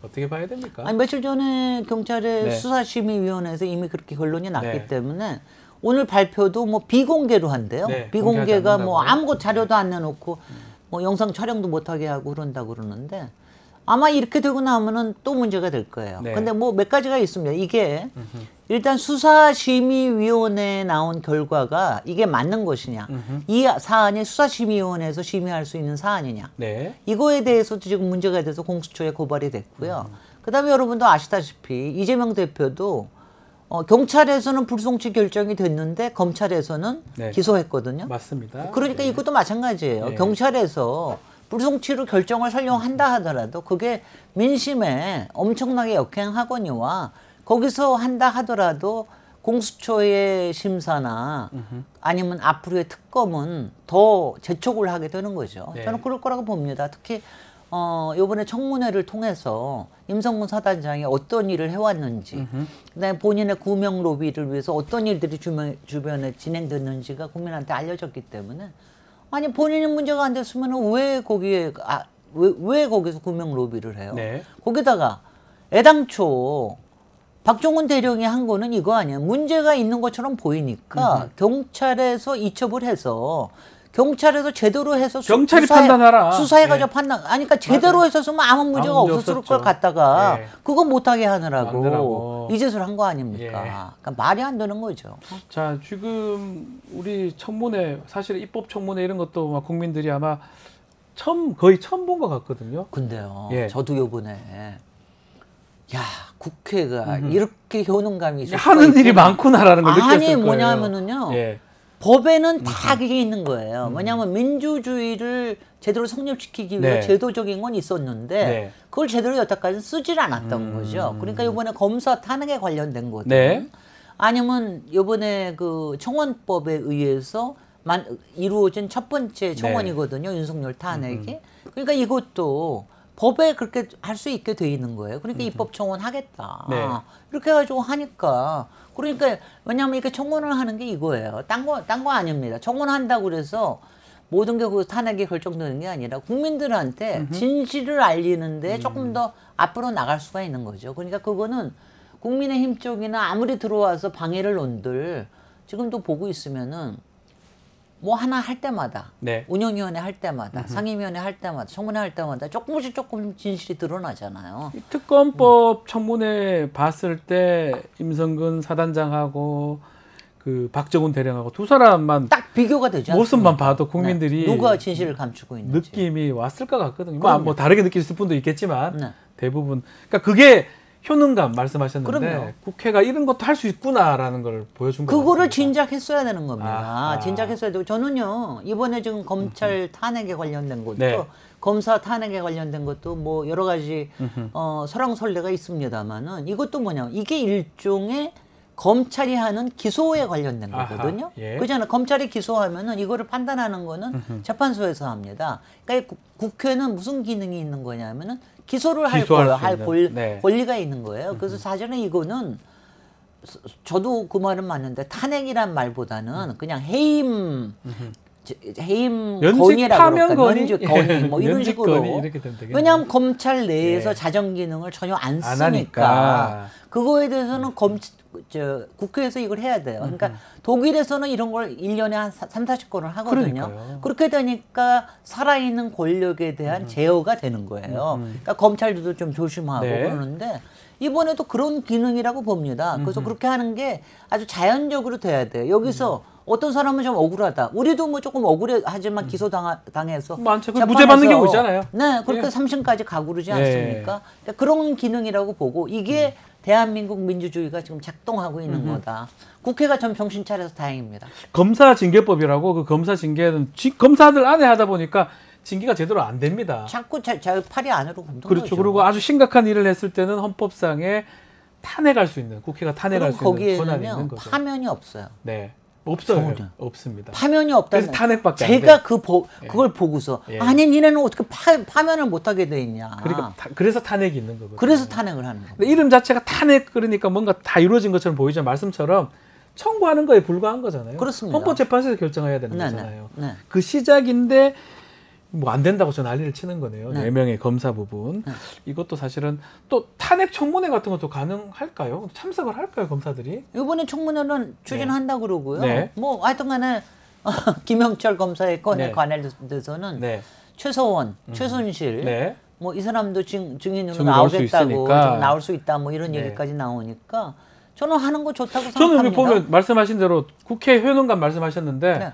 어떻게 봐야 됩니까? 아니, 며칠 전에 경찰의 수사심의위원회에서 이미 그렇게 결론이 났기 때문에 오늘 발표도 뭐 비공개로 한대요. 비공개가 뭐 아무것도 자료도 안 내놓고 뭐 영상 촬영도 못하게 하고 그런다고 그러는데, 아마 이렇게 되고 나면은 또 문제가 될 거예요. 근데 뭐 몇 가지가 있습니다. 이게 일단 수사심의위원회에 나온 결과가 이게 맞는 것이냐, 이 사안이 수사심의위원회에서 심의할 수 있는 사안이냐, 이거에 대해서도 지금 문제가 돼서 공수처에 고발이 됐고요. 그다음에 여러분도 아시다시피 이재명 대표도 경찰에서는 불송치 결정이 됐는데 검찰에서는 기소했거든요. 맞습니다. 그러니까 이것도 마찬가지예요. 경찰에서 불송치로 결정을 설령한다 하더라도 그게 민심에 엄청나게 역행하거니와, 거기서 한다 하더라도 공수처의 심사나 아니면 앞으로의 특검은 더 재촉을 하게 되는 거죠. 저는 그럴 거라고 봅니다. 특히 이번에 청문회를 통해서 임성근 사단장이 어떤 일을 해왔는지, 그다음에 본인의 구명 로비를 위해서 어떤 일들이 주변에 진행됐는지가 국민한테 알려졌기 때문에, 아니 본인이 문제가 안 됐으면 왜 거기에 왜 거기서 구명 로비를 해요? 거기다가 애당초 박종훈 대령이 한 거는 이거 아니야. 문제가 있는 것처럼 보이니까 경찰에서 이첩을 해서 경찰에서 제대로 해서 경찰이 판단하라. 수사해가지고 판단. 아니 그러니까 제대로 해서 쓰면 아무 문제가 없었을 걸 갖다가 그거 못하게 하느라고 이 짓을 한 거 아닙니까? 그러니까 말이 안 되는 거죠. 자, 지금 우리 청문회 사실 입법 청문회 이런 것도 국민들이 아마 거의 처음 본 것 같거든요. 근데요, 저도 요번에 국회가 이렇게 효능감이 있을 하는 일이 많구나라는 걸 느꼈을 거예요. 아니 뭐냐면은요. 법에는 다 그게 있는 거예요. 왜냐하면 민주주의를 제대로 성립시키기 위해 제도적인 건 있었는데 그걸 제대로 여태까지 쓰질 않았던 거죠. 그러니까 이번에 검사 탄핵에 관련된 거든 아니면 이번에 그 청원법에 의해서 이루어진 첫 번째 청원이거든요. 윤석열 탄핵이. 그러니까 이것도 법에 그렇게 할 수 있게 돼 있는 거예요. 그러니까 입법 청원 하겠다. 이렇게 해가지고 하니까. 그러니까 왜냐하면 이렇게 청원을 하는 게 이거예요. 딴 거 아닙니다. 청원한다고 그래서 모든 게 그 탄핵이 결정되는 게 아니라 국민들한테 진실을 알리는데 조금 더 앞으로 나갈 수가 있는 거죠. 그러니까 그거는 국민의힘 쪽이나 아무리 들어와서 방해를 논들 지금도 보고 있으면은 뭐 하나 할 때마다 운영위원회 할 때마다 상임위원회 할 때마다 청문회 할 때마다 조금씩 진실이 드러나잖아요. 특검법 청문회 봤을 때 임성근 사단장하고 그 박정훈 대령하고 두 사람만 딱 비교가 되죠. 모습만 봐도 국민들이 누가 진실을 감추고 있는지 느낌이 왔을 것 같거든요. 뭐 다르게 느낄 분도 있겠지만 대부분 그러니까 그게 효능감 말씀하셨는데 그럼요. 국회가 이런 것도 할 수 있구나라는 걸 보여준 거예요. 그거를 진작했어야 되는 겁니다. 진작했어야 되고 저는요 이번에 지금 검찰 탄핵에 관련된 것도 검사 탄핵에 관련된 것도 뭐 여러 가지 설왕설래가 있습니다만은 이것도 뭐냐 이게 일종의 검찰이 하는 기소에 관련된 거거든요. 그렇잖아요. 검찰이 기소하면은 이거를 판단하는 거는 재판소에서 합니다. 그러니까 국회는 무슨 기능이 있는 거냐면은 기소를 할 거예요. 권리가 있는 거예요. 그래서 사실은 이거는 저도 그 말은 맞는데 탄핵이란 말보다는 그냥 해임 건이라고 그럴까? 면직 건이 뭐 이런 식으로. 왜냐하면 검찰 내에서 자정 기능을 전혀 안 쓰니까 그거에 대해서는 국회에서 이걸 해야 돼요. 그러니까 독일에서는 이런 걸 1년에 한 3, 40건을 하거든요. 그러니까요. 그렇게 되니까 살아있는 권력에 대한 제어가 되는 거예요. 그러니까 검찰도 좀 조심하고 그러는데 이번에도 그런 기능이라고 봅니다. 그래서 그렇게 하는 게 아주 자연적으로 돼야 돼요. 여기서 어떤 사람은 좀 억울하다. 우리도 뭐 조금 억울하지만 기소당해서 무죄 받는 경우 있잖아요. 네, 그렇게 3심까지 가고 그러지 않습니까? 그러니까 그런 기능이라고 보고 이게 대한민국 민주주의가 지금 작동하고 있는 거다. 국회가 좀 정신 차려서 다행입니다. 검사 징계법이라고 그 검사 징계는 검사들 안에 하다 보니까 징계가 제대로 안 됩니다. 자꾸 팔이 안으로 굽는 그렇죠. 거죠. 그리고 아주 심각한 일을 했을 때는 헌법상에 탄핵할 수 있는 국회가 탄핵할 수 있는 권한이 있는 거죠. 파면이 없어요. 없어요. 없습니다. 파면이 없다는 그래서 탄핵밖에 제가 그걸 보고서 아니 니네는 어떻게 파면을 못하게 돼 있냐. 그러니까 그래서 탄핵이 있는 거거든요. 그래서 탄핵을 하는 거예요. 이름 자체가 탄핵 그러니까 뭔가 다 이루어진 것처럼 보이지만 말씀처럼 청구하는 거에 불과한 거잖아요. 그렇습니다. 헌법재판소에서 결정해야 되는 거잖아요. 그 시작인데 뭐 안 된다고 저 난리를 치는 거네요. 4명의 검사 부분. 이것도 사실은 또 탄핵 청문회 같은 것도 가능할까요? 참석을 할까요, 검사들이? 이번에 청문회는 추진한다고 그러고요. 뭐 하여튼간에 김영철 검사의 건에 관련돼서는 최서원, 최순실 뭐 이 사람도 증인으로 나오겠다고 나올 수 있다 뭐 이런 얘기까지 나오니까 저는 하는 거 좋다고 생각합니다. 저는 보면 말씀하신 대로 국회 효능감 말씀하셨는데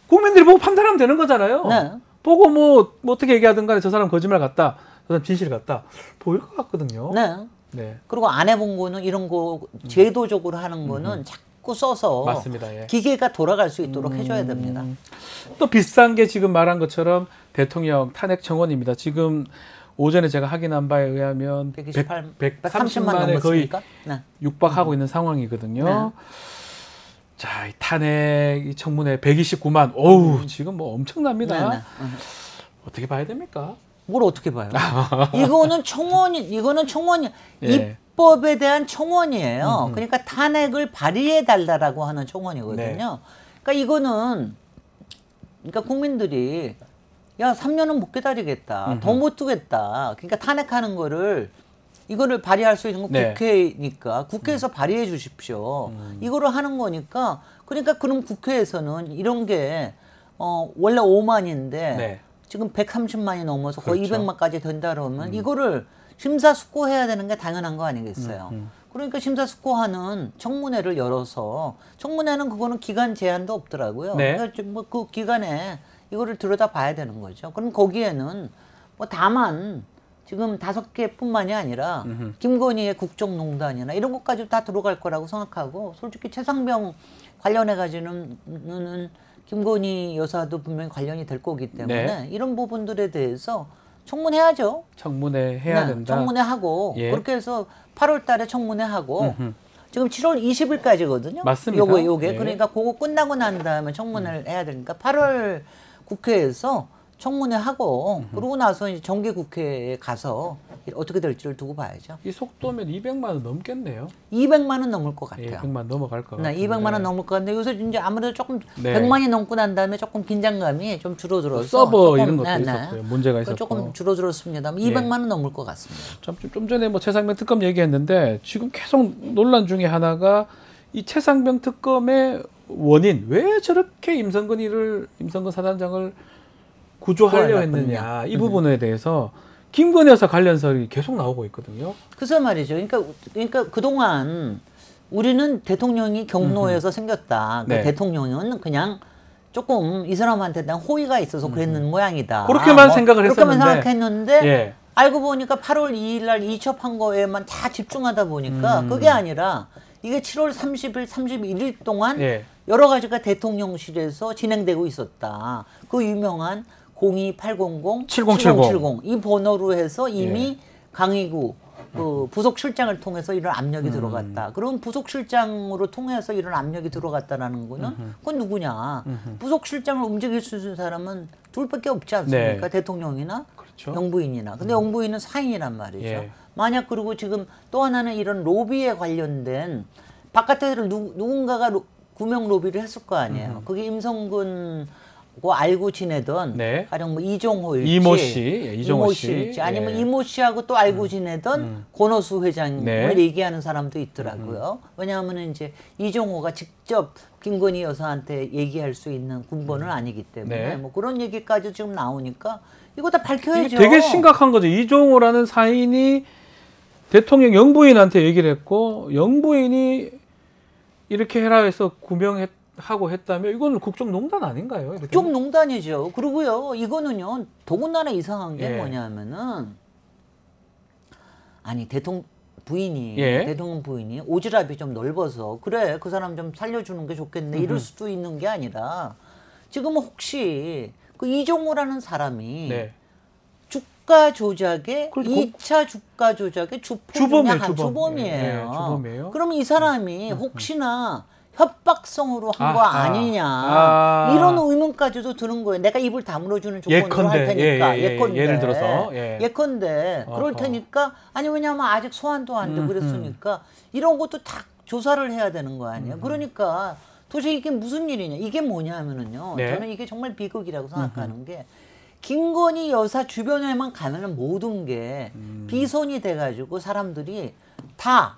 국민들이 보고 판단하면 되는 거잖아요. 보고 뭐 어떻게 얘기하든 간에 저 사람 거짓말 같다, 저 사람 진실 같다 보일 것 같거든요. 그리고 안 해본 거는 이런 거 제도적으로 하는 거는 자꾸 써서 맞습니다. 기계가 돌아갈 수 있도록 해줘야 됩니다. 또 비슷한 게 지금 말한 것처럼 대통령 탄핵 청원입니다. 지금 오전에 제가 확인한 바에 의하면 130만에 거의 육박하고 있는 상황이거든요. 자, 이 탄핵 청문회 129만. 어우, 지금 뭐 엄청납니다. 어떻게 봐야 됩니까? 뭘 어떻게 봐요? 이거는 청원이 입법에 대한 청원이에요. 그러니까 탄핵을 발의해 달라라고 하는 청원이거든요. 그러니까 이거는 그러니까 국민들이 야 3년은 못 기다리겠다, 더 못 두겠다. 그러니까 탄핵하는 이거를 발의할 수 있는 건 국회니까 국회에서 발의해 주십시오. 이거를 하는 거니까 그러니까 그럼 국회에서는 이런 게 원래 5만인데 지금 130만이 넘어서 거의 200만까지 된다 그러면 이거를 심사숙고해야 되는 게 당연한 거 아니겠어요. 그러니까 심사숙고하는 청문회를 열어서 청문회는 그거는 기간 제한도 없더라고요. 그러니까 뭐 그 기간에 이거를 들여다봐야 되는 거죠. 그럼 거기에는 뭐 다만 지금 5개뿐만이 아니라 김건희의 국정농단이나 이런 것까지 다 들어갈 거라고 생각하고 솔직히 최상병 관련해 가지고는 김건희 여사도 분명히 관련이 될 거기 때문에 이런 부분들에 대해서 청문회하죠. 청문회 해야 된다. 청문회하고 그렇게 해서 8월 달에 청문회하고 지금 7월 20일까지거든요. 맞습니다. 요게 그러니까 그거 끝나고 난 다음에 청문회를 해야 되니까 8월 국회에서 청문회하고 그러고 나서 이제 정기국회에 가서 어떻게 될지를 두고 봐야죠. 이 속도면 200만 원 넘겠네요. 200만 원 넘을 것 같아요. 200만 넘어갈 것 같아요. 200만 원 넘을 것 같은데 요새 이제 아무래도 조금 100만이 넘고 난 다음에 조금 긴장감이 좀 줄어들어서 서버 조금, 이런 것도 있었고요. 문제가 있었고 조금 줄어들었습니다. 200만 원 넘을 것 같습니다. 좀 전에 뭐 최상병 특검 얘기했는데 지금 계속 논란 중에 하나가 이 최상병 특검의 원인, 왜 저렇게 임성근 사단장을 구조하려 했느냐, 이 부분에 대해서 김건희 여사 관련설이 계속 나오고 있거든요. 그래서 말이죠. 그러니까 그동안 우리는 대통령이 경로에서 생겼다. 그러니까 대통령은 그냥 조금 이 사람한테 대한 호의가 있어서 그랬는 모양이다. 그렇게만 생각을 그렇게만 생각했는데 알고 보니까 8월 2일 날 이첩한 거에만 다 집중하다 보니까 그게 아니라 이게 7월 30일, 31일 동안 여러 가지가 대통령실에서 진행되고 있었다. 그 유명한 02800-7070 이 번호로 해서 이미 강의구 그 부속실장을 통해서 이런 압력이 들어갔다. 그럼 부속실장으로 통해서 이런 압력이 들어갔다라는 거는 그건 누구냐? 부속실장을 움직일 수 있는 사람은 둘밖에 없지 않습니까? 대통령이나 영부인이나. 근데 영부인은 사인이란 말이죠. 만약 그리고 지금 또 하나는 이런 로비에 관련된 바깥에서 누군가가 구명 로비를 했을 거 아니에요. 그게 임성근 알고 지내던 가령 뭐 이종호일지 이모 씨일지 아니면 이모 씨하고 또 알고 지내던 권오수 회장을 얘기하는 사람도 있더라고요. 왜냐하면 이제 이종호가 직접 김건희 여사한테 얘기할 수 있는 군번은 아니기 때문에 뭐 그런 얘기까지 지금 나오니까 이거 다 밝혀야죠. 되게 심각한 거죠. 이종호라는 사인이 대통령 영부인한테 얘기를 했고 영부인이 이렇게 해라 해서 구명하고 했다면 이거는 국정농단 아닌가요? 국정농단이죠. 그리고요 이거는요 더군다나 이상한 게 뭐냐면은 아니 대통령 부인이 오지랖이 좀 넓어서 그래 그 사람 좀 살려주는 게 좋겠네 이럴 수도 있는 게 아니라 지금 혹시 그 이종호라는 사람이 주가 조작의 2차 주가 조작의 주범이에요. 그럼 이 사람이 혹시나 협박성으로 한 거 아니냐 이런 의문까지도 드는 거예요. 내가 입을 다물어주는 조건으로 할 테니까 예컨대 예를 들어서 예컨대 그럴 테니까 아니 왜냐하면 아직 소환도 안 되고 그랬으니까 이런 것도 다 조사를 해야 되는 거 아니에요. 그러니까 도대체 이게 무슨 일이냐 이게 뭐냐면은요 저는 이게 정말 비극이라고 생각하는 게 김건희 여사 주변에만 가면은 모든 게 비손이 돼가지고 사람들이 다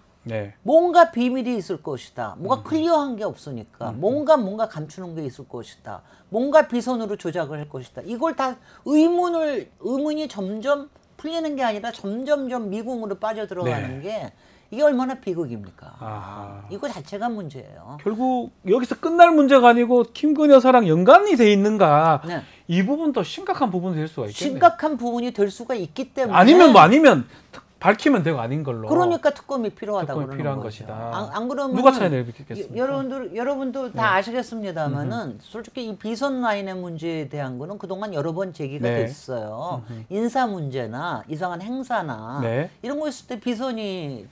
뭔가 비밀이 있을 것이다. 뭔가 클리어한 게 없으니까 뭔가 감추는 게 있을 것이다. 뭔가 비손으로 조작을 할 것이다. 이걸 다 의문이 점점 풀리는 게 아니라 점점 미궁으로 빠져들어가는 게 이게 얼마나 비극입니까? 이거 자체가 문제예요. 결국 여기서 끝날 문제가 아니고 김건희 여사랑 연관이 돼 있는가 이 부분도 심각한 부분이 될 수가 있겠네요. 심각한 부분이 될 수가 있기 때문에 아니면 밝히면 되고 아닌 걸로. 그러니까 특검이 필요하다고 그러는 필요한 거죠. 것이다. 안 그러면 누가 차이내겠습니까? 여러분도 다 아시겠습니다만은 솔직히 이 비선 라인의 문제에 대한 거는 그동안 여러 번 제기가 됐어요. 인사 문제나 이상한 행사나 이런 거 있을 때 비선이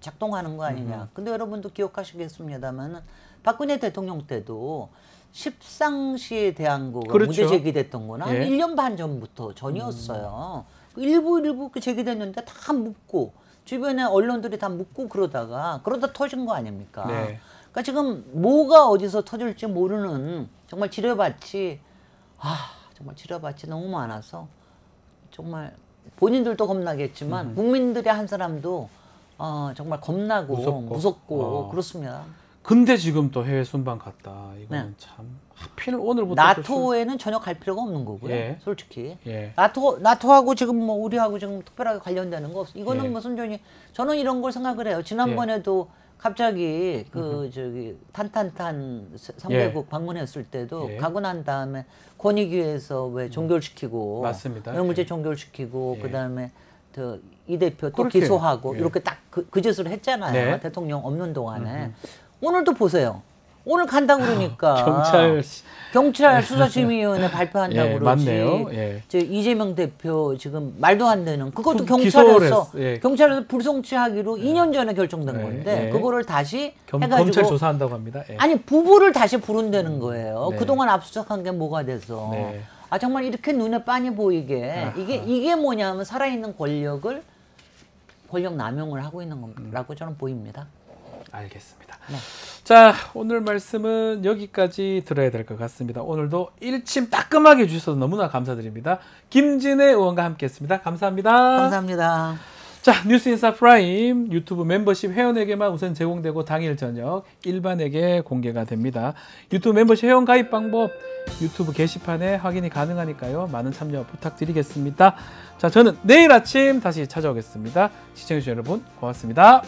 작동하는 거 아니냐. 근데 여러분도 기억하시겠습니다만은 박근혜 대통령 때도 십상시에 대한 거가 문제 제기됐던 거는 한 1년 반 전이었어요. 일부 제기됐는데 다 묻고 주변에 언론들이 다 묻고 그러다 터진 거 아닙니까? 그러니까 지금 뭐가 어디서 터질지 모르는 정말 지뢰밭이 너무 많아서 정말 본인들도 겁나겠지만 국민들의 한 사람도 정말 겁나고 무섭고 그렇습니다. 근데 지금 또 해외 순방 갔다. 이거는 네. 참 하필 오늘부터 나토에는 전혀 갈 필요가 없는 거고요. 예. 솔직히 예. 나토하고 지금 뭐 우리하고 지금 특별하게 관련되는 거 없어. 이거는 예. 무슨 저는 이런 걸 생각을 해요. 지난번에도 갑자기 그 저기 탄탄탄 3개국 방문했을 때도 가고 난 다음에 권익위에서 왜 종결시키고 맞습니다. 이런 문제 종결시키고 그다음에 이 대표 또 기소하고 이렇게 딱 그 짓을 했잖아요. 네. 대통령 없는 동안에. 오늘도 보세요. 오늘 간다 그러니까 경찰 수사심의위원회 발표한다고 그러지. 맞네요. 이재명 대표 지금 말도 안 되는 그것도 경찰에서 불송치하기로 2년 전에 결정된 건데 그거를 다시 해가지고 검찰 조사한다고 합니다. 아니 부부를 다시 부른다는 거예요. 그동안 압수수색한 게 뭐가 돼서. 아 정말 이렇게 눈에 빤히 보이게 이게 뭐냐면 살아있는 권력 남용을 하고 있는 거라고 저는 보입니다. 알겠습니다. 네. 자, 오늘 말씀은 여기까지 들어야 될 것 같습니다. 오늘도 일침 따끔하게 주셔서 너무나 감사드립니다. 김진애 의원과 함께했습니다. 감사합니다. 감사합니다. 자, 뉴스인사 프라임 유튜브 멤버십 회원에게만 우선 제공되고 당일 저녁 일반에게 공개가 됩니다. 유튜브 멤버십 회원 가입 방법 유튜브 게시판에 확인이 가능하니까요. 많은 참여 부탁드리겠습니다. 자, 저는 내일 아침 다시 찾아오겠습니다. 시청해주신 여러분 고맙습니다.